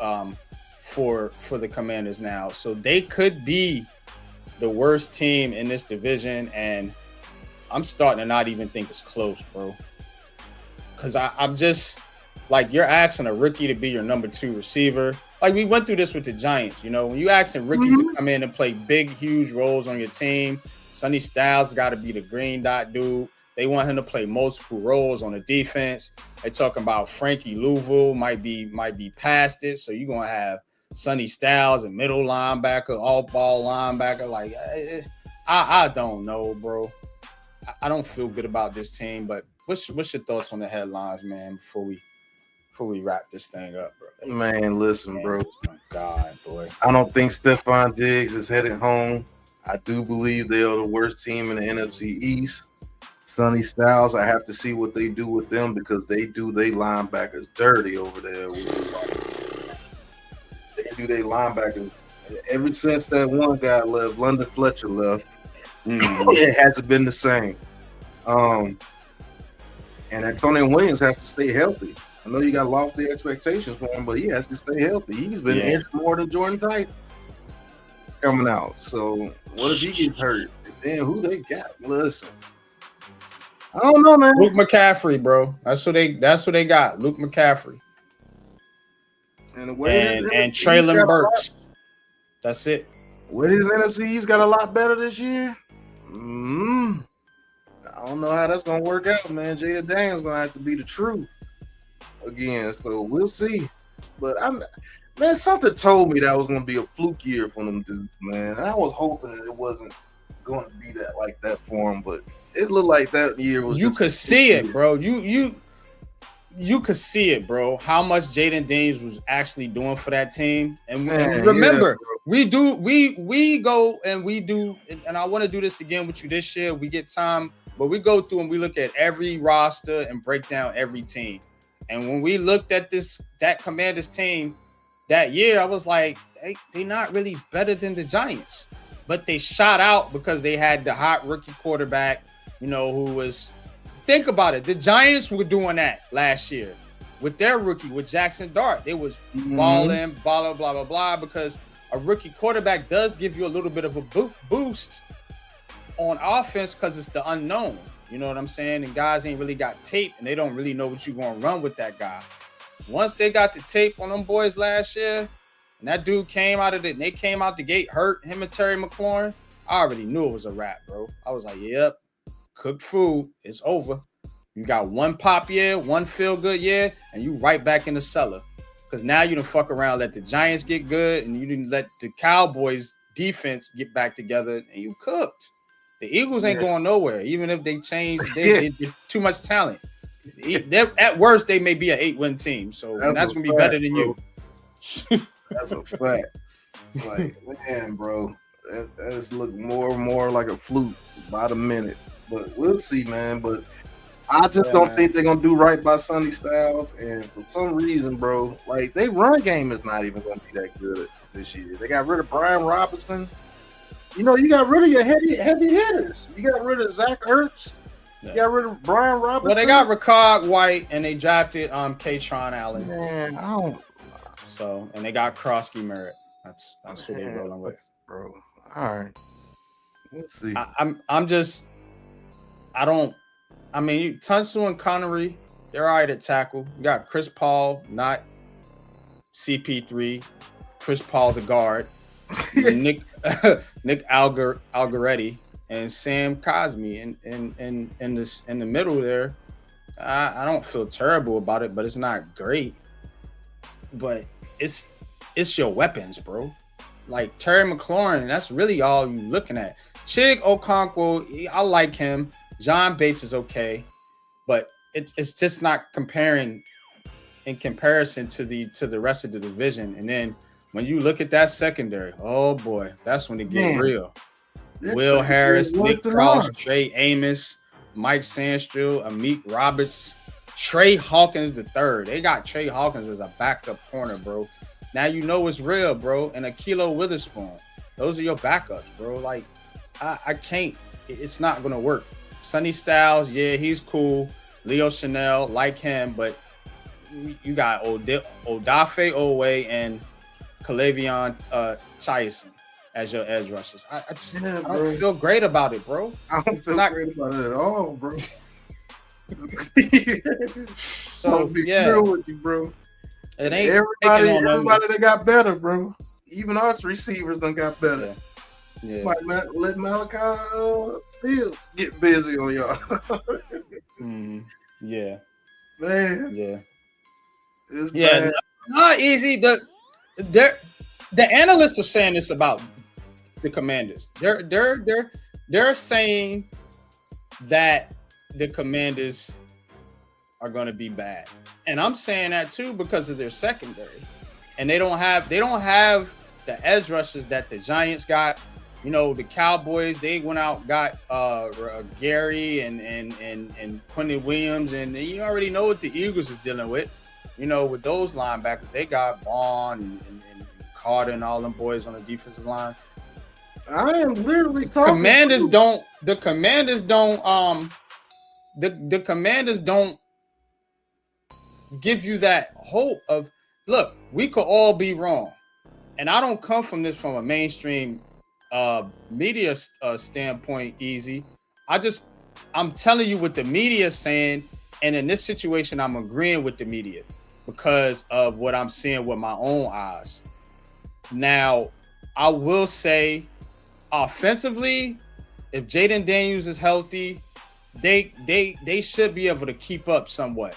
for the Commanders now. So they could be the worst team in this division, and I'm starting to not even think it's close, bro. Because I'm just like, you're asking a rookie to be your number 2 receiver. Like we went through this with the Giants, you know, when you asking rookies to come in and play big, huge roles on your team, Sonny Styles got to be the green dot dude. They want him to play multiple roles on the defense. They're talking about Frankie Louisville might be past it. So you're going to have Sonny Styles, a middle linebacker, all ball linebacker. Like, I don't know, bro. I don't feel good about this team, but what's your thoughts on the headlines, man? Before we wrap this thing up, bro. Man, listen, bro. Oh God, boy. I don't think Stephon Diggs is headed home. I do believe they are the worst team in the NFC East. Sonny Styles, I have to see what they do with them because they do their linebackers dirty over there. They do their linebackers. Ever since that one guy left, London Fletcher left, it hasn't been the same. And Antonio Williams has to stay healthy. I know you got lofty expectations for him, but he has to stay healthy. He's been injured more than Jordan Titan coming out. So what if he gets hurt? Then who they got? Listen, I don't know, man. Luke McCaffrey, bro. That's what they got. Luke McCaffrey. And the way and Traylon Burks. That's it. What his NFC's got a lot better this year. I don't know how that's gonna work out, man. Jada Daniels gonna have to be the truth again. So we'll see. But man, something told me that was gonna be a fluke year for them dudes, man. I was hoping that it wasn't going to be that for him, but it looked like that year was. You could see it, bro. You could see it, bro. How much Jaden Daniels was actually doing for that team, and remember, we go and we do, and I want to do this again with you this year. We get time, but we go through and we look at every roster and break down every team. And when we looked at that Commanders team that year, I was like, they not really better than the Giants, but they shot out because they had the hot rookie quarterback, who was. Think about it. The Giants were doing that last year with their rookie, with Jackson Dart. They was balling, blah, blah, blah, because a rookie quarterback does give you a little bit of a boost on offense because it's the unknown. You know what I'm saying? And guys ain't really got tape, and they don't really know what you're going to run with that guy. Once they got the tape on them boys last year, and that dude came out of it, and they came out the gate hurt, him and Terry McLaurin, I already knew it was a wrap, bro. I was like, yep. Cooked food, it's over. You got one pop year, one feel good year, and you right back in the cellar. Because now you done fuck around, let the Giants get good, and you didn't let the Cowboys defense get back together, and you cooked. The Eagles ain't going nowhere, even if they change. They're too much talent. At worst, they may be an 8-win team, so that's gonna be better than you. That's a fact. Like, man, bro, that's look more and more like a fluke by the minute. But we'll see, man. But I just don't think they're gonna do right by Sonny Styles. And for some reason, bro, like their run game is not even gonna be that good this year. They got rid of Brian Robinson. You got rid of your heavy hitters. You got rid of Zach Ertz. You got rid of Brian Robinson. Well, they got Ricard White and they drafted K-Tron Allen. Man, I don't. So, and they got Krosky Merritt. That's what they're rolling with, bro. All right, let's see. Tunsil and Connery, they're all right at tackle. You got Chris Paul, not CP3, Chris Paul the guard, Nick Algoretti, and Sam Cosmi in the middle there. I don't feel terrible about it, but it's not great. But it's your weapons, bro. Like Terry McLaurin, that's really all you're looking at. Chig Okonkwo, I like him. John Bates is okay, but it's just not in comparison to the rest of the division. And then when you look at that secondary, oh boy, that's when it gets real. Will Harris, Nick Cross, Trey Amos, Mike Sandstrom, Amik Roberts, Trey Hawkins III. They got Trey Hawkins as a backed-up corner, bro. Now you know it's real, bro. And Akilo Witherspoon. Those are your backups, bro. Like, I can't. It's not going to work. Sonny Styles, yeah, he's cool. Leo Chanel, like him. But you got Odafe Owe and Kalavion Chiason as your edge rushers. I don't feel great about it, bro. I don't feel great about it at all, bro. So, yeah. Real with you, bro. It ain't everybody that got better, bro. Even our receivers done got better. Yeah. Like, let Malachi Fields get busy on y'all. Yeah. Man. Yeah. It's bad. Not easy. The analysts are saying this about the Commanders. They're saying that the Commanders are going to be bad. And I'm saying that too because of their secondary. And they don't have the edge rushers that the Giants got. You know, the Cowboys, they went out, got Gary and Quentin Williams, and you already know what the Eagles is dealing with. You know, with those linebackers, they got Vaughn and Carter and all them boys on the defensive line. I am literally talking. The Commanders don't give you that hope of, look, we could all be wrong. And I don't come from this from a mainstream media standpoint, easy. I'm telling you what the media is saying, and in this situation, I'm agreeing with the media because of what I'm seeing with my own eyes. Now, I will say, offensively, if Jaden Daniels is healthy, they should be able to keep up somewhat.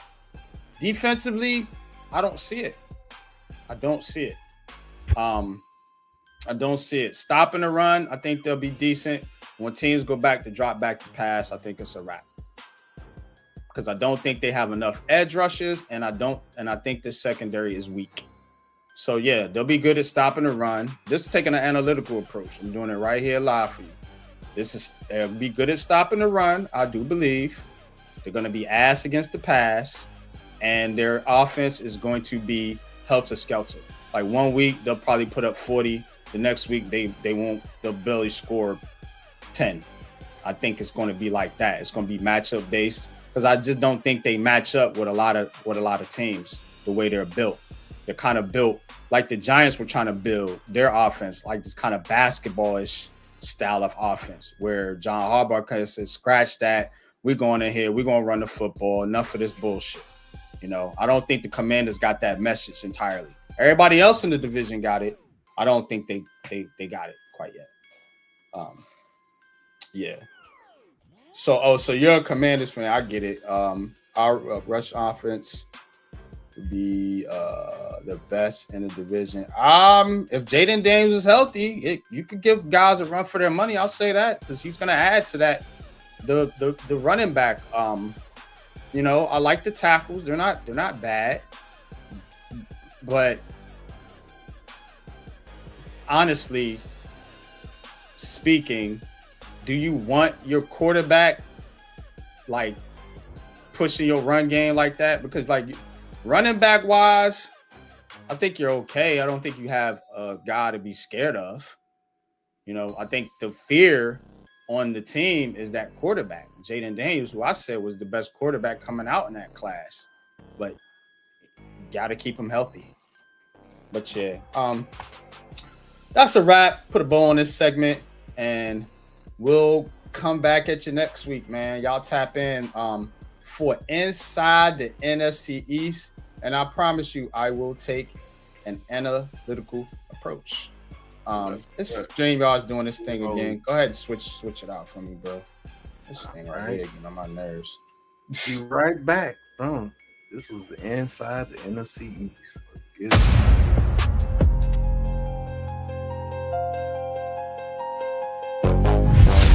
Defensively, I don't see it. I don't see it. Stopping the run, I think they'll be decent. When teams go back to drop back to pass, I think it's a wrap. Because I don't think they have enough edge rushes, and I think the secondary is weak. So yeah, they'll be good at stopping the run. This is taking an analytical approach. I'm doing it right here live for you. They'll be good at stopping the run, I do believe. They're going to be ass against the pass, and their offense is going to be helter-skelter. Like 1 week, they'll probably put up 40. The next week, they'll barely score 10. I think it's going to be like that. It's going to be matchup based because I just don't think they match up with a lot of teams the way they're built. They're kind of built like the Giants were trying to build their offense, like this kind of basketball-ish style of offense where John Harbaugh kind of says, scratch that. We're going in here. We're going to run the football. Enough of this bullshit. You know, I don't think the Commanders got that message entirely. Everybody else in the division got it. I don't think they got it quite yet. Yeah. So you're a Commanders fan. I get it. Our rush offense would be the best in the division. If Jaden Daniels is healthy, you could give guys a run for their money. I'll say that because he's going to add to that. The running back. You know, I like the tackles. They're not bad, but honestly speaking, do you want your quarterback like pushing your run game like that? Because like running back wise, I think you're okay. I don't think you have a guy to be scared of. You know, I think the fear on the team is that quarterback, Jaden Daniels, who I said was the best quarterback coming out in that class. But you got to keep him healthy. But yeah, that's a wrap. Put a bow on this segment, and we'll come back at you next week, man. Y'all tap in for Inside the NFC East, and I promise you, I will take an analytical approach. It's StreamYard's doing this thing again. Go ahead and switch it out for me, bro. This thing right here getting on my nerves. Be right back, bro. This was the Inside the NFC East. Let's get it.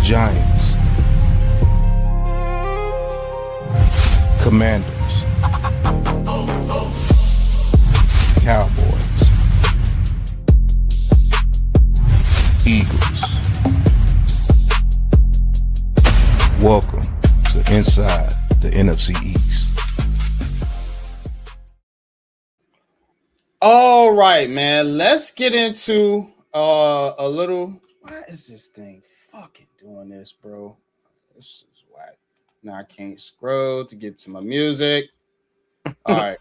Giants, Commanders, Cowboys, Eagles. Welcome to Inside the NFC East. All right, man. Let's get into a little. Why is this thing fucking doing this, bro? This is whack. Now I can't scroll to get to my music. All right.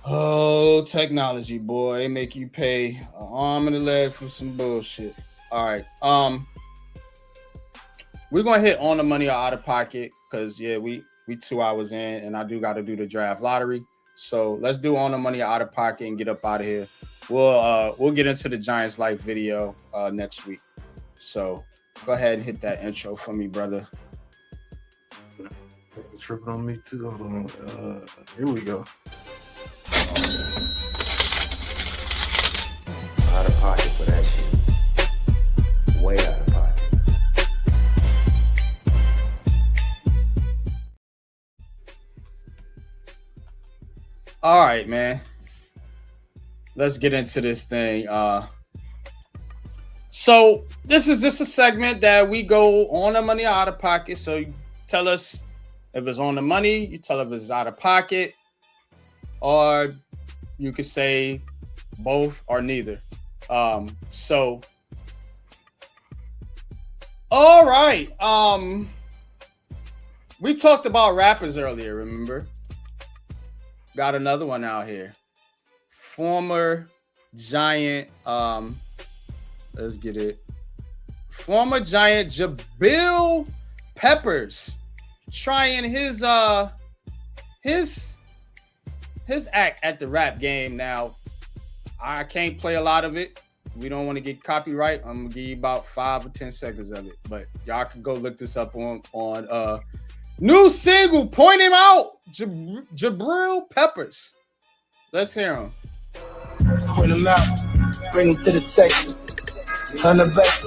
Oh, technology, boy. They make you pay an arm and a leg for some bullshit. All right. We're gonna hit On the Money or Out of Pocket because yeah, we 2 hours in, and I do gotta do the draft lottery. So let's do On the Money or Out of Pocket and get up out of here. We'll get into the Giants Life video next week. So go ahead and hit that intro for me, brother. Tripping on me too. Hold on. Here we go. Out of pocket for that shit. Way out of pocket. All right, man. Let's get into this thing. So this is just a segment that we go on the money or out of pocket. So you tell us if it's on the money, you tell if it's out of pocket, or you could say both or neither. So all right. We talked about rappers earlier, remember? Got another one out here. Former Giant, let's get it. Former Giant Jabril Peppers trying his act at the rap game. Now, I can't play a lot of it. We don't want to get copyright. I'm gonna give you about 5 or 10 seconds of it, but y'all can go look this up on new single. Point him out, Jabril Peppers. Let's hear him. Point him out, bring him to the section. 100 back,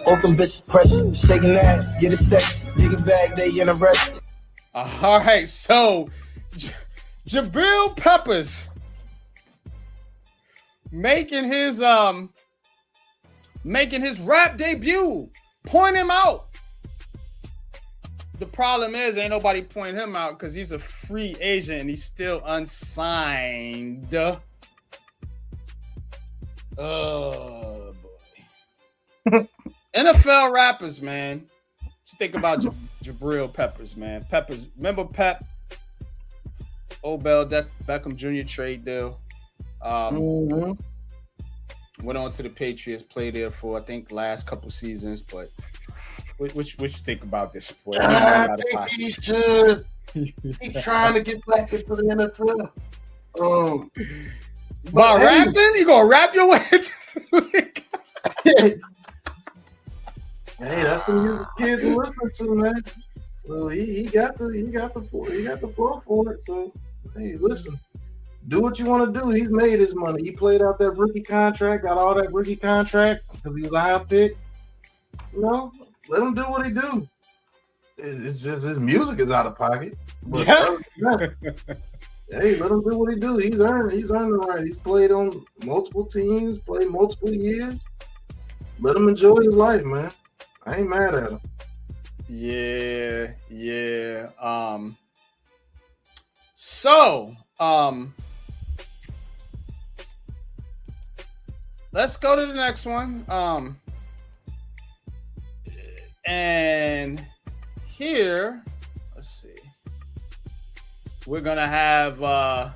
both them bitches pressure. Shaking ass, get a sex, dig a bag, they interested. All right, so Jabril Peppers making his rap debut. Point him out. The problem is ain't nobody pointing him out because he's a free agent and he's still unsigned. Oh boy. NFL rappers, man. What you think about Jabril Peppers, man? Peppers, remember Pep? Odell Beckham Jr. trade deal. Went on to the Patriots, played there for I think last couple seasons, but what you think about this boy? I think he should. He's trying to get back into the NFL. By rapping? You gonna rap your way into it? Hey, that's the music kids are listening to, man. So he got the floor for it. So hey, listen, do what you want to do. He's made his money. He played out that rookie contract, got all that rookie contract because he was a high pick. You know, let him do what he do. It's just his music is out of pocket. But hey, let him do what he do. He's earned the right. He's played on multiple teams, played multiple years. Let him enjoy his life, man. I ain't mad at him. Yeah. Let's go to the next one. And here, let's see. We're gonna have a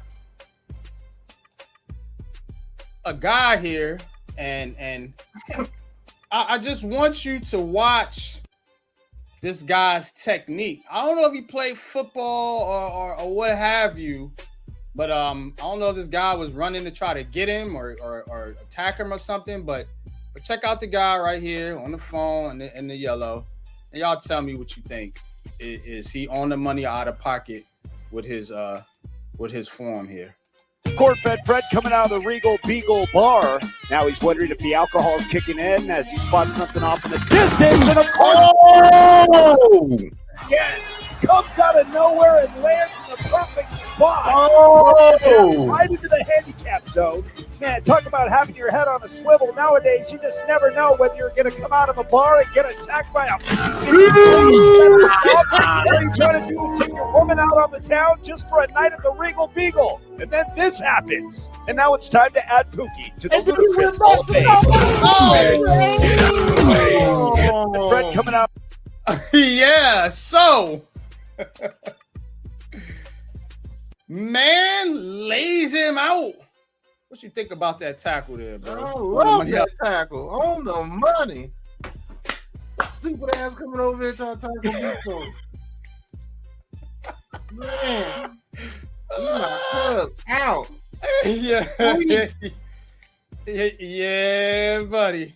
guy here, and I just want you to watch this guy's technique. I don't know if he played football or what have you, but I don't know if this guy was running to try to get him or attack him or something. But check out the guy right here on the phone in the yellow, and y'all tell me what you think. Is he on the money or out of pocket with his form here? Court-fed Fred coming out of the Regal Beagle bar. Now he's wondering if the alcohol's kicking in as he spots something off in the distance. And of course, yeah, comes out of nowhere and lands in the perfect spot. Right into the handicap zone. Man, talk about having your head on a swivel. Nowadays, you just never know whether you're going to come out of a bar and get attacked by a... All you're trying to do is take your woman out on the town just for a night at the Regal Beagle. And then this happens. And now it's time to add Pookie to the ludicrous Hall of Fame. Fred coming out. Yeah, so... Man lays him out. What you think about that tackle there, bro? I love that tackle. On the money. Stupid ass coming over here trying to tackle me for. Man. You my cuz out. Yeah. Yeah, buddy.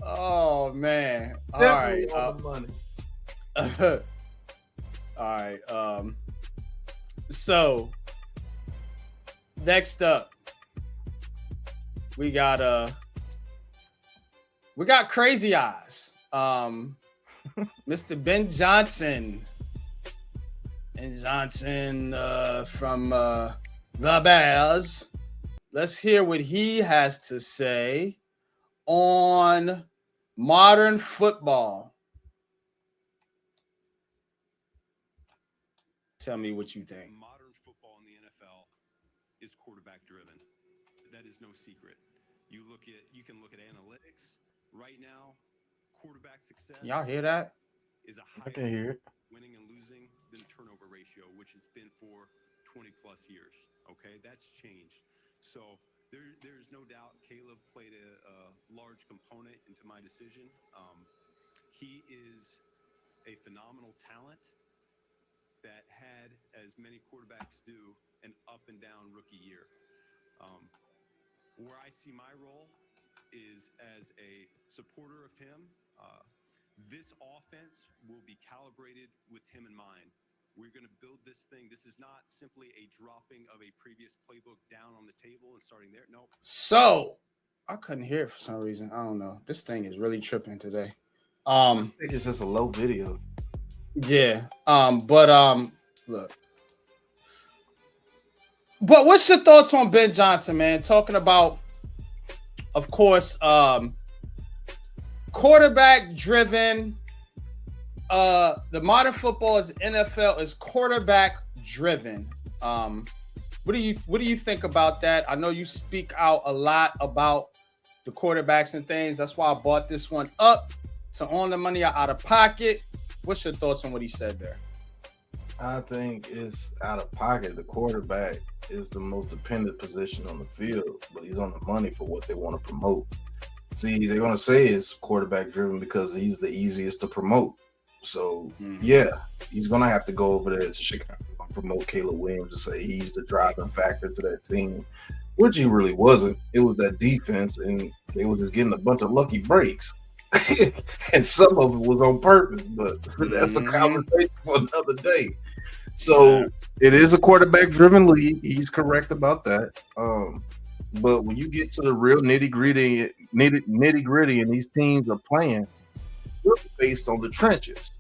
Oh man. Definitely All on the money. All right. So next up, we got Crazy Eyes. Mr. Ben Johnson Ben Johnson from the Bears. Let's hear what he has to say on modern football. Tell me what you think. Modern football in the NFL is quarterback driven. That is no secret. You can look at analytics right now. Quarterback success. Y'all hear that? Is a I can hear it. winning and losing than turnover ratio, which has been for 20 plus years. Okay, that's changed. So there's no doubt Caleb played a large component into my decision. He is a phenomenal talent that had, as many quarterbacks do, an up and down rookie year. Where I see my role is as a supporter of him. This offense will be calibrated with him in mind. We're going to build this thing. This is not simply a dropping of a previous playbook down on the table and starting there. No. So I couldn't hear it for some reason. I don't know. This thing is really tripping today. I think it's just a low video. Yeah. Look. But what's your thoughts on Ben Johnson, man? Talking about, of course, quarterback driven. The modern football is NFL is quarterback driven. What do you think about that? I know you speak out a lot about the quarterbacks and things. That's why I brought this one up to On the Money or Out of Pocket. What's your thoughts on what he said there? I think it's out of pocket. The quarterback is the most dependent position on the field, but he's on the money for what they want to promote. See, they're going to say it's quarterback driven because he's the easiest to promote. So, yeah, he's going to have to go over there to Chicago and promote Caleb Williams and say he's the driving factor to that team, which he really wasn't. It was that defense, and they were just getting a bunch of lucky breaks. And some of it was on purpose, but that's a conversation for another day. So it is a quarterback-driven league. He's correct about that. But when you get to the real nitty-gritty, and these teams are playing, they're based on the trenches.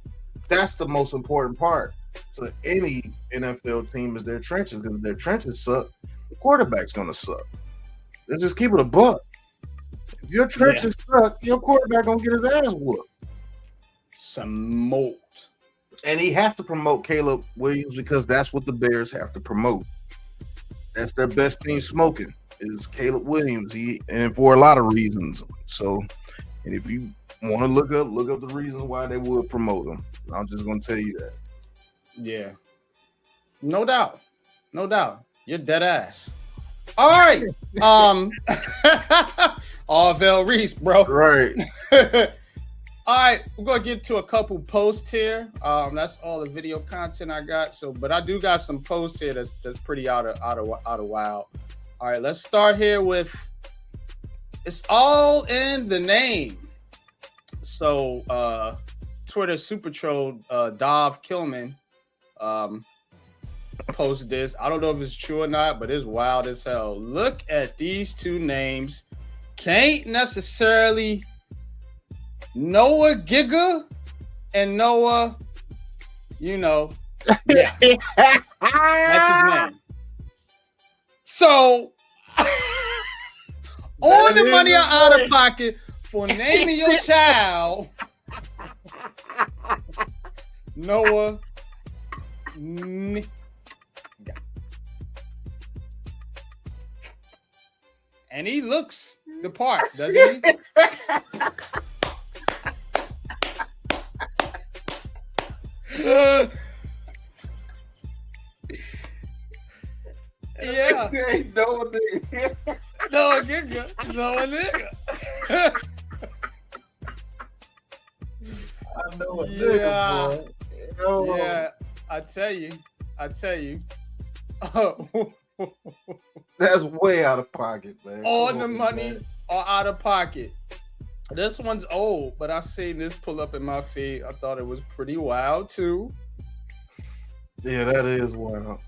That's the most important part. So any NFL team is their trenches. Because if their trenches suck, the quarterback's going to suck. Let's just keep it a buck. If your trenches suck, your quarterback gonna get his ass whooped. Smoked. And he has to promote Caleb Williams because that's what the Bears have to promote. That's their best thing smoking is Caleb Williams. And for a lot of reasons. So, and if you want to look up the reasons why they would promote him. I'm just gonna tell you that. Yeah. No doubt. You're dead ass. All right. Arvell Reese, bro. Right. All right, we're gonna get to a couple posts here. That's all the video content I got. But I do got some posts here that's pretty out of wild. All right, let's start here with it's all in the name. So Twitter super troll Dov Kilman posted this. I don't know if it's true or not, but it's wild as hell. Look at these two names. Can't necessarily Noah Giga and Noah, yeah. That's his name. So on the money or out of pocket for naming your child Noah and he looks the part, doesn't he? Yeah. No nigga. I know a nigga, boy. No. Yeah, I tell you. That's way out of pocket, man. On the money or out of pocket. This one's old, but I seen this pull up in my feed. I thought it was pretty wild too. Yeah, that is wild.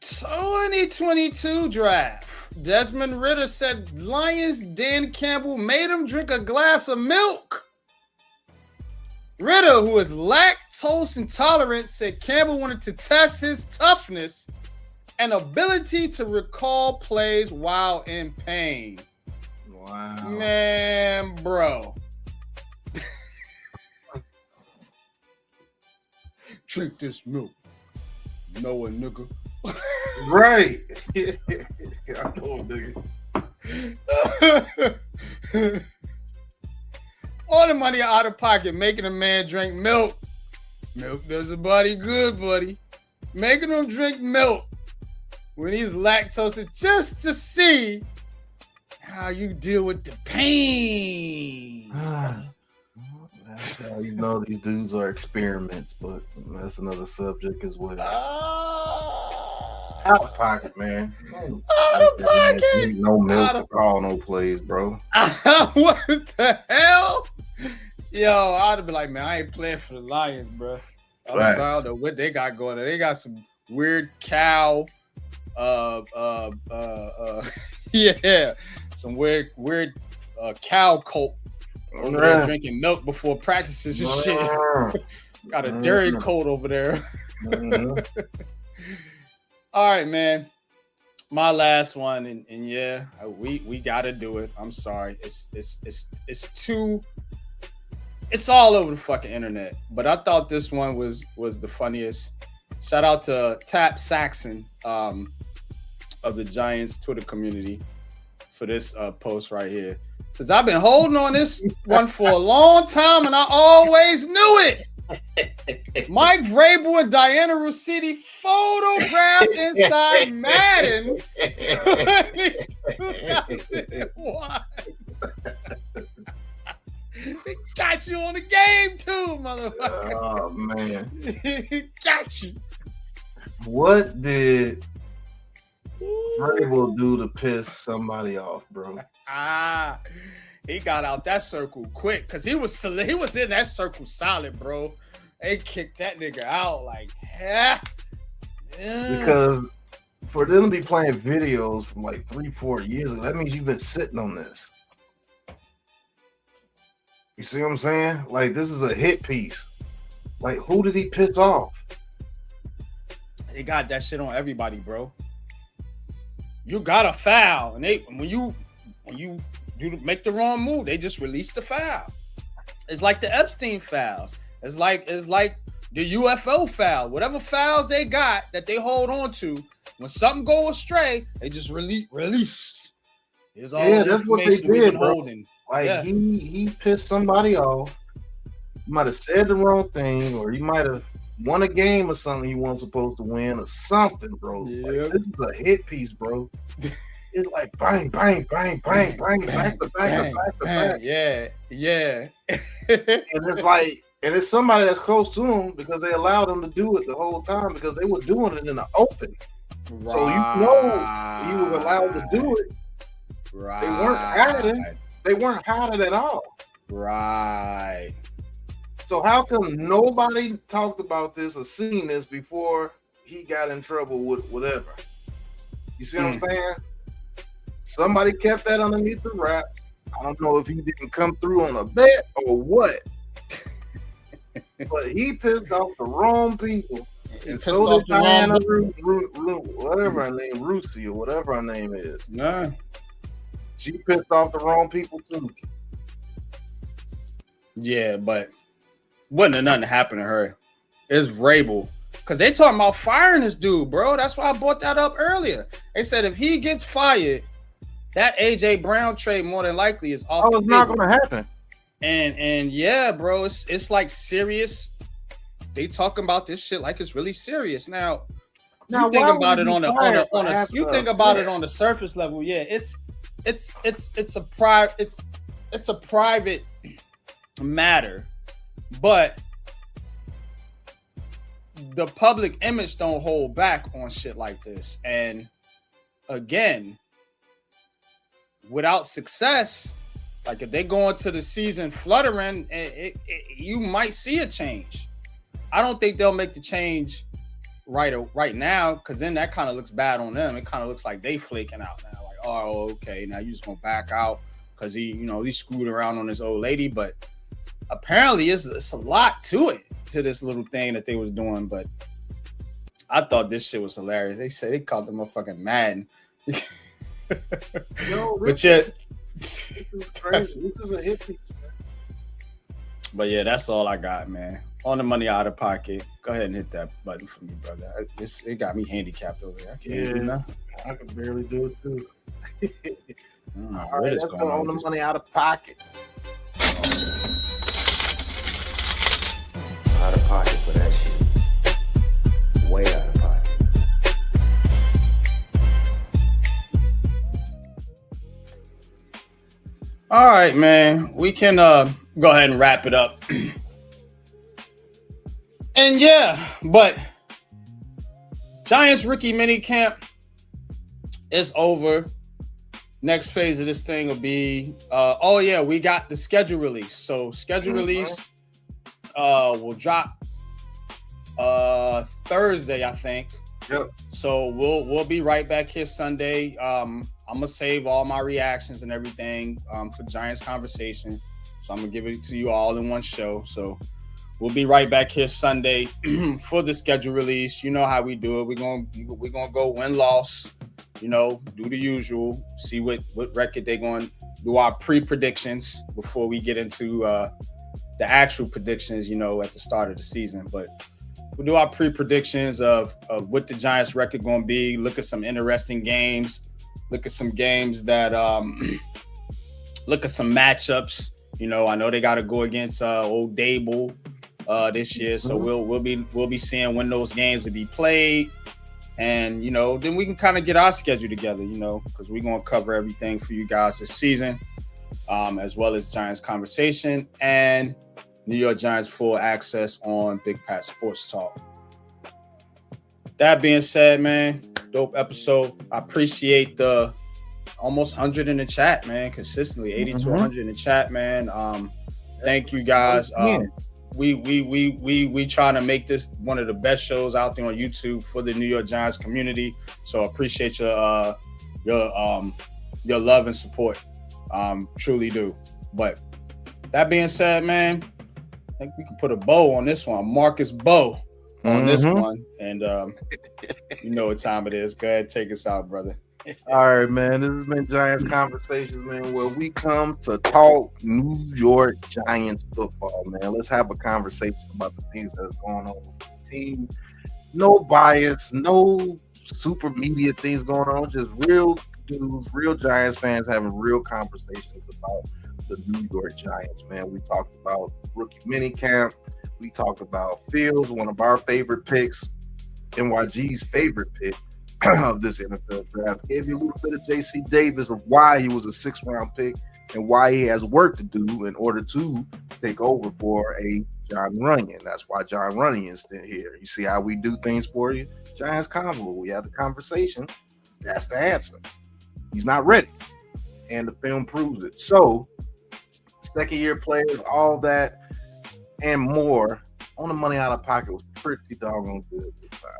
2022 draft. Desmond Ridder said Lions Dan Campbell made him drink a glass of milk. Ritter, who is lactose intolerant, said Campbell wanted to test his toughness and ability to recall plays while in pain. Wow. Man, bro. Drink this milk. Know a nigga. Right. I know a nigga. All the money out of pocket, making a man drink milk. Milk does a body good, buddy. Making him drink milk when he's lactose just to see how you deal with the pain. That's how you know these dudes are experiments, but that's another subject as well. Out of pocket, man. Out of pocket. No milk to call no plays, bro. What the hell? Yo, I'd have been like, man, I ain't playing for the Lions, bro. I'm sorry, I don't know what they got going on. They got some weird cow, yeah, some weird cow cult over there drinking milk before practices and shit. Got a dairy coat over there. All right, man. My last one, and yeah, we gotta do it. I'm sorry. It's too. It's all over the fucking internet. But I thought this one was the funniest. Shout out to Tap Saxon of the Giants Twitter community for this post right here. Says, I've been holding on this one for a long time, and I always knew it. Mike Vrabel and Diana Russini photographed inside Madden 2001. They got you on the game too, motherfucker. Oh man. Got you. What did Vrabel do to piss somebody off, bro? He got out that circle quick because he was in that circle solid, bro. They kicked that nigga out like heck. Because for them to be playing videos from like 3-4 years ago, that means you've been sitting on this. You see what I'm saying? Like, this is a hit piece. Like, who did he piss off? They got that shit on everybody, bro. You got a foul, and when you make the wrong move, they just release the foul. It's like the Epstein fouls. It's like the UFO foul. Whatever fouls they got that they hold on to, when something goes astray, they just release. Here's all the that's what they information we've did, been bro. holding. Like, Yeah. he pissed somebody off. He might have said the wrong thing, or he might have won a game or something he wasn't supposed to win, or something, bro. Like, this is a hit piece, bro. It's like bang, bang, bang, bang, bang, back to back to back to back. Yeah. And it's like, and it's somebody that's close to him because they allowed him to do it the whole time because they were doing it in the open. Right. So you know he was allowed to do it. Right. They weren't hiding. They weren't hiding at all. Right. So how come nobody talked about this or seen this before he got in trouble with whatever? You see what I'm saying? Somebody kept that underneath the wrap. I don't know if he didn't come through on a bet or what. But he pissed off the wrong people. And so did Diana whatever her name, Rusi or whatever her name is. Nah. She pissed off the wrong people too. Yeah, but wasn't nothing happened to her. It's Vrabel. Because they talking about firing this dude, bro. That's why I brought that up earlier. They said if he gets fired, that A.J. Brown trade more than likely is off. Oh, it's not going to happen. And yeah, bro, it's like serious. They talking about this shit like it's really serious. Now you think about it on the surface level. Yeah, it's a private matter, but the public image don't hold back on shit like this. And again, without success, like if they go into the season fluttering, you might see a change. I don't think they'll make the change right now, because then that kind of looks bad on them. It kind of looks like they flaking out now. Like, oh, okay, now you just gonna back out because he screwed around on his old lady. But apparently it's a lot to this little thing that they was doing, but I thought this shit was hilarious. They said they called them motherfucking Madden. But yet, this is crazy. This is a hit piece, man. But yeah, that's all I got, man. On the money, out of pocket. Go ahead and hit that button for me, brother. It got me handicapped over here. I can't do nothing. I can barely do it too. All right, let's go on the money, out of pocket. Out of pocket for that shit. Way out of pocket. All right, man. We can go ahead and wrap it up. And yeah, but Giants rookie minicamp is over. Next phase of this thing will be we got the schedule release. So schedule release will drop Thursday, I think. Yep. So we'll be right back here Sunday. I'm gonna save all my reactions and everything for Giants Conversation. So I'm gonna give it to you all in one show. So we'll be right back here Sunday for the schedule release. You know how we do it. We're gonna go win-loss. You know, do the usual. See what record they're going to do our pre-predictions before we get into the actual predictions, you know, at the start of the season. But we'll do our pre-predictions of what the Giants record going to be. Look at some interesting games. Look at some games that look at some matchups. You know, I know they got to go against old Dable this year. So we'll be seeing when those games will be played. And, you know, then we can kind of get our schedule together, you know, because we're going to cover everything for you guys this season, as well as Giants Conversation and New York Giants Full Access on Big Pat Sports Talk. That being said, man, dope episode. I appreciate the almost 100 in the chat, man, consistently, 80 to 100 in the chat, man. Thank you guys. We trying to make this one of the best shows out there on YouTube for the New York Giants community. So appreciate your love and support. Truly do. But that being said, man, I think we can put a bow on this one. Marcus Bow on this one. And you know what time it is. Go ahead, take us out, brother. All right, man. This has been Giants Conversations, man, where we come to talk New York Giants football, man. Let's have a conversation about the things that's going on with the team. No bias, no super media things going on, just real dudes, real Giants fans having real conversations about the New York Giants, man. We talked about rookie minicamp. We talked about Fields, one of our favorite picks, NYG's favorite pick of this NFL draft. Gave you a little bit of J.C. Davis of why he was a 6th-round pick and why he has work to do in order to take over for a John Runyon. That's why John Runyon is still here. You see how we do things for you? Giants Convo. We have the conversation. That's the answer. He's not ready. And the film proves it. So, second-year players, all that and more on the money out of pocket was pretty doggone good this time.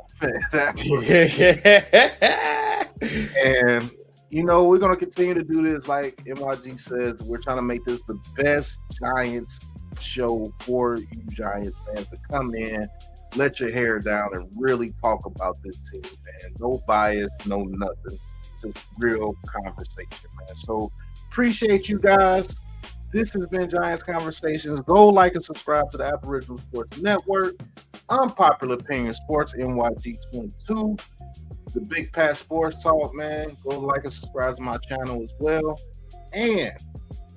And you know, we're gonna continue to do this. Like NYG says, we're trying to make this the best Giants show for you Giants fans to come in, let your hair down, and really talk about this team, man. No bias, no nothing, just real conversation, man. So appreciate you guys. This has been Giants Conversations. Go like and subscribe to the Aboriginal Sports Network. Unpopular Opinion Sports, NYG22. The Big Pat Sports Talk, man. Go like and subscribe to my channel as well. And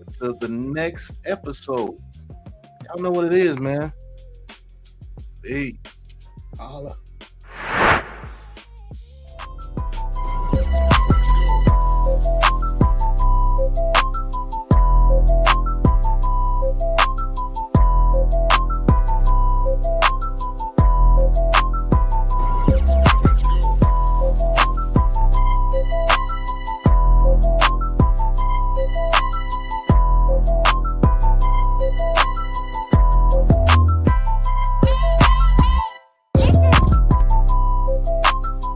until the next episode, y'all know what it is, man. Peace. Holla.